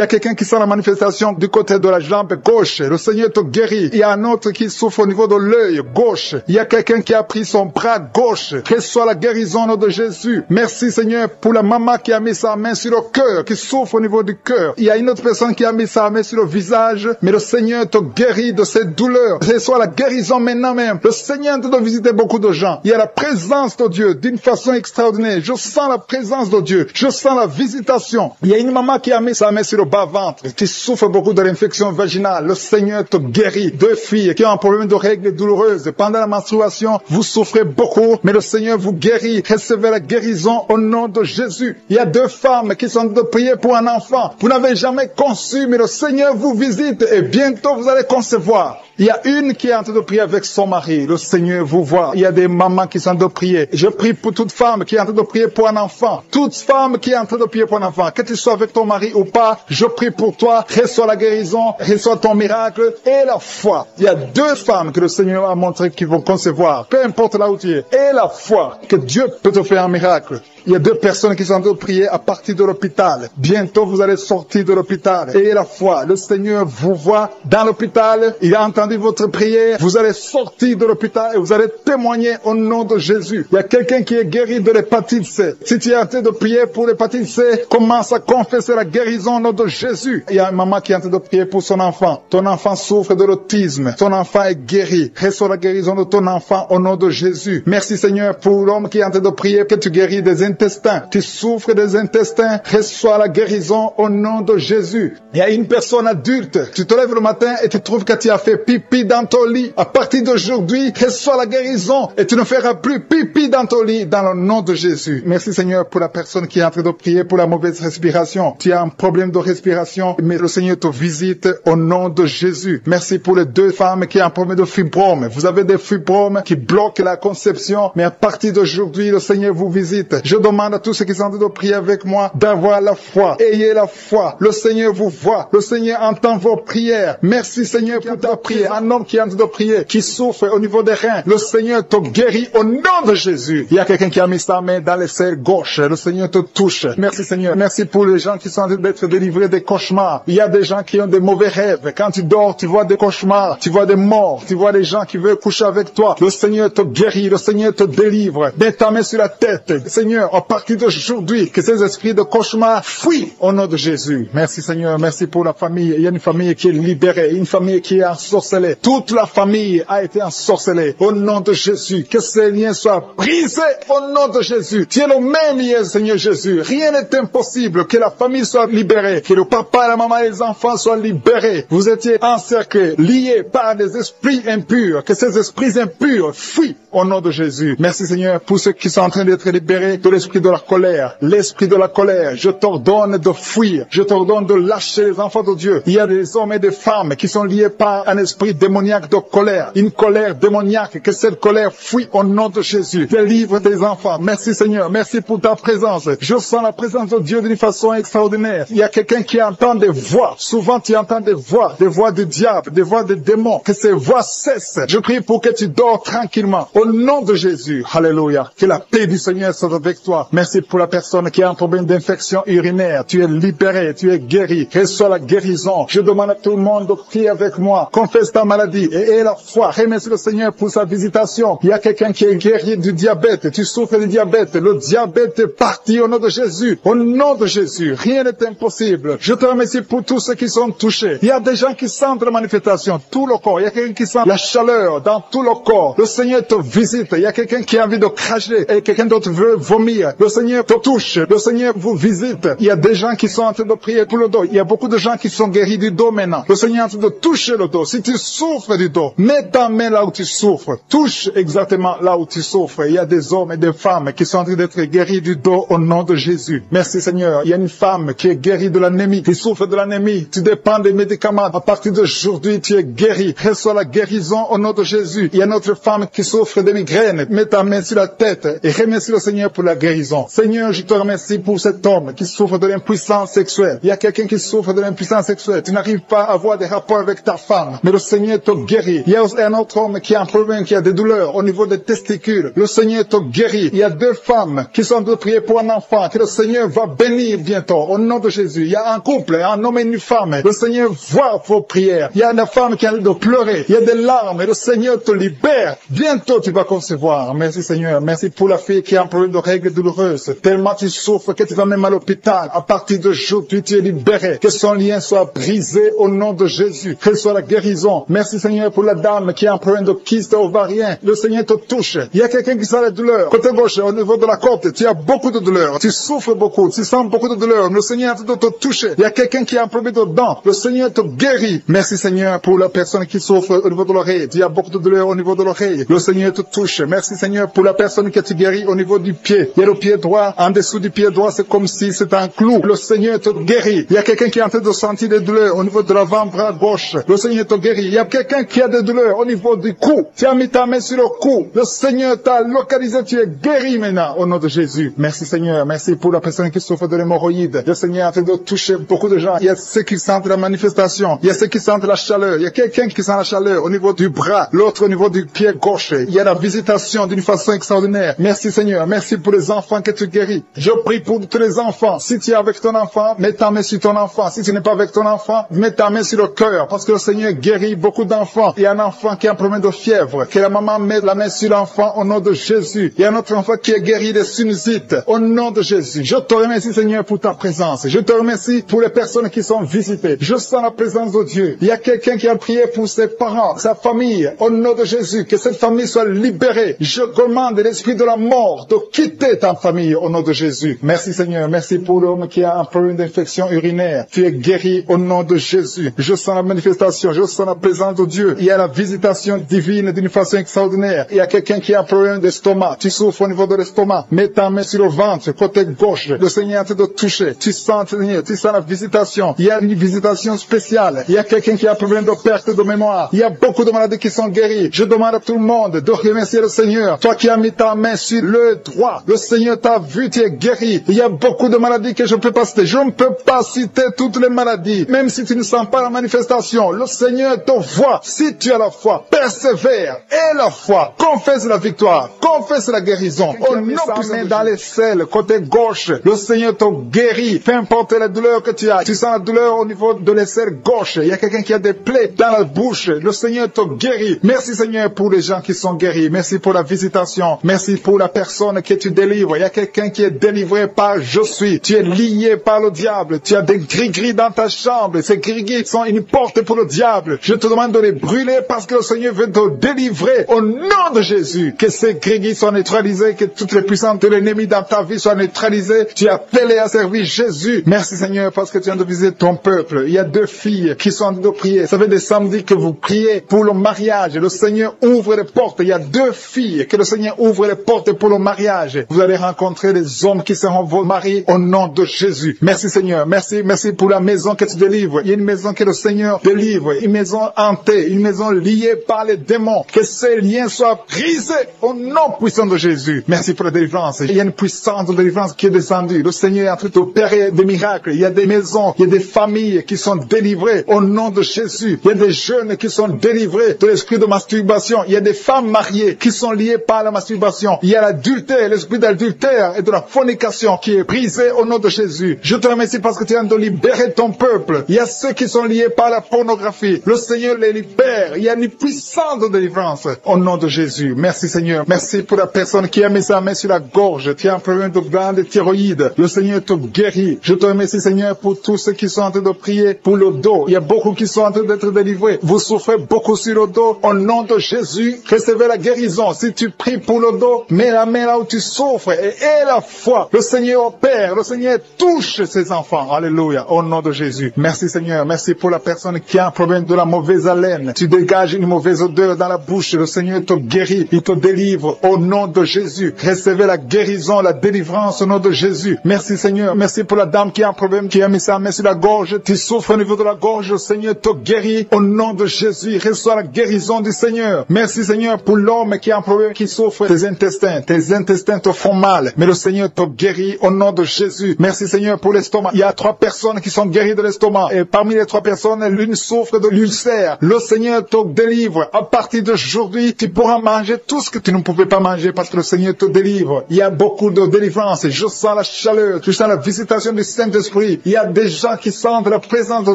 a quelqu'un qui sent la manifestation du côté de la jambe gauche. Le Seigneur te guérit. Il y a un autre qui souffre au niveau de l'œil gauche. Il y a quelqu'un qui a pris son bras gauche. Reçois la guérison au nom de Jésus. Merci Seigneur pour la maman qui a mis sa main sur le cœur, qui souffre au niveau niveau du cœur. Il y a une autre personne qui a mis sa main sur le visage, mais le Seigneur te guérit de cette douleur. Ce soit la guérison maintenant même. Le Seigneur te visiter beaucoup de gens. Il y a la présence de Dieu d'une façon extraordinaire. Je sens la présence de Dieu. Je sens la visitation. Il y a une maman qui a mis sa main sur le bas-ventre, qui souffre beaucoup de l'infection vaginale. Le Seigneur te guérit. 2 filles qui ont un problème de règles douloureuses. Pendant la menstruation, vous souffrez beaucoup, mais le Seigneur vous guérit. Recevez la guérison au nom de Jésus. Il y a 2 femmes qui sont en train de prier pour un enfant. Vous n'avez jamais conçu, mais le Seigneur vous visite et bientôt vous allez concevoir. Il y a une qui est en train de prier avec son mari. Le Seigneur vous voit. Il y a des mamans qui sont en train de prier. Je prie pour toute femme qui est en train de prier pour un enfant. Toute femme qui est en train de prier pour un enfant. Que tu sois avec ton mari ou pas, je prie pour toi. Reçois la guérison, reçois ton miracle et la foi. Il y a 2 femmes que le Seigneur a montré qui vont concevoir. Peu importe là où tu es. Et la foi que Dieu peut te faire un miracle. Il y a 2 personnes qui sont en train de prier à partir de l'hôpital. Bientôt, vous allez sortir de l'hôpital. Ayez la foi. Le Seigneur vous voit dans l'hôpital. Il a entendu votre prière. Vous allez sortir de l'hôpital et vous allez témoigner au nom de Jésus. Il y a quelqu'un qui est guéri de l'hépatite C. Si tu es en train de prier pour l'hépatite C, commence à confesser la guérison au nom de Jésus. Il y a une maman qui est en train de prier pour son enfant. Ton enfant souffre de l'autisme. Ton enfant est guéri. Reçois la guérison de ton enfant au nom de Jésus. Merci Seigneur pour l'homme qui est en train de prier que tu guéris des intestins. Tu souffres des intestins, reçois la guérison au nom de Jésus. Il y a une personne adulte, tu te lèves le matin et tu trouves que tu as fait pipi dans ton lit. À partir d'aujourd'hui, reçois la guérison et tu ne feras plus pipi dans ton lit dans le nom de Jésus. Merci Seigneur pour la personne qui est en train de prier pour la mauvaise respiration. Tu as un problème de respiration, mais le Seigneur te visite au nom de Jésus. Merci pour les 2 femmes qui ont un problème de fibrome. Vous avez des fibromes qui bloquent la conception, mais à partir d'aujourd'hui, le Seigneur vous visite. Je demande à tous ceux qui sont en train de prier avec moi d'avoir la foi. Ayez la foi. Le Seigneur vous voit. Le Seigneur entend vos prières. Merci Seigneur pour ta prière. Un homme qui est en train de prier, qui souffre au niveau des reins. Le Seigneur te guérit au nom de Jésus. Il y a quelqu'un qui a mis sa main dans l'aisselle gauche. Le Seigneur te touche. Merci Seigneur. Merci pour les gens qui sont en train d'être délivrés des cauchemars. Il y a des gens qui ont des mauvais rêves. Quand tu dors, tu vois des cauchemars. Tu vois des morts. Tu vois des gens qui veulent coucher avec toi. Le Seigneur te guérit. Le Seigneur te délivre. Mets ta main sur la tête. Seigneur, à partir d'aujourd'hui, que ces esprits de cauchemar fuient au nom de Jésus. Merci Seigneur, merci pour la famille. Il y a une famille qui est libérée, une famille qui est ensorcelée. Toute la famille a été ensorcelée au nom de Jésus. Que ces liens soient brisés au nom de Jésus. Tu es le même hier, Seigneur Jésus. Rien n'est impossible. Que la famille soit libérée, que le papa, la maman et les enfants soient libérés. Vous étiez encerclés, liés par des esprits impurs. Que ces esprits impurs fuient au nom de Jésus. Merci Seigneur pour ceux qui sont en train d'être libérés de l'esprit de la colère. L'esprit de la colère, je t'ordonne de fuir. Je t'ordonne de lâcher les enfants de Dieu. Il y a des hommes et des femmes qui sont liés par un esprit démoniaque de colère. Une colère démoniaque. Que cette colère fuit au nom de Jésus. Délivre tes enfants. Merci Seigneur. Merci pour ta présence. Je sens la présence de Dieu d'une façon extraordinaire. Il y a quelqu'un qui entend des voix. Souvent tu entends des voix du diable, des voix des démons. Que ces voix cessent. Je prie pour que tu dors tranquillement. Au nom de Jésus. Alléluia. Que la paix du Seigneur soit avec toi. Merci pour la personne qui a un problème d'infection urinaire. Tu es libéré, tu es guéri. Reçois la guérison. Je demande à tout le monde de prier avec moi. Confesse ta maladie et aie la foi. Remercie le Seigneur pour sa visitation. Il y a quelqu'un qui est guéri du diabète. Tu souffres du diabète. Le diabète est parti au nom de Jésus. Au nom de Jésus. Rien n'est impossible. Je te remercie pour tous ceux qui sont touchés. Il y a des gens qui sentent la manifestation. Tout le corps. Il y a quelqu'un qui sent la chaleur dans tout le corps. Le Seigneur te visite. Il y a quelqu'un qui a envie de cracher et quelqu'un d'autre veut vomir. Le Seigneur te touche. Le Seigneur vous visite. Il y a des gens qui sont en train de prier pour le dos. Il y a beaucoup de gens qui sont guéris du dos maintenant. Le Seigneur est en train de toucher le dos. Si tu souffres du dos, mets ta main là où tu souffres. Touche exactement là où tu souffres. Il y a des hommes et des femmes qui sont en train d'être guéris du dos au nom de Jésus. Merci Seigneur. Il y a une femme qui est guérie de l'anémie, qui souffre de l'anémie. Tu dépends des médicaments. À partir d'aujourd'hui, tu es guéri. Reçois la guérison au nom de Jésus. Il y a une autre femme qui souffre de migraine. Mets ta main sur la tête et remercie le Seigneur pour la guérison. Seigneur, je te remercie pour cet homme qui souffre de l'impuissance sexuelle. Il y a quelqu'un qui souffre de l'impuissance sexuelle. Tu n'arrives pas à avoir des rapports avec ta femme. Mais le Seigneur te guérit. Il y a un autre homme qui a un problème, qui a des douleurs au niveau des testicules. Le Seigneur te guérit. Il y a 2 femmes qui sont en train de prier pour un enfant que le Seigneur va bénir bientôt au nom de Jésus. Il y a un couple, un homme et une femme. Le Seigneur voit vos prières. Il y a une femme qui a l'air de pleurer. Il y a des larmes et le Seigneur te libère. Bientôt tu vas concevoir. Merci Seigneur. Merci pour la fille qui a un problème de règles douloureuses. Tellement tu souffres que tu vas même à l'hôpital. À partir d'aujourd'hui, tu es libéré. Que son lien soit brisé au nom de Jésus. Que ce soit la guérison. Merci Seigneur pour la dame qui a un problème de kyste ovarien. Le Seigneur te touche. Il y a quelqu'un qui sent la douleur. Côté gauche, au niveau de la côte, tu as beaucoup de douleur. Tu souffres beaucoup. Tu sens beaucoup de douleur. Le Seigneur est en train de te toucher. Il y a quelqu'un qui a un problème de dents. Le Seigneur te guérit. Merci Seigneur pour la personne qui souffre au niveau de l'oreille. Il y a beaucoup de douleur au niveau de l'oreille. Le Seigneur te touche. Merci Seigneur pour la personne qui te guérit au niveau du pied. Il y a le pied droit. En dessous du pied droit, c'est comme si c'était un clou. Le Seigneur te guérit. Il y a quelqu'un qui est en train de sentir des douleurs au niveau de l'avant-bras gauche. Le Seigneur te guérit. Il y a quelqu'un qui a des douleurs au niveau du cou. Tu as mis ta main sur le cou. Le Seigneur t'a localisé. Tu es guéri maintenant au nom de Jésus. Merci Seigneur. Merci pour la personne qui souffre de l'hémorroïde. Le Seigneur est en train de toucher beaucoup de gens. Il y a ceux qui sentent la manifestation. Il y a ceux qui sentent la chaleur. Il y a quelqu'un qui sent la chaleur au niveau du bras. L'autre au niveau du pied gauche. Il y a la visitation d'une façon extraordinaire. Merci Seigneur. Merci pour les enfants que tu guéris. Je prie pour tous les enfants. Si tu es avec ton enfant, mets ta main sur ton enfant. Si tu n'es pas avec ton enfant, mets ta main sur le cœur. Parce que le Seigneur guérit beaucoup d'enfants. Il y a un enfant qui a un problème de fièvre. Que la maman mette la main sur l'enfant au nom de Jésus. Il y a un autre enfant qui est guéri des sinusites. Au nom de Jésus. Je te remercie Seigneur pour ta présence. Je te remercie pour les personnes qui sont visitées. Je sens la présence de Dieu. Il y a quelqu'un qui a prié pour ses parents, sa famille. Au nom de Jésus. Que cette famille soit libérée. Je commande l'esprit de la mort de quitter ta famille au nom de Jésus. Merci Seigneur. Merci pour l'homme qui a un problème d'infection urinaire. Tu es guéri au nom de Jésus. Je sens la manifestation. Je sens la présence de Dieu. Il y a la visitation divine d'une façon extraordinaire. Il y a quelqu'un qui a un problème d'estomac. Tu souffres au niveau de l'estomac. Mets ta main sur le ventre, côté gauche. Le Seigneur est en train de toucher. Tu sens, Seigneur, tu sens la visitation. Il y a une visitation spéciale. Il y a quelqu'un qui a un problème de perte de mémoire. Il y a beaucoup de maladies qui sont guéries. Je demande à tout le monde de remercier le Seigneur. Toi qui as mis ta main sur le droit, le Seigneur t'a vu, tu es guéri. Il y a beaucoup de maladies que je ne peux pas citer. Je ne peux pas citer toutes les maladies. Même si tu ne sens pas la manifestation, le Seigneur te voit. Si tu as la foi, persévère. Et la foi, confesse la victoire, confesse la guérison. Au nom de dans les selles, côté gauche, le Seigneur te guérit. Peu importe la douleur que tu as. Tu sens la douleur au niveau de l'aisselle gauche. Il y a quelqu'un qui a des plaies dans la bouche. Le Seigneur te guérit. Merci Seigneur pour les gens qui sont guéris. Merci pour la visitation. Merci pour la personne que tu délivres. Il y a quelqu'un qui est délivré par je suis. Tu es lié par le diable. Tu as des gris-gris dans ta chambre. Ces gris-gris sont une porte pour le diable. Je te demande de les brûler parce que le Seigneur veut te délivrer au nom de Jésus. Que ces gris-gris soient neutralisés. Que toutes les puissances de l'ennemi dans ta vie soient neutralisées. Tu as appelé à servir Jésus. Merci Seigneur parce que tu viens de visiter ton peuple. Il y a 2 filles qui sont en train de prier. Ça fait des samedis que vous priez pour le mariage. Le Seigneur ouvre les portes. Il y a 2 filles que le Seigneur ouvre les portes pour le mariage. Vous allez rencontrer les hommes qui seront vos maris au nom de Jésus. Merci Seigneur. Merci pour la maison que tu délivres. Il y a une maison que le Seigneur délivre. Une maison hantée. Une maison liée par les démons. Que ces liens soient brisés au nom puissant de Jésus. Merci pour la délivrance. Il y a une puissance de délivrance qui est descendue. Le Seigneur est en train d'opérer des miracles. Il y a des maisons, il y a des familles qui sont délivrées au nom de Jésus. Il y a des jeunes qui sont délivrés de l'esprit de masturbation. Il y a des femmes mariées qui sont liées par la masturbation. Il y a l'adultère, l'esprit d'adultère et de la fornication qui est brisé au nom de Jésus. Je te remercie parce que tu viens de libérer ton peuple. Il y a ceux qui sont liés par la pornographie. Le Seigneur les libère. Il y a une puissance de délivrance au nom de Jésus. Merci Seigneur. Merci pour la personne qui a mis sa main sur la gorge. Tu as un problème de glande thyroïde. Le Seigneur te guérit. Je te remercie Seigneur pour tous ceux qui sont en train de prier pour le dos. Il y a beaucoup qui sont en train d'être délivrés. Vous souffrez beaucoup sur le dos. Au nom de Jésus, recevez la guérison. Si tu pries pour le dos, mets la main là où tu souffres et aie la foi. Le Seigneur opère. Le Seigneur touche ses enfants. Alléluia. Au nom de Jésus. Merci Seigneur. Merci pour la personne qui a un problème de la mauvaise haleine. Tu dégages une mauvaise odeur dans la bouche. Le Seigneur te guérit. Il te délivre. Au nom de Jésus. Recevez la guérison, la délivrance au nom de Jésus. Merci Seigneur. Merci pour la dame qui a un problème, qui a mis sa main sur la gorge. Tu souffres au niveau de la gorge. Le Seigneur te guérit. Au nom de Jésus. Reçois la guérison du Seigneur. Merci Seigneur pour l'homme qui a un problème, qui souffre des intestins. Tes intestins te font mal. Mais le Seigneur te guérit au nom de Jésus. Merci Seigneur pour l'estomac. Il y a 3 personnes qui sont guéries de l'estomac. Et parmi les 3 personnes, l'une souffre de l'ulcère. d'ultère. Le Seigneur te délivre. À partir d'aujourd'hui, tu pourras manger tout ce que tu ne pouvais pas manger parce que le Seigneur te délivre. Il y a beaucoup de délivrance. Je sens la chaleur. Je sens la visitation du Saint-Esprit. Il y a des gens qui sentent la présence de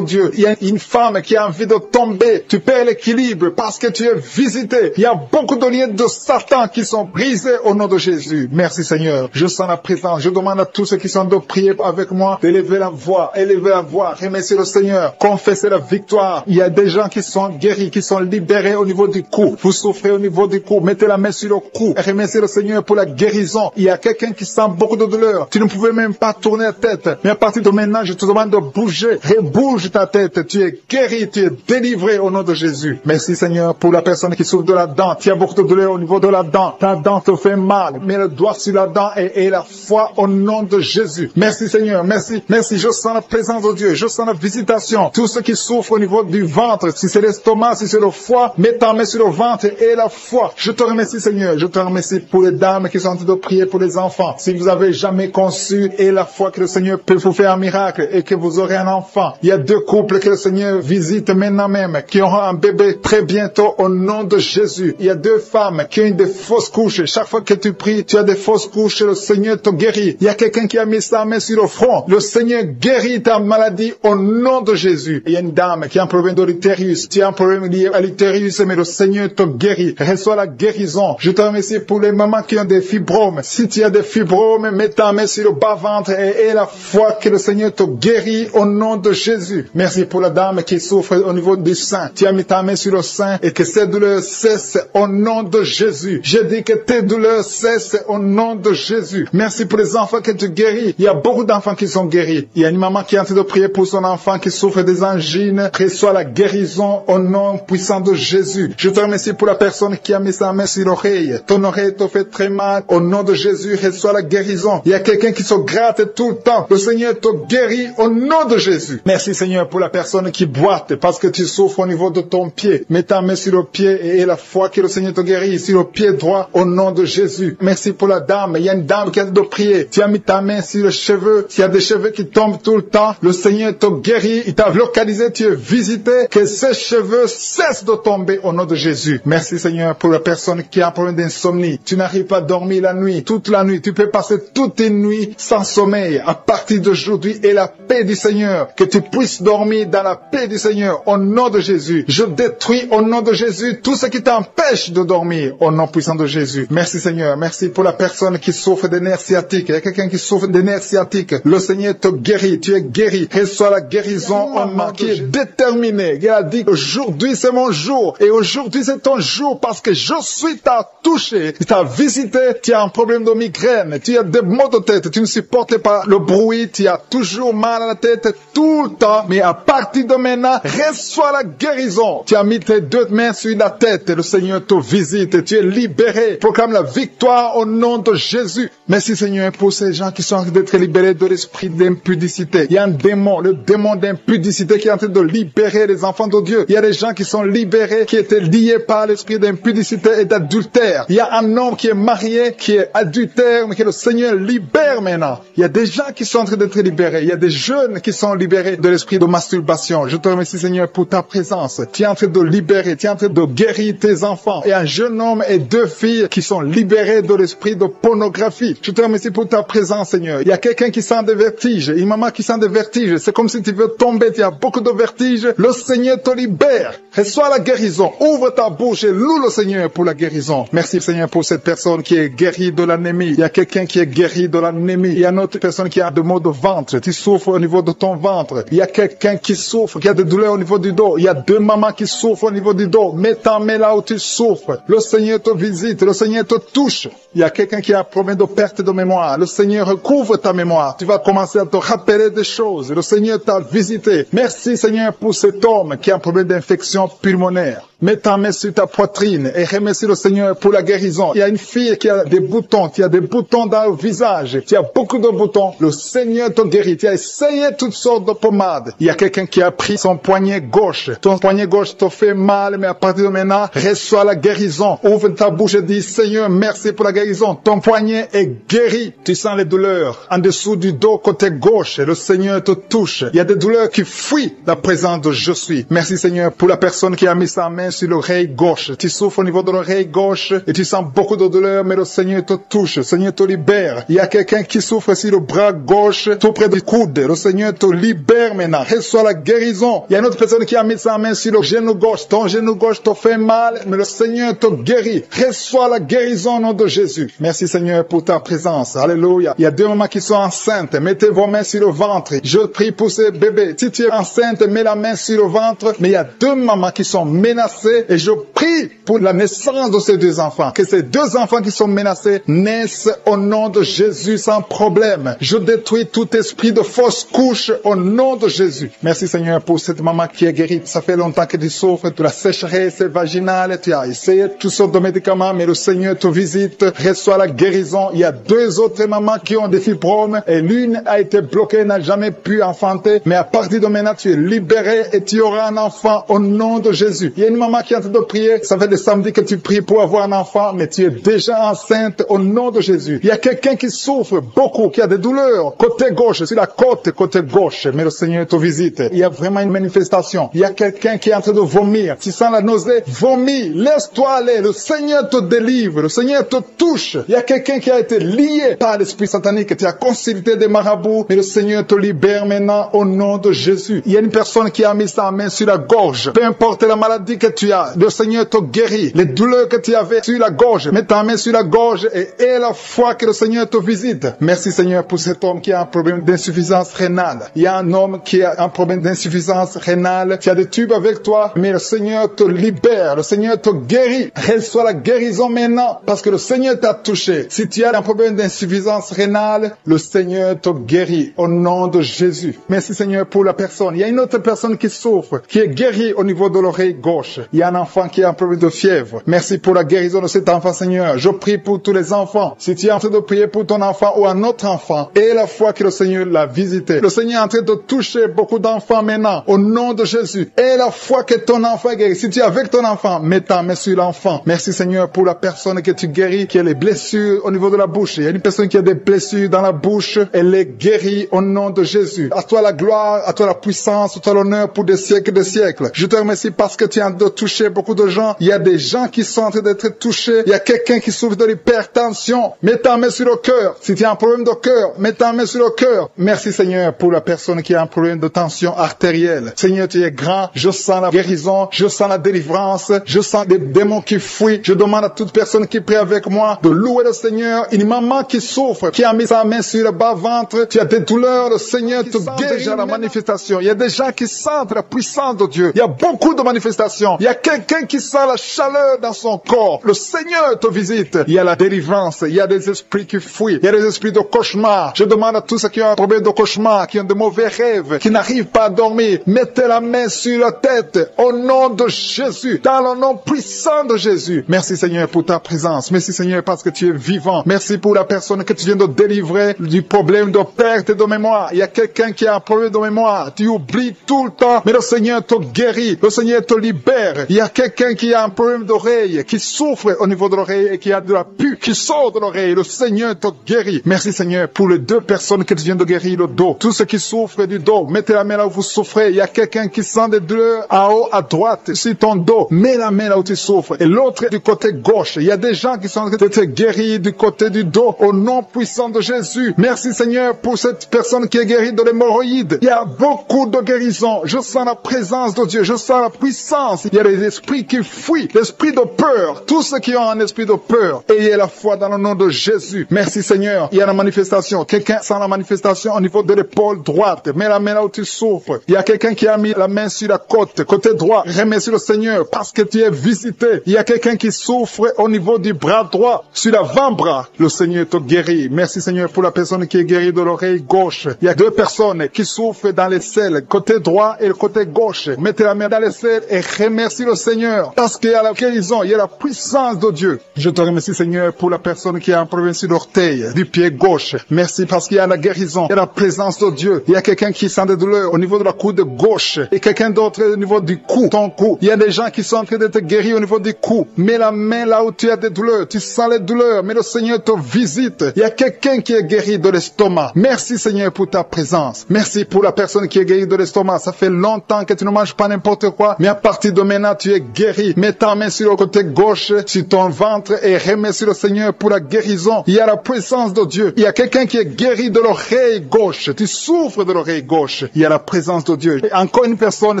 Dieu. Il y a une femme qui a envie de tomber. Tu perds l'équilibre parce que tu es visité. Il y a beaucoup de liens de Satan qui sont brisés au nom de Jésus. Merci Seigneur. Je sens la présence. Je demande à tous ceux qui sont de prier avec moi d'élever la voix. Élever la voix. Remercier le Seigneur. Confesser la victoire. Il y a des gens qui sont guéris, qui sont libérés au niveau du cou. Vous souffrez au niveau du cou. Mettez la main sur le cou. Remerciez le Seigneur pour la guérison. Il y a quelqu'un qui sent beaucoup de douleur. Tu ne pouvais même pas tourner la tête. Mais à partir de maintenant, je te demande de bouger. Rebouge ta tête. Tu es guéri. Tu es délivré au nom de Jésus. Merci Seigneur pour la personne qui souffre de la dent. Tu as beaucoup de douleur au niveau de la dent. Ta dent te fait mal. Mets le doigt sur la dent et la foi au nom de Jésus. Merci Seigneur. Merci. Merci. Je sens la présence de Dieu. Je sens la visitation. Tous ceux qui souffrent au niveau du ventre, si c'est l'estomac, si c'est le foie, mets ta main sur le ventre et la foi. Je te remercie Seigneur. Je te remercie pour les dames qui sont en train de prier pour les enfants. Si vous avez jamais conçu et la foi que le Seigneur peut vous faire un miracle et que vous aurez un enfant. Il y a 2 couples que le Seigneur visite maintenant même qui auront un bébé très bientôt au nom de Jésus. Il y a 2 femmes qui ont des fausses couches. Chaque fois que tu pries, tu as des fausses couches. Le Seigneur te guérit. Il y a quelqu'un qui a mis sa main sur le front. Le Seigneur guérit ta maladie au nom de Jésus. Il y a une dame qui a un problème de l'utérus. Tu as un problème lié à l'utérus, mais le Seigneur te guérit. Reçois la guérison. Je te remercie pour les mamans qui ont des fibromes. Si tu as des fibromes, mets ta main sur le bas-ventre et la foi que le Seigneur te guérit au nom de Jésus. Merci pour la dame qui souffre au niveau du sein. Tu as mis ta main sur le sein et que ces douleurs cessent au nom de Jésus. Je dis que tes douleurs cessent au nom de Jésus. Merci pour les enfants que tu guéris. Il y a beaucoup d'enfants qui sont guéris. Il y a une maman qui est en train de prier pour son enfant qui souffre des angines. Reçois la guérison au nom puissant de Jésus. Je te remercie pour la personne qui a mis sa main sur l'oreille. Ton oreille te fait très mal. Au nom de Jésus, reçois la guérison. Il y a quelqu'un qui se gratte tout le temps. Le Seigneur te guérit au nom de Jésus. Merci Seigneur pour la personne qui boite parce que tu souffres au niveau de ton pied. Mets ta main sur le pied et la foi que le Seigneur te guérit sur le pied droit au nom de Jésus. Merci pour la dame. Il y a une dame qui a de prier. Tu as mis ta main sur les cheveux. S'il y a des cheveux qui tombent tout le temps, le Seigneur te guérit. Il t'a localisé, tu es visité. Que ces cheveux cessent de tomber au nom de Jésus. Merci Seigneur pour la personne qui a un problème d'insomnie. Tu n'arrives pas à dormir la nuit, toute la nuit. Tu peux passer toute une nuit sans sommeil. À partir d'aujourd'hui, et la paix du Seigneur. Que tu puisses dormir dans la paix du Seigneur au nom de Jésus. Je détruis au nom de Jésus tout ce qui t'empêche de dormir au nom puissant de Jésus. Merci Seigneur. Merci pour la personne qui souffre des nerfs sciatiques. Il y a quelqu'un qui souffre des nerfs sciatiques. Le Seigneur te guérit. Tu es guéri. Reçois la guérison au nom qui est déterminé. Il a dit aujourd'hui c'est mon jour. Et aujourd'hui c'est ton jour parce que je suis t'a touché. Il t'a visité. Tu as un problème de migraine. Tu as des maux de tête. Tu ne supportes pas le bruit. Tu as toujours mal à la tête tout le temps. Mais à partir de maintenant, reçois la guérison. Tu as mis tes 2 mains sur la tête. Le Seigneur te visite. Tu es libéré. Proclame la victoire au nom de Jésus. Merci Seigneur pour ces gens qui sont en train d'être libérés de l'esprit d'impudicité. Il y a un démon, le démon d'impudicité qui est en train de libérer les enfants de Dieu. Il y a des gens qui sont libérés, qui étaient liés par l'esprit d'impudicité et d'adultère. Il y a un homme qui est marié, qui est adultère, mais que le Seigneur libère maintenant. Il y a des gens qui sont en train d'être libérés. Il y a des jeunes qui sont libérés de l'esprit de masturbation. Je te remercie Seigneur pour ta présence. Tu es en train de libérer, tu es en train de guérir tes enfants. Et un jeune homme et 2 filles qui sont libérés de l'esprit de pornographie. Je te remercie pour ta présence Seigneur. Il y a quelqu'un qui sent des vertiges, une maman qui sent des vertiges. C'est comme si tu veux tomber, tu as beaucoup de vertiges. Le Seigneur te libère. Reçois la guérison. Ouvre ta bouche et loue le Seigneur pour la guérison. Merci Seigneur pour cette personne qui est guérie de l'anémie. Il y a quelqu'un qui est guéri de l'anémie. Il y a une autre personne qui a des maux de ventre. Tu souffres au niveau de ton ventre. Il y a quelqu'un qui souffre, qui a des douleurs au niveau du dos. Il y a 2 mamans qui souffrent au niveau du dos. Mets ta main là où tu souffres. Le Seigneur te visite. Le Seigneur te touche. Il y a quelqu'un qui a un problème de perte de mémoire. Le Seigneur recouvre ta mémoire. Tu vas commencer à te rappeler des choses. Le Seigneur t'a visité. Merci Seigneur pour cet homme qui a un problème d'infection pulmonaire. Mets ta main sur ta poitrine et remercie le Seigneur pour la guérison. Il y a une fille qui a des boutons, qui a des boutons dans le visage. Tu as beaucoup de boutons. Le Seigneur te guérit. Tu as essayé toutes sortes de pommades. Il y a quelqu'un qui a pris son poignet gauche. Ton poignet gauche te fait mal, mais à partir de maintenant, reçois la guérison. Ouvre ta bouche et dis, Seigneur, merci pour la guérison. Ton poignet est guéri. Tu sens les douleurs en dessous du dos côté gauche. Le Seigneur te touche. Il y a des douleurs qui fuient la présence de Je suis. Merci Seigneur pour la personne qui a mis sa main sur l'oreille gauche. Tu souffres au niveau de l'oreille gauche et tu sens beaucoup de douleur, mais le Seigneur te touche. Le Seigneur te libère. Il y a quelqu'un qui souffre sur le bras gauche, tout près du coude. Le Seigneur te libère maintenant. Reçois la guérison. Il y a une autre personne qui a mis sa main sur le genou gauche. Ton genou gauche te fait mal, mais le Seigneur te guérit. Reçois la guérison au nom de Jésus. Merci Seigneur pour ta présence. Alléluia. Il y a deux mamans qui sont enceintes. Mettez vos mains sur le ventre. Je prie pour ces bébés. Si tu es enceinte, mets la main sur le ventre. Mais il y a deux mamans qui sont menacées et je prie pour la naissance de ces deux enfants. Que ces deux enfants qui sont menacés naissent au nom de Jésus sans problème. Je détruis tout esprit de fausse couche au nom de Jésus. Merci Seigneur pour cette maman qui est guérie. Ça fait longtemps que tu souffres de la sécheresse vaginale. Tu as essayé toutes sortes de médicaments, mais le Seigneur te visite. Reçois la guérison. Il y a deux autres mamans qui ont des fibromes et l'une a été bloquée, n'a jamais pu enfanter. Mais à partir de maintenant, tu es libéré et tu auras un enfant au nom de Jésus. Il y a une maman qui est en train de prier. Ça fait des samedis que tu pries pour avoir un enfant, mais tu es déjà enceinte au nom de Jésus. Il y a quelqu'un qui souffre beaucoup, qui a des douleurs côté gauche, sur la côte côté gauche, mais le Seigneur te visite. Il y a vraiment une manifestation. Il y a quelqu'un qui est en train de vomir. Tu sens la nausée, vomis, laisse-toi aller. Le Seigneur te délivre, le Seigneur te touche. Il y a quelqu'un qui a été lié par l'esprit satanique. Tu as consulté des marabouts, mais le Seigneur te libère maintenant au nom de Jésus. Il y a une personne qui a mis sa main sur la gorge. Peu importe la maladie que tu as, le Seigneur te guérit. Les douleurs que tu avais sur la gorge, mets ta main sur la gorge et aie la foi que le Seigneur te visite. Merci Seigneur pour cet homme qui a un problème d'insuffisance rénale. Il y a un homme qui a un problème d'insuffisance rénale. Tu as des tubes avec toi, mais le Seigneur te libère. Le Seigneur te guérit. Reçois la guérison maintenant parce que le Seigneur t'a touché. Si tu as un problème d'insuffisance rénale, le Seigneur te guérit au nom de Jésus. Merci Seigneur pour la personne. Il y a une autre personne qui souffre, qui est guérie au niveau de l'oreille gauche. Il y a un enfant qui a un problème de fièvre. Merci pour la guérison de cet enfant Seigneur. Je prie pour tous les enfants. Si tu es en train de prier pour ton enfant ou un autre enfant, aie la foi que le Seigneur l'a visité. Le Seigneur est en train de toucher beaucoup d'enfants maintenant au nom de Jésus. Aie la foi que ton enfant est guéri. Si tu es avec ton enfant, mets ta main sur l'enfant. Merci Seigneur pour la personne que tu guéris, qui a les blessures au niveau de la bouche. Il y a une personne qui a des blessures dans la bouche. Elle est guérie au nom de Jésus. À toi la gloire, à toi la puissance, à toi l'honneur pour des siècles et des siècles. Je te remercie parce que tu es en train de toucher beaucoup de gens. Il y a des gens qui sont en train d'être touchés. Il y a quelqu'un qui souffre de l'hypertension. Mets ta main sur le cœur. Si tu as un problème de cœur, mets ta main sur le cœur. Merci Seigneur pour la personne qui a un problème de tension artérielle. Seigneur, tu es grand. Je sens la guérison. Je sens la délivrance. Je sens des démons qui fuient. Je demande à toute personne qui prie avec moi de louer le Seigneur. Une maman qui souffre, qui a mis sa main sur le bas-ventre. Tu as des douleurs. Le Seigneur te guérit déjà la manifestation. Il y a des gens qui sentent la puissance de Dieu. Il y a beaucoup de manifestations. Il y a quelqu'un qui sent la chaleur dans son corps. Le Seigneur te visite. Il y a la délivrance. Il y a des esprits qui fuient. Il y a des esprits de cauchemar. Je demande à tous ceux qui ont un problème de cauchemar, qui ont de mauvais rêves, qui n'arrivent pas à dormir, mettez la main sur la tête au nom de Jésus, dans le nom puissant de Jésus. Merci Seigneur pour ta présence. Merci Seigneur parce que tu es vivant. Merci pour la personne que tu viens de délivrer du problème de perte de mémoire. Il y a quelqu'un qui a un problème de mémoire. Tu oublies tout le temps, mais le Seigneur te guérit. Le Seigneur te libère. Il y a quelqu'un qui a un problème d'oreille, qui souffre au niveau de l'oreille et qui a de la pus qui sort de l'oreille. Le Seigneur te guérit. Merci Seigneur pour les deux personnes que tu viens de guérir le dos. Tous ceux qui souffrent du dos, mettez la main là où vous souffrez. Il y a quelqu'un qui sent des douleurs en haut, à droite, sur ton dos. Mets la main là où tu souffres. Et l'autre du côté gauche. Il y a des gens qui sont en train d'être guéris du côté du dos au nom puissant de Jésus. Merci Seigneur pour cette personne qui est guérie de l'hémorroïde. Il y a beaucoup de guérisons. Je sens la présence de Dieu. Je sens la puissance. Il y a des esprits qui fuient. L'esprit de peur. Tous ceux qui ont un esprit de peur. Ayez la foi dans le nom de Jésus. Merci Seigneur. Il y a la manifestation. Quelqu'un sent la manifestation au niveau de l'épaule droite. Mets la main là où tu souffres. Il y a quelqu'un qui a mis la main sur la côte, côté droit. Remercie le Seigneur parce que tu es visité. Il y a quelqu'un qui souffre au niveau du bras droit, sur l'avant-bras. Le Seigneur te guérit. Merci Seigneur pour la personne qui est guérie de l'oreille gauche. Il y a deux personnes qui souffrent dans les selles, côté droit et le côté gauche. Mettez la main dans les selles et remerciez remercie le Seigneur parce qu'il y a la guérison, il y a la puissance de Dieu. Je te remercie, Seigneur, pour la personne qui a un problème sur l'orteil du pied gauche. Merci parce qu'il y a la guérison, il y a la présence de Dieu. Il y a quelqu'un qui sent des douleurs au niveau de la coude gauche et quelqu'un d'autre au niveau du cou, ton cou. Il y a des gens qui sont en train d'être guéris au niveau du cou. Mets la main là où tu as des douleurs. Tu sens les douleurs, mais le Seigneur te visite. Il y a quelqu'un qui est guéri de l'estomac. Merci, Seigneur, pour ta présence. Merci pour la personne qui est guérie de l'estomac. Ça fait longtemps que tu ne manges pas n'importe quoi, mais à partir de maintenant, tu es guéri. Mets ta main sur le côté gauche, sur ton ventre et remercie le Seigneur pour la guérison. Il y a la présence de Dieu. Il y a quelqu'un qui est guéri de l'oreille gauche. Tu souffres de l'oreille gauche. Il y a la présence de Dieu. Et encore une personne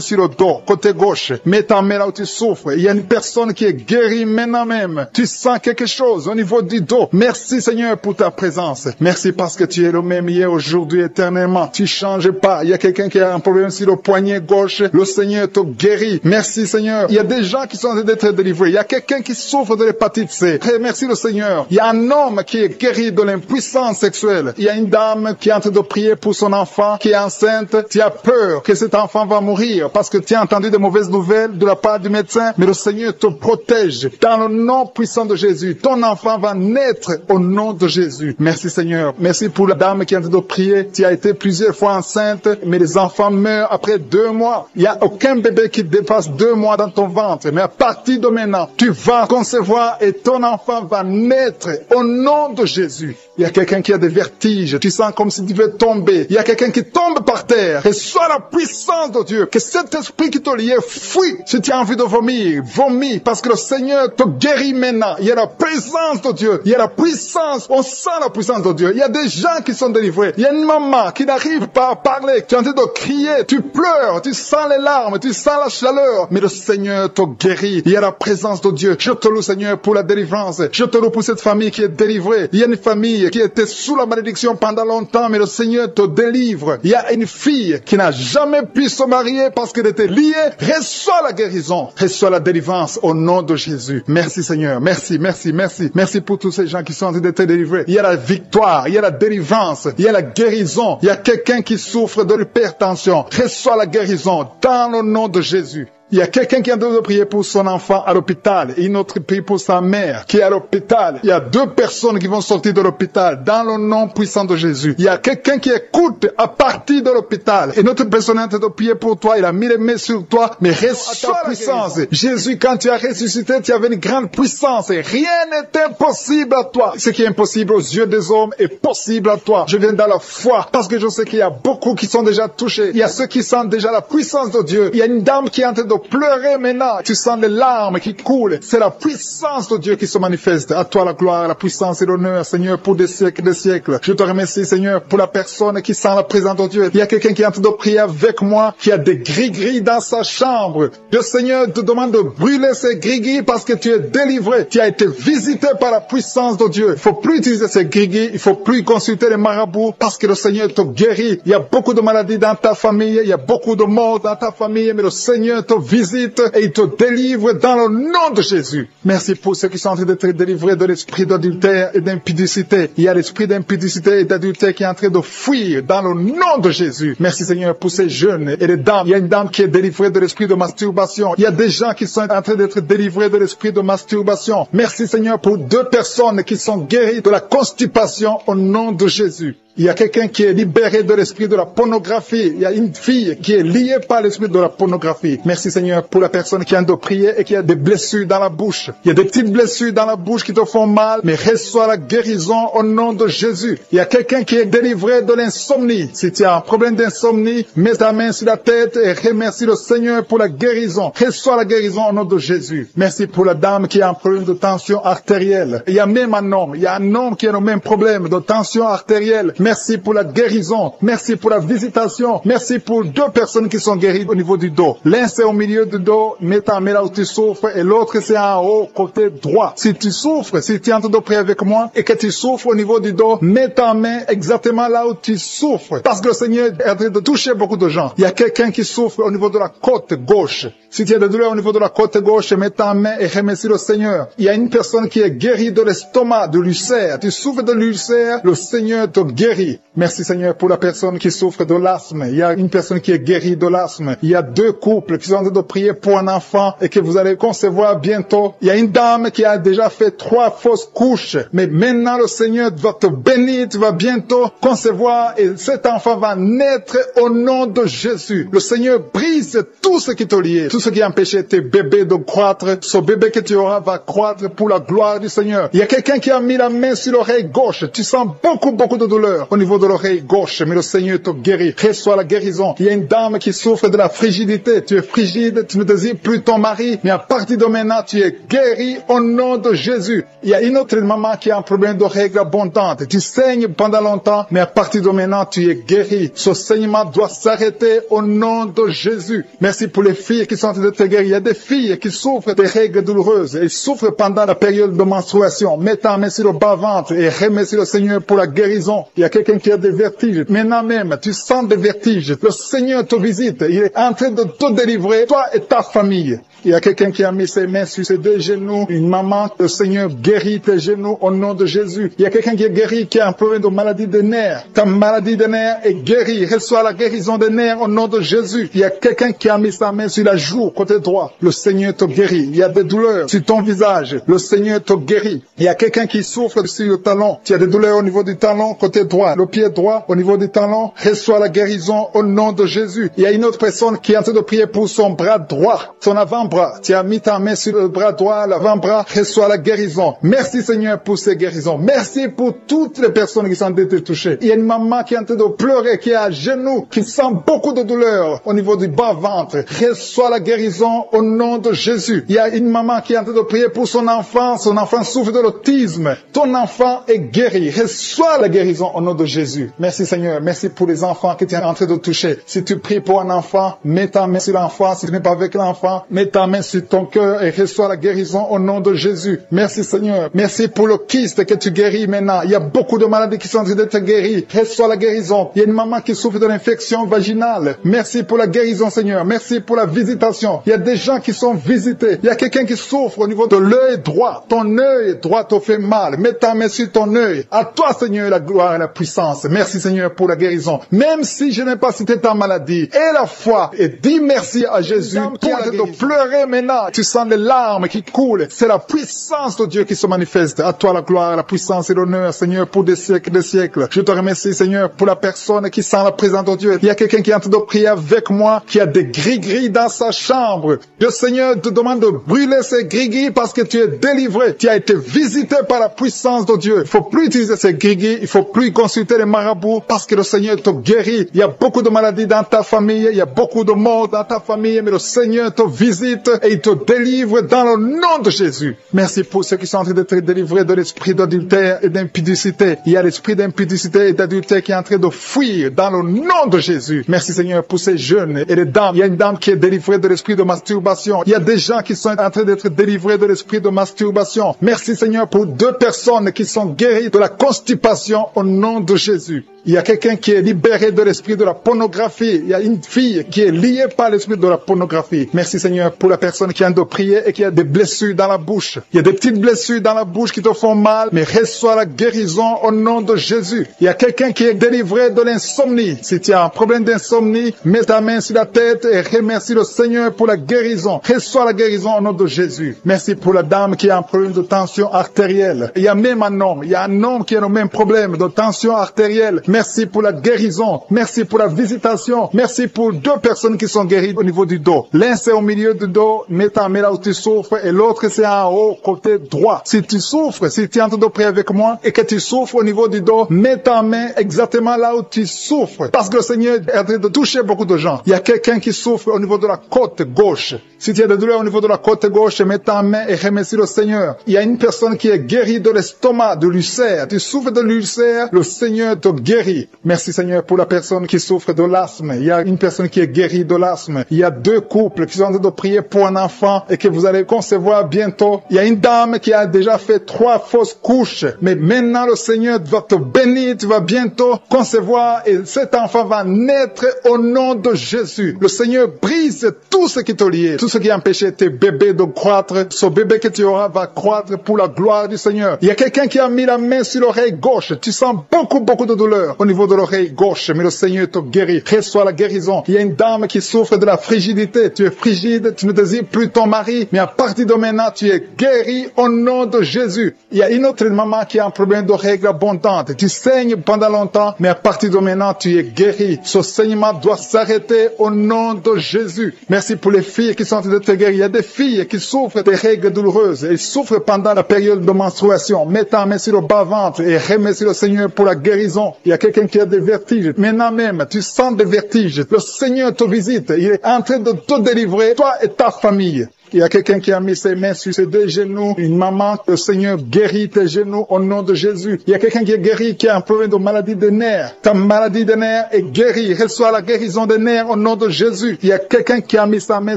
sur le dos, côté gauche. Mets ta main là où tu souffres. Il y a une personne qui est guérie maintenant même. Tu sens quelque chose au niveau du dos. Merci Seigneur pour ta présence. Merci parce que tu es le même hier, aujourd'hui, éternellement. Tu changes pas. Il y a quelqu'un qui a un problème sur le poignet gauche. Le Seigneur te guérit. Merci Seigneur. Il y a des gens qui sont en train d'être délivrés. Il y a quelqu'un qui souffre de l'hépatite C. Merci le Seigneur. Il y a un homme qui est guéri de l'impuissance sexuelle. Il y a une dame qui est en train de prier pour son enfant qui est enceinte. Tu as peur que cet enfant va mourir parce que tu as entendu de mauvaises nouvelles de la part du médecin. Mais le Seigneur te protège. Dans le nom puissant de Jésus, ton enfant va naître au nom de Jésus. Merci Seigneur. Merci pour la dame qui est en train de prier. Tu as été plusieurs fois enceinte, mais les enfants meurent après 2 mois. Il n'y a aucun bébé qui dépasse 2 mois dans ton ventre. Mais à partir de maintenant, tu vas concevoir et ton enfant va naître au nom de Jésus. Il y a quelqu'un qui a des vertiges. Tu sens comme si tu veux tomber. Il y a quelqu'un qui tombe par terre. Reçois la puissance de Dieu. Que cet esprit qui te lie fuit. Si tu as envie de vomir, vomis. Parce que le Seigneur te guérit maintenant. Il y a la présence de Dieu. Il y a la puissance. On sent la puissance de Dieu. Il y a des gens qui sont délivrés. Il y a une maman qui n'arrive pas à parler. Tu es en train de crier. Tu pleures. Tu sens les larmes. Tu sens la chaleur. Mais le Seigneur te guérit. Il y a la présence de Dieu. Je te loue, Seigneur, pour la délivrance. Je te loue pour cette famille qui est délivrée. Il y a une famille qui était sous la malédiction pendant longtemps, mais le Seigneur te délivre. Il y a une fille qui n'a jamais pu se marier parce qu'elle était liée. Reçois la guérison. Reçois la délivrance au nom de Jésus. Merci Seigneur. Merci, merci, merci. Merci pour tous ces gens qui sont en train d'être délivrés. Il y a la victoire. Il y a la délivrance. Il y a la guérison. Il y a quelqu'un qui souffre de l'hypertension. Reçois la guérison dans le nom de Jésus. Il y a quelqu'un qui est en train de prier pour son enfant à l'hôpital et une autre prie pour sa mère qui est à l'hôpital. Il y a 2 personnes qui vont sortir de l'hôpital dans le nom puissant de Jésus. Il y a quelqu'un qui écoute à partir de l'hôpital et notre personne est en train de prier pour toi. Il a mis les mains sur toi, mais reçois la puissance. Jésus, quand tu as ressuscité, tu avais une grande puissance et rien n'est impossible à toi. Ce qui est impossible aux yeux des hommes est possible à toi. Je viens dans la foi parce que je sais qu'il y a beaucoup qui sont déjà touchés. Il y a ceux qui sentent déjà la puissance de Dieu. Il y a une dame qui est en train de pleurer maintenant. Tu sens les larmes qui coulent. C'est la puissance de Dieu qui se manifeste. À toi la gloire, la puissance et l'honneur, Seigneur, pour des siècles et des siècles. Je te remercie, Seigneur, pour la personne qui sent la présence de Dieu. Il y a quelqu'un qui est en train de prier avec moi, qui a des gris-gris dans sa chambre. Le Seigneur te demande de brûler ces gris-gris parce que tu es délivré. Tu as été visité par la puissance de Dieu. Il faut plus utiliser ces gris-gris. Il faut plus consulter les marabouts parce que le Seigneur te guérit. Il y a beaucoup de maladies dans ta famille. Il y a beaucoup de morts dans ta famille, mais le Seigneur te visite et il te délivre dans le nom de Jésus. Merci pour ceux qui sont en train d'être délivrés de l'esprit d'adultère et d'impudicité. Il y a l'esprit d'impudicité et d'adultère qui est en train de fuir dans le nom de Jésus. Merci Seigneur pour ces jeunes et les dames. Il y a une dame qui est délivrée de l'esprit de masturbation. Il y a des gens qui sont en train d'être délivrés de l'esprit de masturbation. Merci Seigneur pour 2 personnes qui sont guéries de la constipation au nom de Jésus. Il y a quelqu'un qui est libéré de l'esprit de la pornographie. Il y a une fille qui est liée par l'esprit de la pornographie. Merci Seigneur pour la personne qui a de prier et qui a des blessures dans la bouche. Il y a des petites blessures dans la bouche qui te font mal, mais reçois la guérison au nom de Jésus. Il y a quelqu'un qui est délivré de l'insomnie. Si tu as un problème d'insomnie, mets ta main sur la tête et remercie le Seigneur pour la guérison. Reçois la guérison au nom de Jésus. Merci pour la dame qui a un problème de tension artérielle. Il y a même un homme. Il y a un homme qui a le même problème de tension artérielle. Merci pour la guérison. Merci pour la visitation. Merci pour 2 personnes qui sont guéries au niveau du dos. L'un c'est au milieu du dos, mets ta main là où tu souffres, et l'autre c'est en haut, côté droit. Si tu souffres, si tu es en train de prier avec moi et que tu souffres au niveau du dos, mets ta main exactement là où tu souffres. Parce que le Seigneur est en train de toucher beaucoup de gens. Il y a quelqu'un qui souffre au niveau de la côte gauche. Si tu as des douleurs au niveau de la côte gauche, mets ta main et remercie le Seigneur. Il y a une personne qui est guérie de l'estomac, de l'ulcère. Tu souffres de l'ulcère, le Seigneur te guérit guéri. Merci Seigneur pour la personne qui souffre de l'asthme. Il y a une personne qui est guérie de l'asthme. Il y a 2 couples qui sont en train de prier pour un enfant et que vous allez concevoir bientôt. Il y a une dame qui a déjà fait 3 fausses couches. Mais maintenant le Seigneur va te bénir, tu vas bientôt concevoir et cet enfant va naître au nom de Jésus. Le Seigneur brise tout ce qui te liait, tout ce qui empêchait tes bébés de croître. Ce bébé que tu auras va croître pour la gloire du Seigneur. Il y a quelqu'un qui a mis la main sur l'oreille gauche. Tu sens beaucoup de douleur au niveau de l'oreille gauche, mais le Seigneur te guérit. Reçois la guérison. Il y a une dame qui souffre de la frigidité. Tu es frigide, tu ne désires plus ton mari, mais à partir de maintenant, tu es guéri au nom de Jésus. Il y a une autre maman qui a un problème de règles abondantes. Tu saignes pendant longtemps, mais à partir de maintenant, tu es guéri. Ce saignement doit s'arrêter au nom de Jésus. Merci pour les filles qui sont en train de te guérir. Il y a des filles qui souffrent des règles douloureuses. Elles souffrent pendant la période de menstruation. Mets ta main sur le bas-ventre et remercie le Seigneur pour la guérison. Il y a quelqu'un qui a des vertiges. Maintenant même, tu sens des vertiges. Le Seigneur te visite. Il est en train de te délivrer, toi et ta famille. Il y a quelqu'un qui a mis ses mains sur ses 2 genoux. Une maman, le Seigneur guérit tes genoux au nom de Jésus. Il y a quelqu'un qui est guéri, qui a un problème de maladie des nerfs. Ta maladie des nerfs est guérie. Reçois la guérison des nerfs au nom de Jésus. Il y a quelqu'un qui a mis sa main sur la joue, côté droit. Le Seigneur te guérit. Il y a des douleurs sur ton visage. Le Seigneur te guérit. Il y a quelqu'un qui souffre sur le talon. Tu as des douleurs au niveau du talon, côté droit. Le pied droit, au niveau du talon. Reçois la guérison au nom de Jésus. Il y a une autre personne qui est en train de prier pour son bras droit, son avant-bras. Tu as mis ta main sur le bras droit, l'avant-bras, reçois la guérison. Merci Seigneur pour ces guérisons. Merci pour toutes les personnes qui sont en train de toucher. Il y a une maman qui est en train de pleurer, qui est à genoux, qui sent beaucoup de douleur au niveau du bas-ventre. Reçois la guérison au nom de Jésus. Il y a une maman qui est en train de prier pour son enfant souffre de l'autisme. Ton enfant est guéri. Reçois la guérison au nom de Jésus. Merci Seigneur. Merci pour les enfants que tu es en train de toucher. Si tu pries pour un enfant, mets ta main sur l'enfant. Si tu n'es pas avec l'enfant, mets ta main sur ton cœur et reçois la guérison au nom de Jésus. Merci Seigneur. Merci pour le kyste que tu guéris maintenant. Il y a beaucoup de maladies qui sont en train d'être guéries. Reçois la guérison. Il y a une maman qui souffre de l'infection vaginale. Merci pour la guérison Seigneur. Merci pour la visitation. Il y a des gens qui sont visités. Il y a quelqu'un qui souffre au niveau de l'œil droit. Ton œil droit te fait mal. Mets ta main sur ton œil. À toi Seigneur la gloire et la puissance. Merci Seigneur pour la guérison. Même si je n'ai pas cité ta maladie, et la foi, et dis merci à Jésus pour de pleurer maintenant. Tu sens les larmes qui coulent. C'est la puissance de Dieu qui se manifeste. À toi la gloire, la puissance et l'honneur Seigneur pour des siècles et des siècles. Je te remercie Seigneur pour la personne qui sent la présence de Dieu. Il y a quelqu'un qui est en train de prier avec moi, qui a des gris-gris dans sa chambre. Le Seigneur te demande de brûler ces gris-gris parce que tu es délivré. Tu as été visité par la puissance de Dieu. Il faut plus utiliser ces gris-gris. Il faut plus consulter les marabouts parce que le Seigneur te guérit. Il y a beaucoup de maladies dans ta famille. Il y a beaucoup de morts dans ta famille. Mais le Seigneur te visite et il te délivre dans le nom de Jésus. Merci pour ceux qui sont en train d'être délivrés de l'esprit d'adultère et d'impudicité. Il y a l'esprit d'impudicité et d'adultère qui est en train de fuir dans le nom de Jésus. Merci Seigneur pour ces jeunes et les dames. Il y a une dame qui est délivrée de l'esprit de masturbation. Il y a des gens qui sont en train d'être délivrés de l'esprit de masturbation. Merci Seigneur pour 2 personnes qui sont guéries de la constipation au nom de Jésus. Il y a quelqu'un qui est libéré de l'esprit de la pornographie. Il y a une fille qui est liée par l'esprit de la pornographie. Merci Seigneur pour la personne qui vient de prier et qui a des blessures dans la bouche. Il y a des petites blessures dans la bouche qui te font mal, mais reçois la guérison au nom de Jésus. Il y a quelqu'un qui est délivré de l'insomnie. Si tu as un problème d'insomnie, mets ta main sur la tête et remercie le Seigneur pour la guérison. Reçois la guérison au nom de Jésus. Merci pour la dame qui a un problème de tension artérielle. Il y a même un homme. Il y a un homme qui a le même problème de tension artérielle. Merci pour la guérison. Merci pour la visitation. Merci pour 2 personnes qui sont guéries au niveau du dos. L'un c'est au milieu du dos, mets ta main là où tu souffres, et l'autre c'est en haut, côté droit. Si tu souffres, si tu es en train de prier avec moi et que tu souffres au niveau du dos, mets ta main exactement là où tu souffres. Parce que le Seigneur est en train de toucher beaucoup de gens. Il y a quelqu'un qui souffre au niveau de la côte gauche. Si tu as des douleurs au niveau de la côte gauche, mets ta main et remercie le Seigneur. Il y a une personne qui est guérie de l'estomac, de l'ulcère. Tu souffres de l'ulcère, le Seigneur te guérit. Merci Seigneur pour la personne qui souffre de l'asthme. Il y a une personne qui est guérie de l'asthme. Il y a 2 couples qui sont en train de prier pour un enfant et que vous allez concevoir bientôt. Il y a une dame qui a déjà fait 3 fausses couches. Mais maintenant le Seigneur va te bénir, tu vas bientôt concevoir et cet enfant va naître au nom de Jésus. Le Seigneur brise tout ce qui te liait, tout ce qui empêchait tes bébés de croître. Ce bébé que tu auras va croître pour la gloire du Seigneur. Il y a quelqu'un qui a mis la main sur l'oreille gauche. Tu sens beaucoup de douleur au niveau de l'oreille gauche, mais le Seigneur te guérit. Reçois la guérison. Il y a une dame qui souffre de la frigidité. Tu es frigide, tu ne désires plus ton mari, mais à partir de maintenant, tu es guéri au nom de Jésus. Il y a une autre maman qui a un problème de règles abondantes. Tu saignes pendant longtemps, mais à partir de maintenant, tu es guéri. Ce saignement doit s'arrêter au nom de Jésus. Merci pour les filles qui sont en train de te guérir. Il y a des filles qui souffrent des règles douloureuses. Elles souffrent pendant la période de menstruation. Mets ta main sur le bas-ventre et remercie le Seigneur pour la guérison. Il y a quelqu'un qui a des vertiges. Maintenant même, tu sens des vertiges. Le Seigneur te visite. Il est en train de te délivrer, toi et ta famille. Il y a quelqu'un qui a mis ses mains sur ses deux genoux. Une maman, le Seigneur guérit tes genoux au nom de Jésus. Il y a quelqu'un qui est guéri, qui a un problème de maladie des nerfs. Ta maladie des nerfs est guérie. Reçois la guérison des nerfs au nom de Jésus. Il y a quelqu'un qui a mis sa main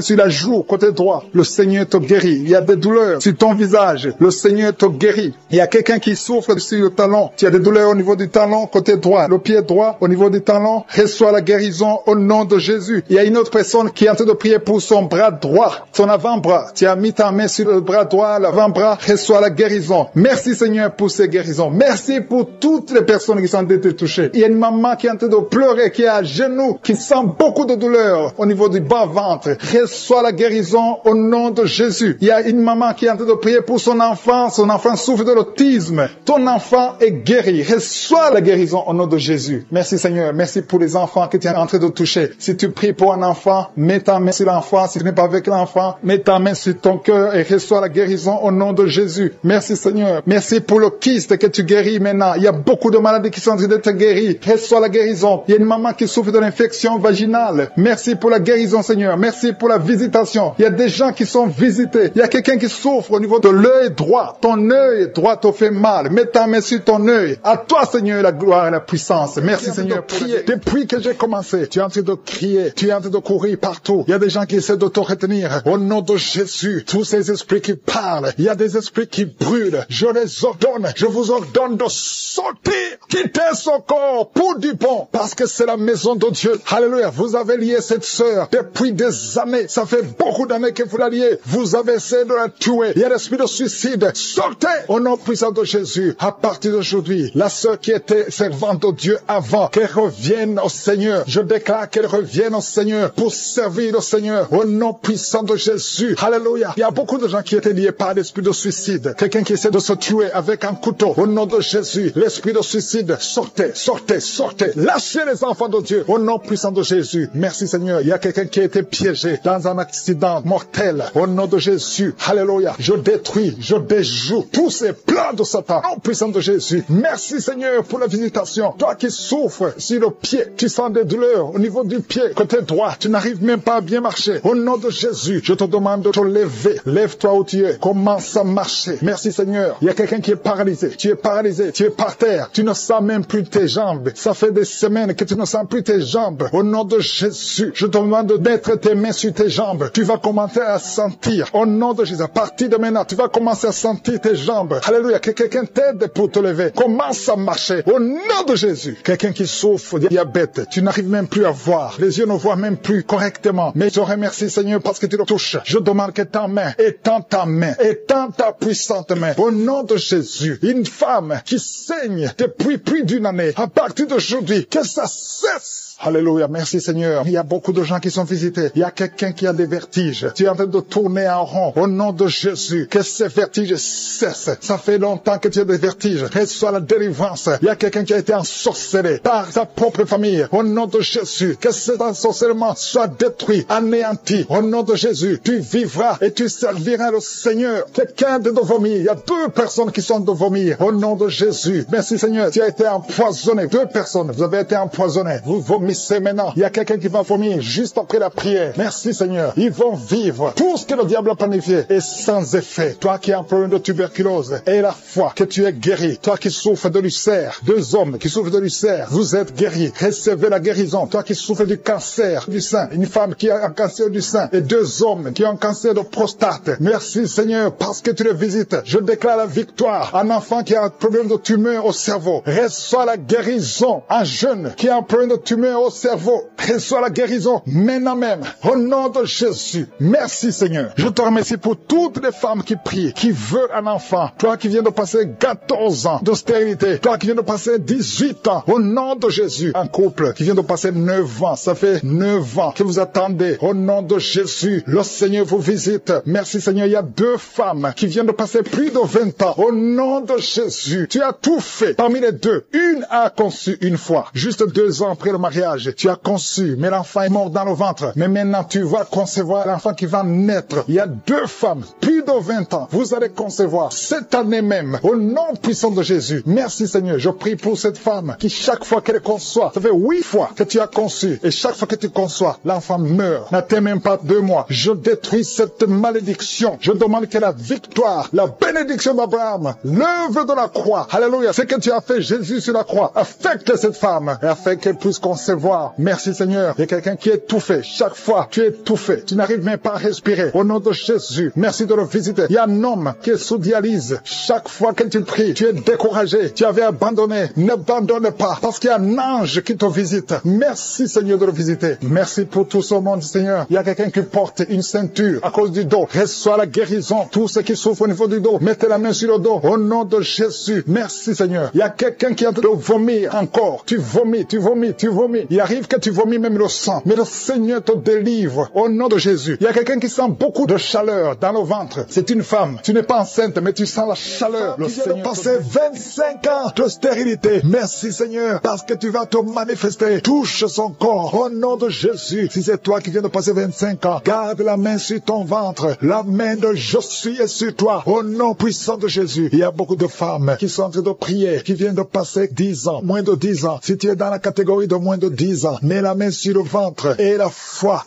sur la joue, côté droit. Le Seigneur te guérit. Il y a des douleurs sur ton visage. Le Seigneur te guérit. Il y a quelqu'un qui souffre sur le talon. Tu as des douleurs au niveau du talon, côté droit. Le pied droit, au niveau du talon. Reçois la guérison au nom de Jésus. Il y a une autre personne qui est en train de prier pour son bras droit, son avant-bras. Tu as mis ta main sur le bras droit, l'avant-bras, reçois la guérison. Merci Seigneur pour ces guérisons. Merci pour toutes les personnes qui sont été touchées. Il y a une maman qui est en train de pleurer, qui est à genoux, qui sent beaucoup de douleur au niveau du bas-ventre. Reçois la guérison au nom de Jésus. Il y a une maman qui est en train de prier pour son enfant souffre de l'autisme. Ton enfant est guéri. Reçois la guérison au nom de Jésus. Merci Seigneur. Merci pour les enfants que tu es en train de toucher. Si tu pries pour un enfant, mets ta main sur l'enfant. Si tu n'es pas avec l'enfant, mets ta main sur ton cœur et reçois la guérison au nom de Jésus. Merci Seigneur. Merci pour le kyste que tu guéris maintenant. Il y a beaucoup de maladies qui sont en train d'être guéries. Reçois la guérison. Il y a une maman qui souffre de l'infection vaginale. Merci pour la guérison Seigneur. Merci pour la visitation. Il y a des gens qui sont visités. Il y a quelqu'un qui souffre au niveau de l'œil droit. Ton œil droit te fait mal. Mets ta main sur ton œil. À toi Seigneur la gloire et la puissance. Merci Seigneur. Depuis que j'ai commencé, tu es en train de crier. Tu es en train de courir partout. Il y a des gens qui essaient de te retenir. Au nom de Jésus, tous ces esprits qui parlent, il y a des esprits qui brûlent. Je vous ordonne de sortir, quitter son corps pour du bon, parce que c'est la maison de Dieu. Alléluia. Vous avez lié cette sœur depuis des années. Ça fait beaucoup d'années que vous la liez. Vous avez essayé de la tuer. Il y a l'esprit de suicide. Sortez au nom puissant de Jésus. À partir d'aujourd'hui, la sœur qui était servante de Dieu avant, qu'elle revienne au Seigneur. Je déclare qu'elle revienne au Seigneur pour servir le Seigneur au nom puissant de Jésus. Alléluia. Il y a beaucoup de gens qui étaient liés par l'esprit de suicide. Quelqu'un qui essaie de se tuer avec un couteau. Au nom de Jésus, l'esprit de suicide, sortez, sortez, sortez. Lâchez les enfants de Dieu. Au nom puissant de Jésus. Merci Seigneur. Il y a quelqu'un qui a été piégé dans un accident mortel. Au nom de Jésus. Alléluia. Je détruis, je déjoue tous ces plans de Satan. Au nom puissant de Jésus. Merci Seigneur pour la visitation. Toi qui souffres sur le pied, tu sens des douleurs au niveau du pied, côté droit. Tu n'arrives même pas à bien marcher. Au nom de Jésus, je te demande de te lever. Lève-toi où tu es. Commence à marcher. Merci Seigneur. Il y a quelqu'un qui est paralysé. Tu es paralysé. Tu es par terre. Tu ne sens même plus tes jambes. Ça fait des semaines que tu ne sens plus tes jambes. Au nom de Jésus, je te demande de mettre tes mains sur tes jambes. Tu vas commencer à sentir. Au nom de Jésus, à partir de maintenant, tu vas commencer à sentir tes jambes. Alléluia. Que quelqu'un t'aide pour te lever. Commence à marcher. Au nom de Jésus. Quelqu'un qui souffre de diabète. Tu n'arrives même plus à voir. Les yeux ne voient même plus correctement. Mais je remercie Seigneur parce que tu le touches. Je demande que ta main étends ta main, étends ta puissante main. Au nom de Jésus, une femme qui saigne depuis plus d'une année, à partir d'aujourd'hui, que ça cesse. Alléluia, merci Seigneur. Il y a beaucoup de gens qui sont visités. Il y a quelqu'un qui a des vertiges. Tu es en train de tourner en rond. Au nom de Jésus, que ces vertiges cessent. Ça fait longtemps que tu as des vertiges. Reçois la délivrance. Il y a quelqu'un qui a été ensorcelé par sa propre famille. Au nom de Jésus, que cet ensorcellement soit détruit, anéanti. Au nom de Jésus, tu vivras et tu serviras le Seigneur. Quelqu'un de vomir. Il y a 2 personnes qui sont de vomir. Au nom de Jésus, merci Seigneur. Tu as été empoisonné. 2 personnes, vous avez été empoisonnés. Vous vomissez maintenant. Il y a quelqu'un qui va vomir juste après la prière. Merci Seigneur. Ils vont vivre. Tout ce que le diable a planifié est sans effet. Toi qui as un problème de tuberculose, et la foi que tu es guéri. Toi qui souffres de l'ulcère, 2 hommes qui souffrent de l'ulcère, vous êtes guéris. Recevez la guérison. Toi qui souffres du cancer du sein, une femme qui a un cancer du sein, et 2 hommes qui ont un cancer de prostate. Merci Seigneur parce que tu le visites. Je déclare la victoire. Un enfant qui a un problème de tumeur au cerveau, reçoit la guérison. Un jeune qui a un problème de tumeur Seigneur, au cerveau. Reçois la guérison maintenant même. Au nom de Jésus. Merci, Seigneur. Je te remercie pour toutes les femmes qui prient, qui veulent un enfant. Toi qui viens de passer 14 ans de stérilité. Toi qui viens de passer 18 ans. Au nom de Jésus. Un couple qui vient de passer 9 ans. Ça fait 9 ans que vous attendez. Au nom de Jésus. Le Seigneur vous visite. Merci, Seigneur. Il y a 2 femmes qui viennent de passer plus de 20 ans. Au nom de Jésus. Tu as tout fait. Parmi les 2, une a conçu une fois. Juste 2 ans après le mariage. Tu as conçu, mais l'enfant est mort dans le ventre. Mais maintenant, tu vas concevoir l'enfant qui va naître. Il y a 2 femmes, plus de 20 ans. Vous allez concevoir cette année même. Au nom puissant de Jésus. Merci, Seigneur. Je prie pour cette femme qui, chaque fois qu'elle conçoit, ça fait 8 fois que tu as conçu. Et chaque fois que tu conçois, l'enfant meurt. N'attends même pas 2 mois. Je détruis cette malédiction. Je demande que la victoire, la bénédiction d'Abraham, l'œuvre de la croix, alléluia, ce que tu as fait, Jésus sur la croix, affecte cette femme et afin qu'elle puisse concevoir. Merci, Seigneur. Il y a quelqu'un qui est étouffé. Chaque fois, tu es étouffé. Tu n'arrives même pas à respirer. Au nom de Jésus, merci de le visiter. Il y a un homme qui est sous dialyse. Chaque fois que tu pries, tu es découragé. Tu avais abandonné. N'abandonne pas parce qu'il y a un ange qui te visite. Merci, Seigneur, de le visiter. Merci pour tout ce monde, Seigneur. Il y a quelqu'un qui porte une ceinture à cause du dos. Reçois la guérison. Tous ceux qui souffrent au niveau du dos, mettez la main sur le dos. Au nom de Jésus. Merci, Seigneur. Il y a quelqu'un qui est en train de vomir encore. Tu vomis, tu vomis, tu vomis. Il arrive que tu vomis même le sang. Mais le Seigneur te délivre. Au nom de Jésus. Il y a quelqu'un qui sent beaucoup de chaleur dans le ventre. C'est une femme. Tu n'es pas enceinte, mais tu sens la chaleur. Le Seigneur passé 25 ans de stérilité. Merci, Seigneur, parce que tu vas te manifester. Touche son corps. Au nom de Jésus. Si c'est toi qui viens de passer 25 ans, garde la main sur ton ventre. La main de je suis est sur toi. Au nom puissant de Jésus. Il y a beaucoup de femmes qui sont en train de prier, qui viennent de passer 10 ans, moins de 10 ans. Si tu es dans la catégorie de moins de 10 ans, mets la main sur le ventre et la foi,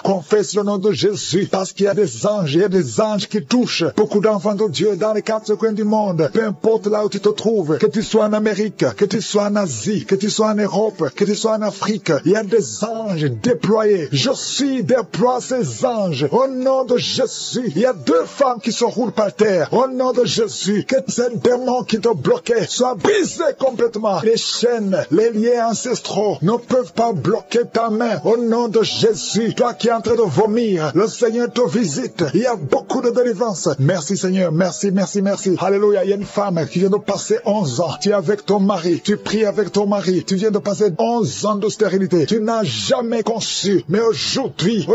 confesse le nom de Jésus, parce qu'il y a des anges, il y a des anges qui touchent beaucoup d'enfants de Dieu dans les 4 coins du monde. Peu importe là où tu te trouves, que tu sois en Amérique, que tu sois en Asie, que tu sois en Europe, que tu sois en Afrique, il y a des anges déployés. Je suis déploie ces anges. Au nom de Jésus, il y a 2 femmes qui se roulent par terre. Au nom de Jésus, que ces démons qui te bloquaient soient brisés complètement. Les chaînes, les liens ancestraux ne peuvent pas bloquer ta main. Au nom de Jésus, toi qui es en train de vomir, le Seigneur te visite. Il y a beaucoup de délivrance. Merci, Seigneur. Merci, merci, merci. Alléluia. Il y a une femme qui vient de passer 11 ans. Tu es avec ton mari. Tu pries avec ton mari. Tu viens de passer 11 ans de stérilité. Tu n'as jamais conçu. Mais aujourd'hui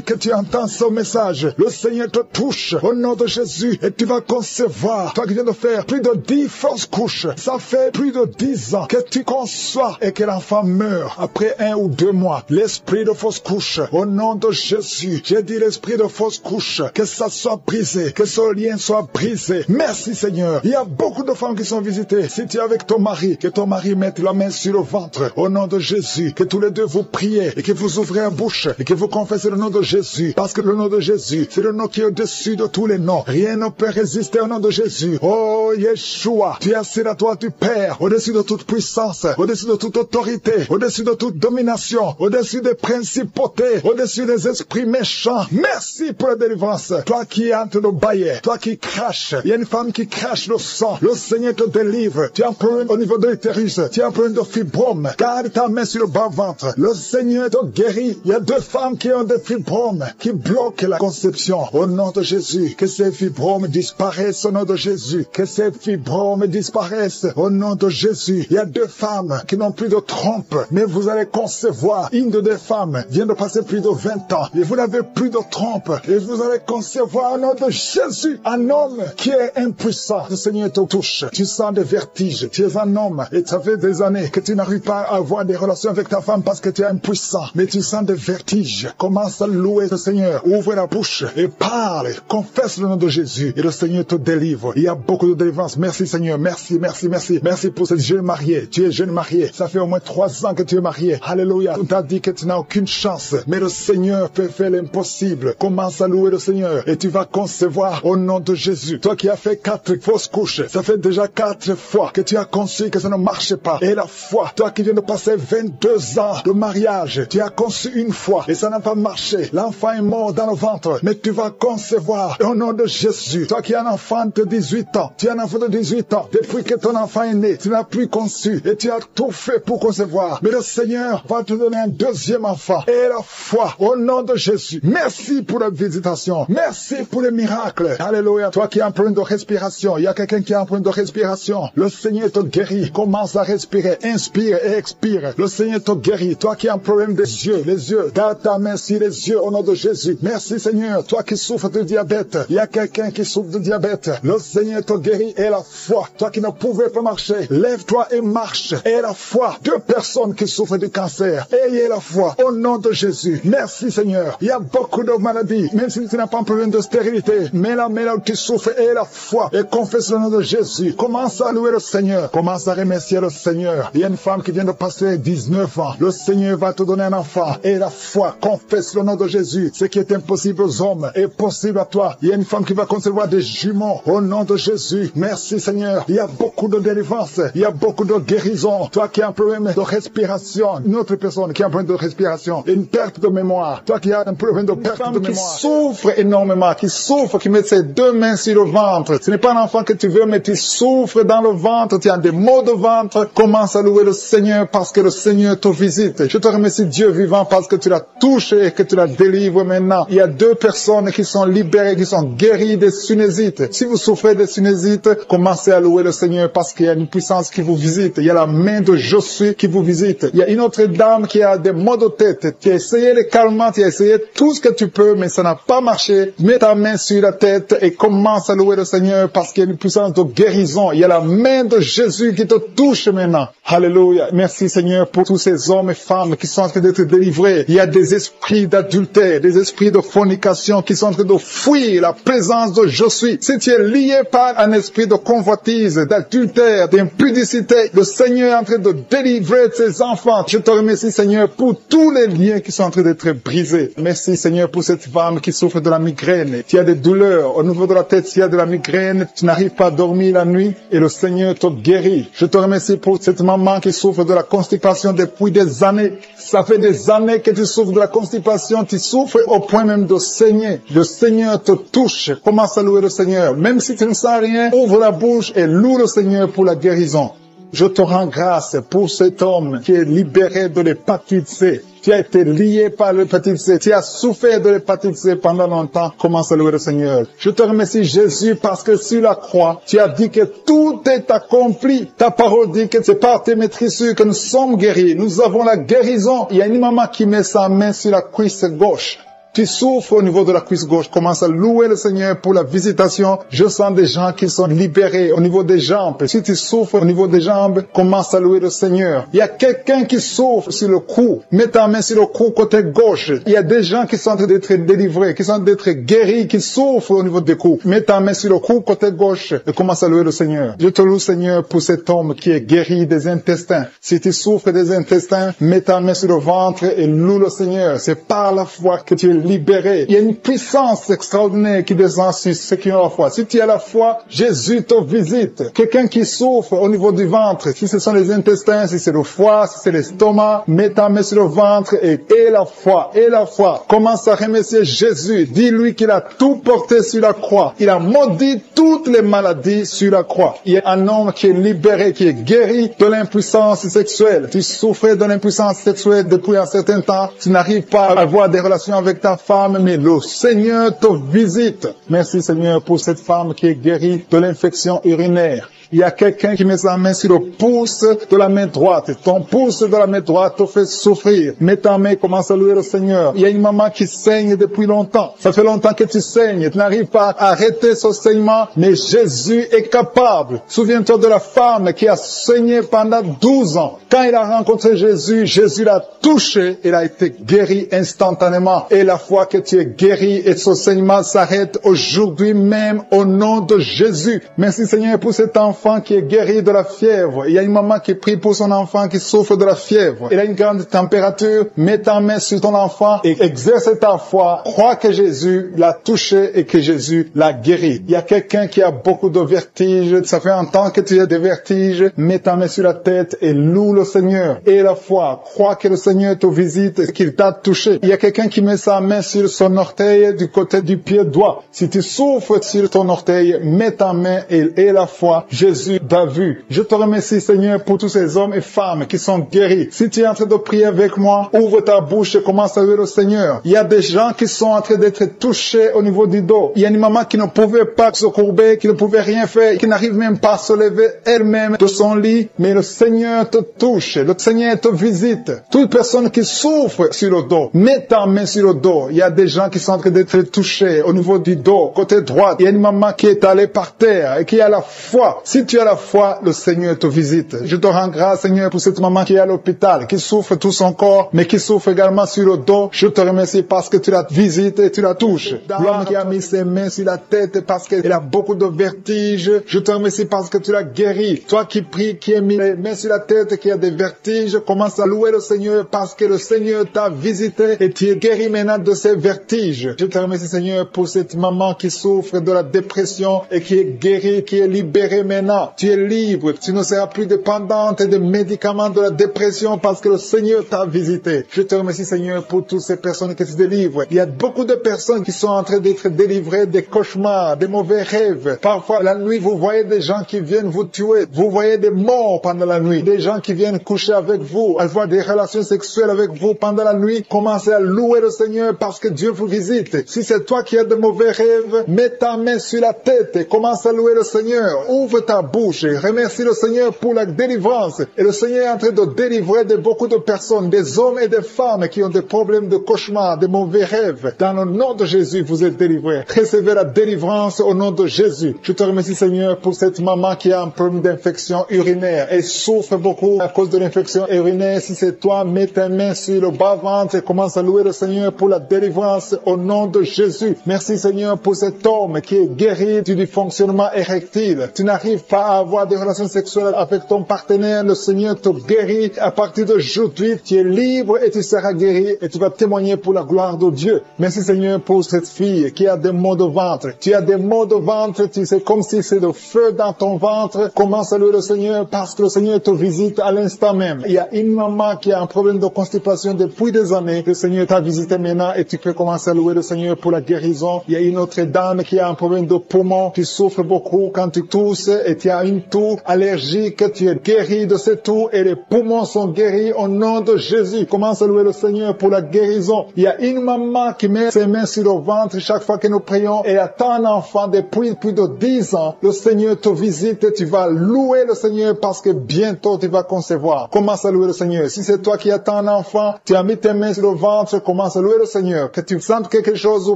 que tu entends ce message, le Seigneur te touche au nom de Jésus et tu vas concevoir. Toi qui viens de faire plus de 10 fausses couches, ça fait plus de 10 ans que tu conçois et que l'enfant meurt après 1 ou 2 mois. L'esprit de fausse couche, au nom de Jésus, j'ai dit l'esprit de fausse couche, que ça soit brisé, que ce lien soit brisé. Merci, Seigneur. Il y a beaucoup de femmes qui sont visitées. Si tu es avec ton mari, que ton mari mette la main sur le ventre au nom de Jésus, que tous les deux vous priez et que vous ouvrez la bouche et que vous confessez le nom de Jésus, parce que le nom de Jésus, c'est le nom qui est au-dessus de tous les noms. Rien ne peut résister au nom de Jésus. Oh Yeshua, tu es assis à toi du Père, au-dessus de toute puissance, au-dessus de toute autorité, au-dessus de toute domination, au-dessus des principautés, au-dessus des esprits méchants. Merci pour la délivrance. Toi qui es en train de bailler, toi qui craches, il y a une femme qui crache le sang. Le Seigneur te délivre. Tu as un problème au niveau de l'utérus, tu as un problème de fibrome. Garde ta main sur le bas-ventre. Le Seigneur te guérit. Il y a 2 femmes qui ont des fibromes, qui bloquent la conception. Au nom de Jésus, que ces fibromes disparaissent au nom de Jésus. Que ces fibromes disparaissent au nom de Jésus. Il y a 2 femmes qui n'ont plus de trompe, mais vous allez concevoir. Une de 2 femmes vient de passer plus de 20 ans et vous n'avez plus de trompe et vous allez concevoir au nom de Jésus un homme qui est impuissant. Le Seigneur te touche. Tu sens des vertiges. Tu es un homme et ça fait des années que tu n'arrives pas à avoir des relations avec ta femme parce que tu es impuissant, mais tu sens des vertiges. Commence à louer le Seigneur. Ouvre la bouche et parle. Confesse le nom de Jésus et le Seigneur te délivre. Il y a beaucoup de délivrance. Merci, Seigneur. Merci, merci, merci. Merci pour cette jeune mariée. Tu es jeune mariée. Ça fait au moins 3 ans que tu es mariée. Alléluia. On t'a dit que tu n'as aucune chance, mais le Seigneur peut faire l'impossible. Commence à louer le Seigneur et tu vas concevoir au nom de Jésus. Toi qui as fait 4 fausses couches, ça fait déjà 4 fois que tu as conçu que ça ne marche pas. Et la foi, toi qui viens de passer 22 ans de mariage, tu as conçu une fois et ça n'a pas marché. L'enfant est mort dans le ventre, mais tu vas concevoir au nom de Jésus. Toi qui as un enfant de 18 ans, tu as un enfant de 18 ans, depuis que ton enfant est né, tu n'as plus conçu et tu as tout fait pour concevoir. Mais le Seigneur va te donner un deuxième enfant. Et la foi, au nom de Jésus. Merci pour la visitation. Merci pour les miracles. Alléluia. Toi qui as un problème de respiration, il y a quelqu'un qui a un problème de respiration. Le Seigneur te guérit. Commence à respirer. Inspire et expire. Le Seigneur te guérit. Toi qui as un problème des yeux, les yeux, garde ta main sur les yeux au nom de Jésus. Merci Seigneur. Toi qui souffres de diabète, il y a quelqu'un qui souffre de diabète. Le Seigneur te guérit et la foi. Toi qui ne pouvais pas marcher, lève-toi et marche. Et la foi. 2 personnes qui souffrent du cancer. Ayez la foi au nom de Jésus. Merci Seigneur. Il y a beaucoup de maladies. Même si tu n'as pas un problème de stérilité, mais là où tu souffres, aie la foi et confesse le nom de Jésus. Commence à louer le Seigneur. Commence à remercier le Seigneur. Il y a une femme qui vient de passer 19 ans. Le Seigneur va te donner un enfant. Et la foi, confesse le nom de Jésus. Ce qui est impossible aux hommes est possible à toi. Il y a une femme qui va concevoir des jumeaux au nom de Jésus. Merci Seigneur. Il y a beaucoup de délivrance. Il y a beaucoup de guérison. Toi qui as un problème de respiration, une autre personne qui a un problème de respiration, une perte de mémoire. Toi qui as un problème de perte de mémoire. Qui souffre énormément, qui souffre, qui met ses 2 mains sur le ventre. Ce n'est pas un enfant que tu veux, mais tu souffres dans le ventre. Tu as des maux de ventre. Commence à louer le Seigneur parce que le Seigneur te visite. Je te remercie Dieu vivant parce que tu l'as touché et que tu la délivres maintenant. Il y a 2 personnes qui sont libérées, qui sont guéries des sinusites. Si vous souffrez des sinusites, commencez à louer le Seigneur parce qu'il y a une puissance qui vous visite. Il y a la main de Josué qui vous visite. Il y a une autre dame qui a des maux de tête. Tu as essayé les calmants, tu as essayé tout ce que tu peux, mais ça n'a pas marché. Mets ta main sur la tête et commence à louer le Seigneur parce qu'il y a une puissance de guérison. Il y a la main de Jésus qui te touche maintenant. Alléluia. Merci Seigneur pour tous ces hommes et femmes qui sont en train d'être délivrés. Il y a des esprits d'adultère, des esprits de fornication qui sont en train de fuir la présence de Josué. Si tu es lié par un esprit de convoitise, d'adultère, d'impudicité, le Seigneur est en train de délivrer ses enfants. Je te remercie Seigneur pour tous les liens qui sont en train d'être brisés. Merci Seigneur pour cette femme qui souffre de la migraine. Tu as des douleurs au niveau de la tête, tu as de la migraine, tu n'arrives pas à dormir la nuit et le Seigneur te guérit. Je te remercie pour cette maman qui souffre de la constipation depuis des années. Ça fait des années que tu souffres de la constipation, tu souffres au point même de saigner. Le Seigneur te touche. Commence à louer le Seigneur. Même si tu ne sens rien, ouvre la bouche et loue le Seigneur pour la guérison. Je te rends grâce pour cet homme qui est libéré de l'hépatite C. Tu as été lié par l'hépatite C. Tu as souffert de l'hépatite C pendant longtemps. Commence à louer le Seigneur. Je te remercie Jésus parce que sur la croix, tu as dit que tout est accompli. Ta parole dit que c'est par tes maîtrisures que nous sommes guéris. Nous avons la guérison. Il y a une maman qui met sa main sur la cuisse gauche. Tu souffres au niveau de la cuisse gauche, commence à louer le Seigneur pour la visitation. Je sens des gens qui sont libérés au niveau des jambes. Si tu souffres au niveau des jambes, commence à louer le Seigneur. Il y a quelqu'un qui souffre sur le cou. Mets ta main sur le cou côté gauche. Il y a des gens qui sont en train d'être délivrés, qui sont en train d'être guéris, qui souffrent au niveau des coups. Mets ta main sur le cou côté gauche et commence à louer le Seigneur. Je te loue Seigneur pour cet homme qui est guéri des intestins. Si tu souffres des intestins, mets ta main sur le ventre et loue le Seigneur. C'est par la foi que tu es libéré. Il y a une puissance extraordinaire qui descend sur ceux qui ont la foi. Si tu as la foi, Jésus te visite. Quelqu'un qui souffre au niveau du ventre, si ce sont les intestins, si c'est le foie, si c'est l'estomac, mets ta main sur le ventre et la foi, et la foi. Commence à remercier Jésus. Dis-lui qu'il a tout porté sur la croix. Il a maudit toutes les maladies sur la croix. Il y a un homme qui est libéré, qui est guéri de l'impuissance sexuelle. Tu souffrais de l'impuissance sexuelle depuis un certain temps. Tu n'arrives pas à avoir des relations avec ta femme, mais le Seigneur te visite. Merci Seigneur pour cette femme qui est guérie de l'infection urinaire. Il y a quelqu'un qui met sa main sur le pouce de la main droite. Ton pouce de la main droite te fait souffrir. Mets ta main, commence à louer le Seigneur. Il y a une maman qui saigne depuis longtemps. Ça fait longtemps que tu saignes. Tu n'arrives pas à arrêter ce saignement, mais Jésus est capable. Souviens-toi de la femme qui a saigné pendant 12 ans. Quand il a rencontré Jésus, Jésus l'a touché. Il a été guéri instantanément. Et la fois que tu es guéri et ce saignement s'arrête aujourd'hui même au nom de Jésus. Merci Seigneur pour cet enfant qui est guéri de la fièvre. Il y a une maman qui prie pour son enfant qui souffre de la fièvre. Il a une grande température. Mets ta main sur ton enfant et exerce ta foi. Crois que Jésus l'a touché et que Jésus l'a guéri. Il y a quelqu'un qui a beaucoup de vertiges. Ça fait un temps que tu as des vertiges. Mets ta main sur la tête et loue le Seigneur. Et la foi. Crois que le Seigneur te visite et qu'il t'a touché. Il y a quelqu'un qui met sa main main sur son orteil du côté du pied droit. Si tu souffres sur ton orteil, mets ta main et la foi. Jésus t'a vu. Je te remercie, Seigneur, pour tous ces hommes et femmes qui sont guéris. Si tu es en train de prier avec moi, ouvre ta bouche et commence à louer le Seigneur. Il y a des gens qui sont en train d'être touchés au niveau du dos. Il y a une maman qui ne pouvait pas se courber, qui ne pouvait rien faire, qui n'arrive même pas à se lever elle-même de son lit. Mais le Seigneur te touche. Le Seigneur te visite. Toute personne qui souffre sur le dos, mets ta main sur le dos. Il y a des gens qui sont en train d'être touchés au niveau du dos, côté droit. Il y a une maman qui est allée par terre et qui a la foi. Si tu as la foi, le Seigneur te visite. Je te rends grâce, Seigneur, pour cette maman qui est à l'hôpital, qui souffre tout son corps, mais qui souffre également sur le dos. Je te remercie parce que tu la visites et tu la touches. L'homme qui a mis ses mains sur la tête parce qu'elle a beaucoup de vertiges. Je te remercie parce que tu l'as guéri. Toi qui pries, qui as mis les mains sur la tête, qui a des vertiges, commence à louer le Seigneur parce que le Seigneur t'a visité et tu es guéri maintenant de ces vertiges. Je te remercie, Seigneur, pour cette maman qui souffre de la dépression et qui est guérie, qui est libérée maintenant. Tu es libre. Tu ne seras plus dépendante des médicaments de la dépression parce que le Seigneur t'a visité. Je te remercie, Seigneur, pour toutes ces personnes qui se délivrent. Il y a beaucoup de personnes qui sont en train d'être délivrées des cauchemars, des mauvais rêves. Parfois, la nuit, vous voyez des gens qui viennent vous tuer. Vous voyez des morts pendant la nuit. Des gens qui viennent coucher avec vous, avoir des relations sexuelles avec vous pendant la nuit. Commencez à louer le Seigneur parce que Dieu vous visite. Si c'est toi qui as de mauvais rêves, mets ta main sur la tête et commence à louer le Seigneur. Ouvre ta bouche et remercie le Seigneur pour la délivrance. Et le Seigneur est en train de délivrer de beaucoup de personnes, des hommes et des femmes qui ont des problèmes de cauchemar, des mauvais rêves. Dans le nom de Jésus, vous êtes délivrés. Recevez la délivrance au nom de Jésus. Je te remercie, Seigneur, pour cette maman qui a un problème d'infection urinaire et souffre beaucoup à cause de l'infection urinaire. Si c'est toi, mets tes mains sur le bas-ventre et commence à louer le Seigneur pour la délivrance au nom de Jésus. Merci, Seigneur, pour cet homme qui est guéri du dysfonctionnement érectile. Tu n'arrives pas à avoir des relations sexuelles avec ton partenaire. Le Seigneur te guérit. À partir d'aujourd'hui, tu es libre et tu seras guéri et tu vas témoigner pour la gloire de Dieu. Merci, Seigneur, pour cette fille qui a des maux de ventre. Tu as des maux de ventre, tu sais, comme si c'est le feu dans ton ventre. Commence à louer le Seigneur parce que le Seigneur te visite à l'instant même. Il y a une maman qui a un problème de constipation depuis des années. Le Seigneur t'a visité maintenant et tu peux commencer à louer le Seigneur pour la guérison. Il y a une autre dame qui a un problème de poumon. Tu souffres beaucoup quand tu tousses et tu as une toux allergique. Tu es guéri de cette toux et les poumons sont guéris au nom de Jésus. Commence à louer le Seigneur pour la guérison. Il y a une maman qui met ses mains sur le ventre chaque fois que nous prions et attend un enfant depuis plus de 10 ans. Le Seigneur te visite et tu vas louer le Seigneur parce que bientôt tu vas concevoir. Commence à louer le Seigneur. Si c'est toi qui attends un enfant, tu as mis tes mains sur le ventre, commence à louer le Seigneur. Que tu sentes quelque chose ou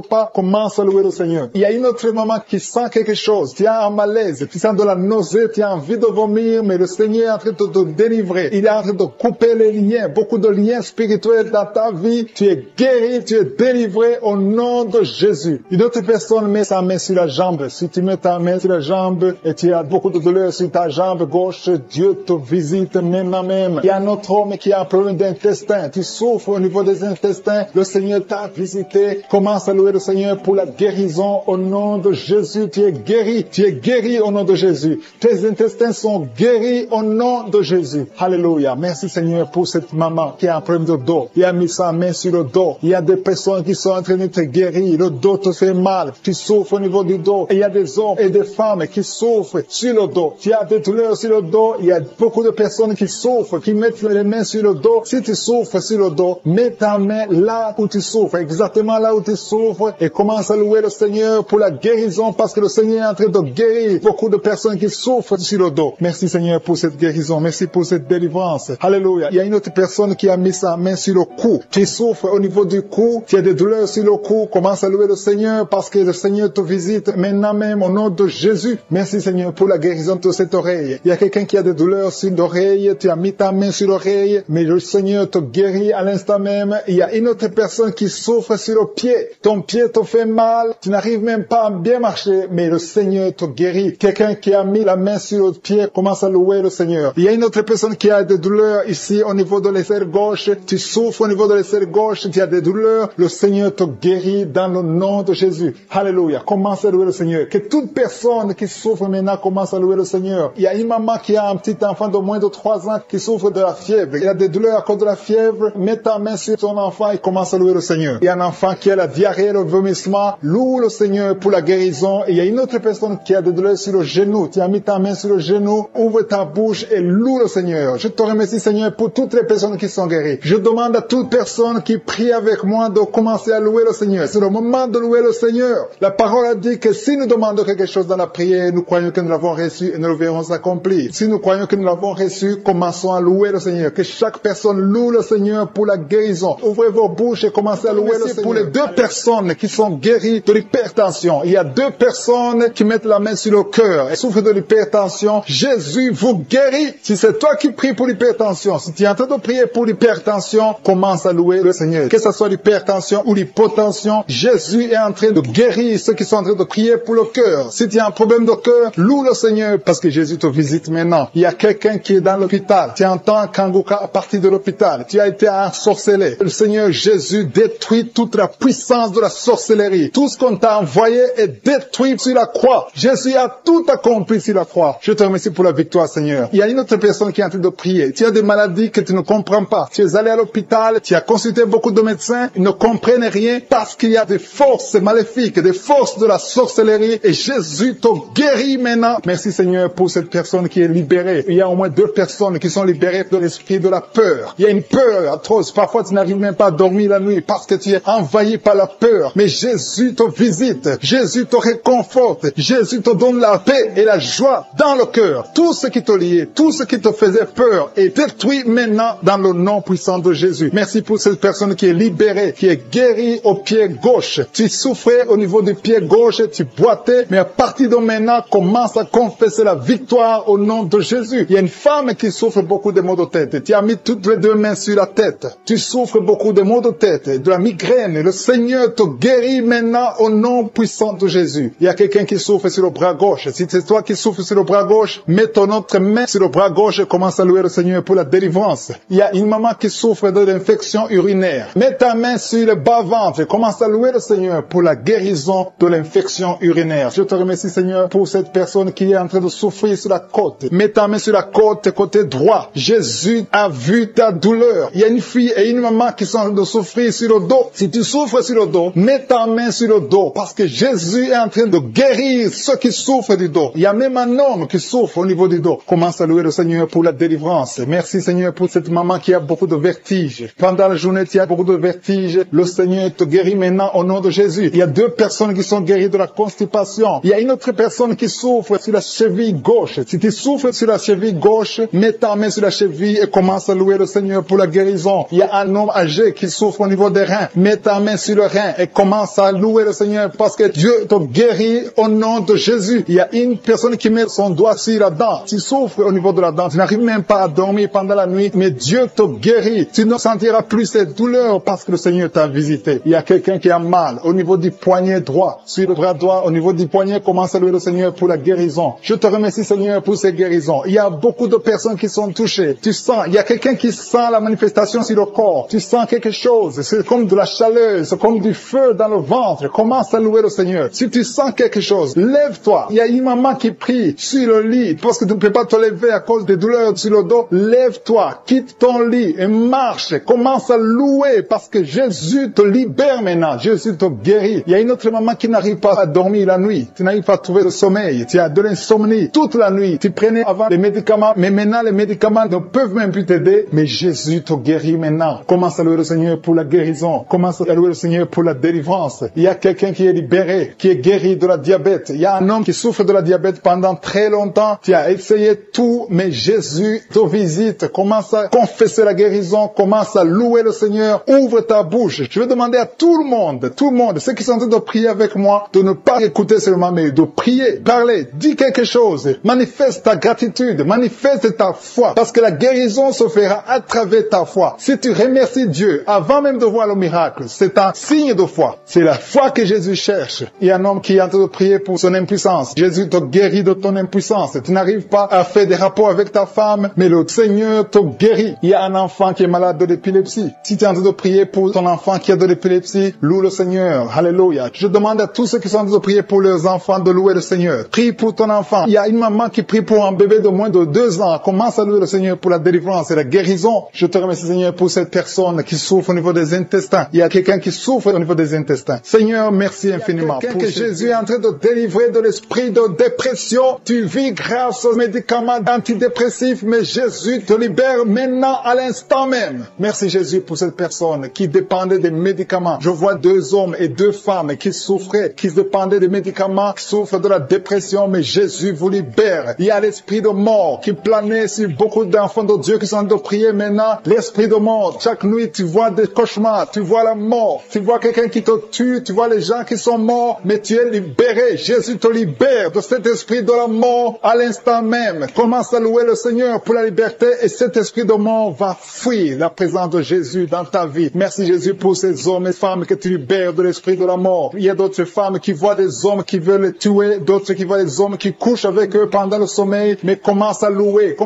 pas, commence à louer le Seigneur. Il y a une autre maman qui sent quelque chose. Tu as un malaise, tu sens de la nausée, tu as envie de vomir, mais le Seigneur est en train de te délivrer. Il est en train de couper les liens, beaucoup de liens spirituels dans ta vie. Tu es guéri, tu es délivré au nom de Jésus. Une autre personne met sa main sur la jambe. Si tu mets ta main sur la jambe et tu as beaucoup de douleur sur ta jambe gauche, Dieu te visite maintenant même. Il y a un autre homme qui a un problème d'intestin. Tu souffres au niveau des intestins. Le Seigneur t'a visité. Commence à louer le Seigneur pour la guérison au nom de Jésus. Tu es guéri. Tu es guéri au nom de Jésus. Tes intestins sont guéris au nom de Jésus. Alléluia. Merci, Seigneur, pour cette maman qui a un problème de dos. Il a mis sa main sur le dos. Il y a des personnes qui sont en train d'être guéries. Le dos te fait mal. Tu souffres au niveau du dos. Et il y a des hommes et des femmes qui souffrent sur le dos. Tu as des douleurs sur le dos. Il y a beaucoup de personnes qui souffrent, qui mettent les mains sur le dos. Si tu souffres sur le dos, mets ta main là où tu souffres, exactement là où tu souffres, et commence à louer le Seigneur pour la guérison, parce que le Seigneur est en train de guérir beaucoup de personnes qui souffrent sur le dos. Merci, Seigneur, pour cette guérison. Merci pour cette délivrance. Alléluia. Il y a une autre personne qui a mis sa main sur le cou. Tu souffres au niveau du cou. Tu as des douleurs sur le cou. Commence à louer le Seigneur parce que le Seigneur te visite maintenant même au nom de Jésus. Merci, Seigneur, pour la guérison de cette oreille. Il y a quelqu'un qui a des douleurs sur l'oreille. Tu as mis ta main sur l'oreille, mais le Seigneur te guérit à l'instant même. Il y a une autre personne qui souffre sur le pied. Ton pied te fait mal. Tu n'arrives même pas à bien marcher, mais le Seigneur te guérit. Quelqu'un qui a mis la main sur le pied, commence à louer le Seigneur. Il y a une autre personne qui a des douleurs ici au niveau de l'aisselle gauche. Tu souffres au niveau de l'aisselle gauche. Tu as des douleurs. Le Seigneur te guérit dans le nom de Jésus. Alléluia. Commence à louer le Seigneur. Que toute personne qui souffre maintenant commence à louer le Seigneur. Il y a une maman qui a un petit enfant de moins de 3 ans qui souffre de la fièvre. Il a des douleurs à cause de la fièvre. Mets ta main sur ton enfant et commence à louer le Seigneur. Seigneur. Il y a un enfant qui a la diarrhée, le vomissement. Loue le Seigneur pour la guérison. Et il y a une autre personne qui a des douleurs sur le genou. Tu as mis ta main sur le genou. Ouvre ta bouche et loue le Seigneur. Je te remercie, Seigneur, pour toutes les personnes qui sont guéries. Je demande à toute personne qui prie avec moi de commencer à louer le Seigneur. C'est le moment de louer le Seigneur. La parole a dit que si nous demandons quelque chose dans la prière, nous croyons que nous l'avons reçu et nous le verrons s'accomplir. Si nous croyons que nous l'avons reçu, commençons à louer le Seigneur. Que chaque personne loue le Seigneur pour la guérison. Ouvrez vos bouches et commencez à louer le Seigneur. Pour les 2 personnes qui sont guéries de l'hypertension, il y a 2 personnes qui mettent la main sur le cœur et souffrent de l'hypertension. Jésus vous guérit. Si c'est toi qui pries pour l'hypertension, si tu es en train de prier pour l'hypertension, commence à louer le Seigneur. Que ce soit l'hypertension ou l'hypotension, Jésus est en train de guérir ceux qui sont en train de prier pour le cœur. Si tu as un problème de cœur, loue le Seigneur parce que Jésus te visite maintenant. Il y a quelqu'un qui est dans l'hôpital. Tu entends Kanguka à partir de l'hôpital. Tu as été ensorcelé. Le Seigneur Jésus détruit toute la puissance de la sorcellerie. Tout ce qu'on t'a envoyé est détruit sur la croix. Jésus a tout accompli sur la croix. Je te remercie pour la victoire, Seigneur. Il y a une autre personne qui est en train de prier. Tu as des maladies que tu ne comprends pas. Tu es allé à l'hôpital, tu as consulté beaucoup de médecins, ils ne comprennent rien parce qu'il y a des forces maléfiques, des forces de la sorcellerie et Jésus te guérit maintenant. Merci, Seigneur, pour cette personne qui est libérée. Il y a au moins 2 personnes qui sont libérées de l'esprit de la peur. Il y a une peur atroce. Parfois, tu n'arrives même pas à dormir la nuit parce que tu es envahi par la peur. Mais Jésus te visite. Jésus te réconforte. Jésus te donne la paix et la joie dans le cœur. Tout ce qui te liait, tout ce qui te faisait peur est détruit maintenant dans le nom puissant de Jésus. Merci pour cette personne qui est libérée, qui est guérie au pied gauche. Tu souffrais au niveau du pied gauche, tu boitais, mais à partir de maintenant, commence à confesser la victoire au nom de Jésus. Il y a une femme qui souffre beaucoup de maux de tête. Tu as mis toutes les 2 mains sur la tête. Tu souffres beaucoup de maux de tête, de la migraine. Le Seigneur te guérit maintenant au nom puissant de Jésus. Il y a quelqu'un qui souffre sur le bras gauche. Si c'est toi qui souffres sur le bras gauche, mets ton autre main sur le bras gauche et commence à louer le Seigneur pour la délivrance. Il y a une maman qui souffre de l'infection urinaire. Mets ta main sur le bas-ventre et commence à louer le Seigneur pour la guérison de l'infection urinaire. Je te remercie, Seigneur, pour cette personne qui est en train de souffrir sur la côte. Mets ta main sur la côte, côté droit. Jésus a vu ta douleur. Il y a une fille et une maman qui sont en train de souffrir sur le dos. Si tu souffres sur le dos, mets ta main sur le dos parce que Jésus est en train de guérir ceux qui souffrent du dos. Il y a même un homme qui souffre au niveau du dos. Commence à louer le Seigneur pour la délivrance. Merci, Seigneur, pour cette maman qui a beaucoup de vertiges. Pendant la journée, tu as beaucoup de vertiges. Le Seigneur te guérit maintenant au nom de Jésus. Il y a 2 personnes qui sont guéries de la constipation. Il y a une autre personne qui souffre sur la cheville gauche. Si tu souffres sur la cheville gauche, mets ta main sur la cheville et commence à louer le Seigneur pour la guérison. Il y a un homme âgé qui souffre au niveau des reins. Mets ta main sur le rein et commence à louer le Seigneur parce que Dieu te guérit au nom de Jésus. Il y a une personne qui met son doigt sur la dent. Tu souffres au niveau de la dent. Tu n'arrives même pas à dormir pendant la nuit, mais Dieu te guérit. Tu ne sentiras plus cette douleur parce que le Seigneur t'a visité. Il y a quelqu'un qui a mal au niveau du poignet droit, sur le bras droit, au niveau du poignet, commence à louer le Seigneur pour la guérison. Je te remercie, Seigneur, pour ces guérisons. Il y a beaucoup de personnes qui sont touchées. Tu sens, il y a quelqu'un qui sent la manifestation sur le corps. Tu sens quelque chose. C'est comme de la chaleur, c'est comme du feu dans le ventre. Commence à louer le Seigneur. Si tu sens quelque chose, lève-toi. Il y a une maman qui prie sur le lit parce que tu ne peux pas te lever à cause des douleurs sur le dos. Lève-toi, quitte ton lit et marche. Commence à louer parce que Jésus te libère maintenant. Jésus te guérit. Il y a une autre maman qui n'arrive pas à dormir la nuit. Tu n'arrives pas à trouver le sommeil. Tu as de l'insomnie toute la nuit. Tu prenais avant les médicaments, mais maintenant les médicaments ne peuvent même plus t'aider. Mais Jésus te guérit maintenant. Commence à louer le Seigneur pour la guérison. Commence à louer le Seigneur pour la délivrance. Il y a quelqu'un qui est libéré, qui est guéri de la diabète. Il y a un homme qui souffre de la diabète pendant très longtemps. Tu as essayé tout, mais Jésus te visite. Commence à confesser la guérison. Commence à louer le Seigneur. Ouvre ta bouche. Je vais demander à tout le monde, ceux qui sont en train de prier avec moi, de ne pas écouter seulement, mais de prier, parler, dis quelque chose. Manifeste ta gratitude, manifeste ta foi, parce que la guérison se fera à travers ta foi. Si tu remercies Dieu avant même de voir le miracle, c'est un signe de foi. C'est la foi que Jésus cherche. Il y a un homme qui est en train de prier pour son impuissance. Jésus te guérit de ton impuissance. Tu n'arrives pas à faire des rapports avec ta femme, mais le Seigneur te guérit. Il y a un enfant qui est malade de l'épilepsie. Si tu es en train de prier pour ton enfant qui a de l'épilepsie, loue le Seigneur. Alléluia. Je demande à tous ceux qui sont en train de prier pour leurs enfants de louer le Seigneur. Prie pour ton enfant. Il y a une maman qui prie pour un bébé de moins de 2 ans. Commence à louer le Seigneur pour la délivrance et la guérison. Je te remercie, Seigneur, pour cette personne qui souffre au niveau des intestins. intestins. Il y a quelqu'un qui souffre au niveau des intestins. Seigneur, merci infiniment. Pour que Jésus est en train de délivrer de l'esprit de dépression. Tu vis grâce aux médicaments antidépressifs, mais Jésus te libère maintenant à l'instant même. Merci Jésus pour cette personne qui dépendait des médicaments. Je vois 2 hommes et 2 femmes qui souffraient, qui dépendaient des médicaments, qui souffrent de la dépression, mais Jésus vous libère. Il y a l'esprit de mort qui planait sur beaucoup d'enfants de Dieu qui sont en train de prier maintenant. L'esprit de mort. Chaque nuit, tu vois des cauchemars, tu vois la mort, tu vois quelqu'un qui te tue, tu vois les gens qui sont morts, mais tu es libéré. Jésus te libère de cet esprit de la mort à l'instant même. Commence à louer le Seigneur pour la liberté et cet esprit de mort va fuir la présence de Jésus dans ta vie. Merci Jésus pour ces hommes et femmes que tu libères de l'esprit de la mort. Il y a d'autres femmes qui voient des hommes qui veulent les tuer, d'autres qui voient des hommes qui couchent avec eux pendant le sommeil, mais commence à louer,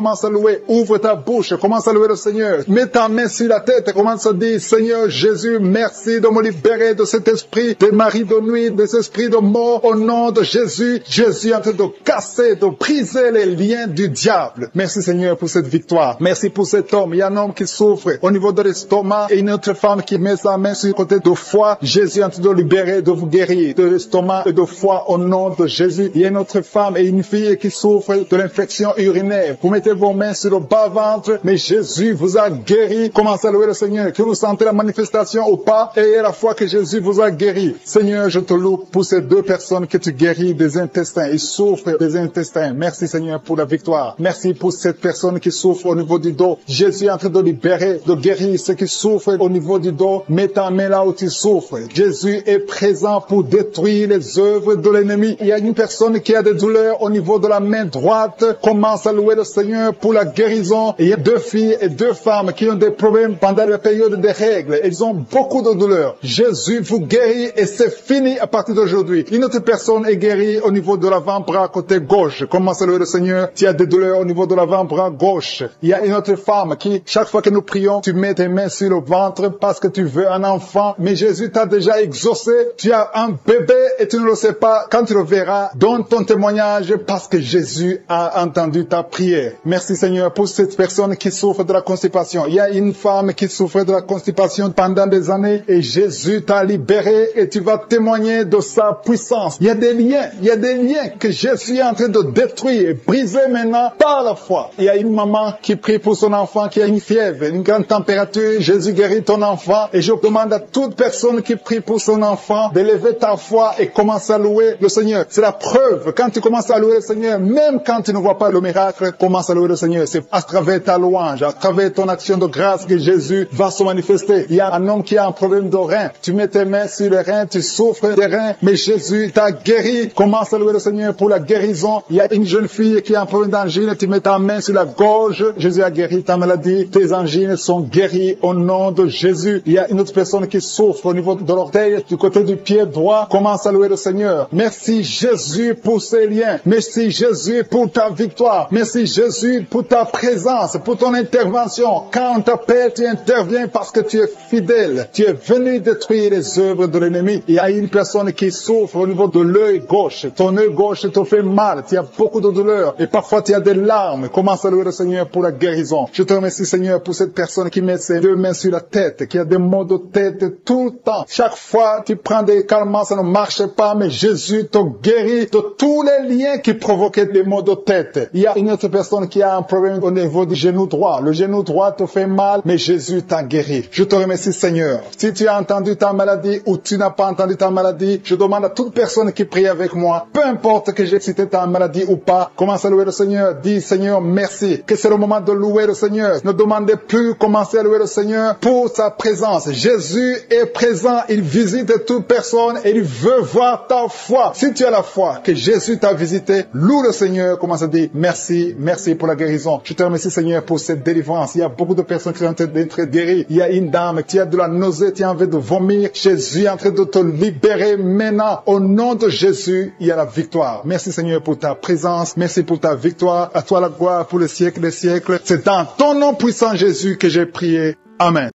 ouvre ta bouche, commence à louer le Seigneur. Mets ta main sur la tête et commence à dire, Seigneur Jésus, merci de me libérer de cet esprit des maris de nuit, de cet esprit de mort, au nom de Jésus. Jésus est en train de casser, de briser les liens du diable. Merci Seigneur pour cette victoire. Merci pour cet homme. Il y a un homme qui souffre au niveau de l'estomac et une autre femme qui met sa main sur le côté de foie. Jésus est en train de libérer, de vous guérir de l'estomac et de foie au nom de Jésus. Il y a une autre femme et une fille qui souffre de l'infection urinaire. Vous mettez vos mains sur le bas-ventre, mais Jésus vous a guéri. Commencez à louer le Seigneur. Que vous sentez la manifestation ou pas, ayez la foi que Jésus vous a guéri. Seigneur, je te loue pour ces 2 personnes que tu guéris des intestins. Ils souffrent des intestins. Merci Seigneur pour la victoire. Merci pour cette personne qui souffre au niveau du dos. Jésus est en train de libérer, de guérir ceux qui souffrent au niveau du dos. Mets ta main là où tu souffres. Jésus est présent pour détruire les œuvres de l'ennemi. Il y a une personne qui a des douleurs au niveau de la main droite. Commence à louer le Seigneur pour la guérison. Il y a 2 filles et 2 femmes qui ont des problèmes pendant la période des règles. Ils ont beaucoup de douleurs. Jésus vous guérit et c'est fini à partir d'aujourd'hui. Une autre personne est guérie au niveau de l'avant-bras côté gauche. Commence à louer le Seigneur. Tu as des douleurs au niveau de l'avant-bras gauche. Il y a une autre femme qui, chaque fois que nous prions, tu mets tes mains sur le ventre parce que tu veux un enfant. Mais Jésus t'a déjà exaucé. Tu as un bébé et tu ne le sais pas. Quand tu le verras, donne ton témoignage parce que Jésus a entendu ta prière. Merci Seigneur pour cette personne qui souffre de la constipation. Il y a une femme qui souffrait de la constipation pendant des années et Jésus t'a libéré et tu vas témoigner de sa puissance. Il y a des liens que Jésus est en train de détruire et briser maintenant par la foi. Il y a une maman qui prie pour son enfant qui a une fièvre, une grande température. Jésus guérit ton enfant et je demande à toute personne qui prie pour son enfant d'élever ta foi et commence à louer le Seigneur. C'est la preuve. Quand tu commences à louer le Seigneur, même quand tu ne vois pas le miracle, commence à louer le Seigneur. C'est à travers ta louange, à travers ton action de grâce que Jésus va se manifester. Il y a un homme qui a un problème de rein. Tu mets tes mains sur les reins, tu souffres des reins, mais Jésus t'a guéri. Commence à louer le Seigneur pour la guérison. Il y a une jeune fille qui a un problème d'angine, tu mets ta main sur la gorge. Jésus a guéri ta maladie. Tes angines sont guéries au nom de Jésus. Il y a une autre personne qui souffre au niveau de l'orteil, du côté du pied droit. Commence à louer le Seigneur. Merci Jésus pour ces liens. Merci Jésus pour ta victoire. Merci Jésus pour ta présence, pour ton intervention. Quand on t'appelle, tu interviens parce que tu es fidèle. Tu es venu détruire les œuvres de l'ennemi. Il y a une personne qui souffre au niveau de l'œil gauche. Ton œil gauche te fait mal. Tu as beaucoup de douleur. Et parfois tu as des larmes. Commence à louer le Seigneur pour la guérison. Je te remercie Seigneur pour cette personne qui met ses 2 mains sur la tête, qui a des maux de tête tout le temps. Chaque fois tu prends des calmants, ça ne marche pas, mais Jésus te guérit de tous les liens qui provoquaient les maux de tête. Il y a une autre personne qui a un problème au niveau du genou droit. Le genou droit te fait mal, mais Jésus t'a guéri. Je te remercie Seigneur. Si tu as entendu ta maladie ou tu n'as pas entendu ta maladie, je demande à toute personne qui prie avec moi, peu importe que j'ai cité ta maladie ou pas, commence à louer le Seigneur. Dis Seigneur merci, que c'est le moment de louer le Seigneur. Ne demandez plus, commencez à louer le Seigneur pour sa présence. Jésus est présent, il visite toute personne et il veut voir ta foi. Si tu as la foi que Jésus t'a visité, loue le Seigneur, commence à dire merci, merci pour la guérison. Je te remercie Seigneur pour cette délivrance. Il y a beaucoup de personnes qui sont en train d'être guéries. Il y a une dame qui a de la nausée, qui a envie de vomir. Jésus est en train de te libérer maintenant. Au nom de Jésus, il y a la victoire. Merci Seigneur pour ta présence. Merci pour ta victoire. À toi la gloire pour les siècles des siècles. C'est dans ton nom puissant Jésus que j'ai prié. Amen.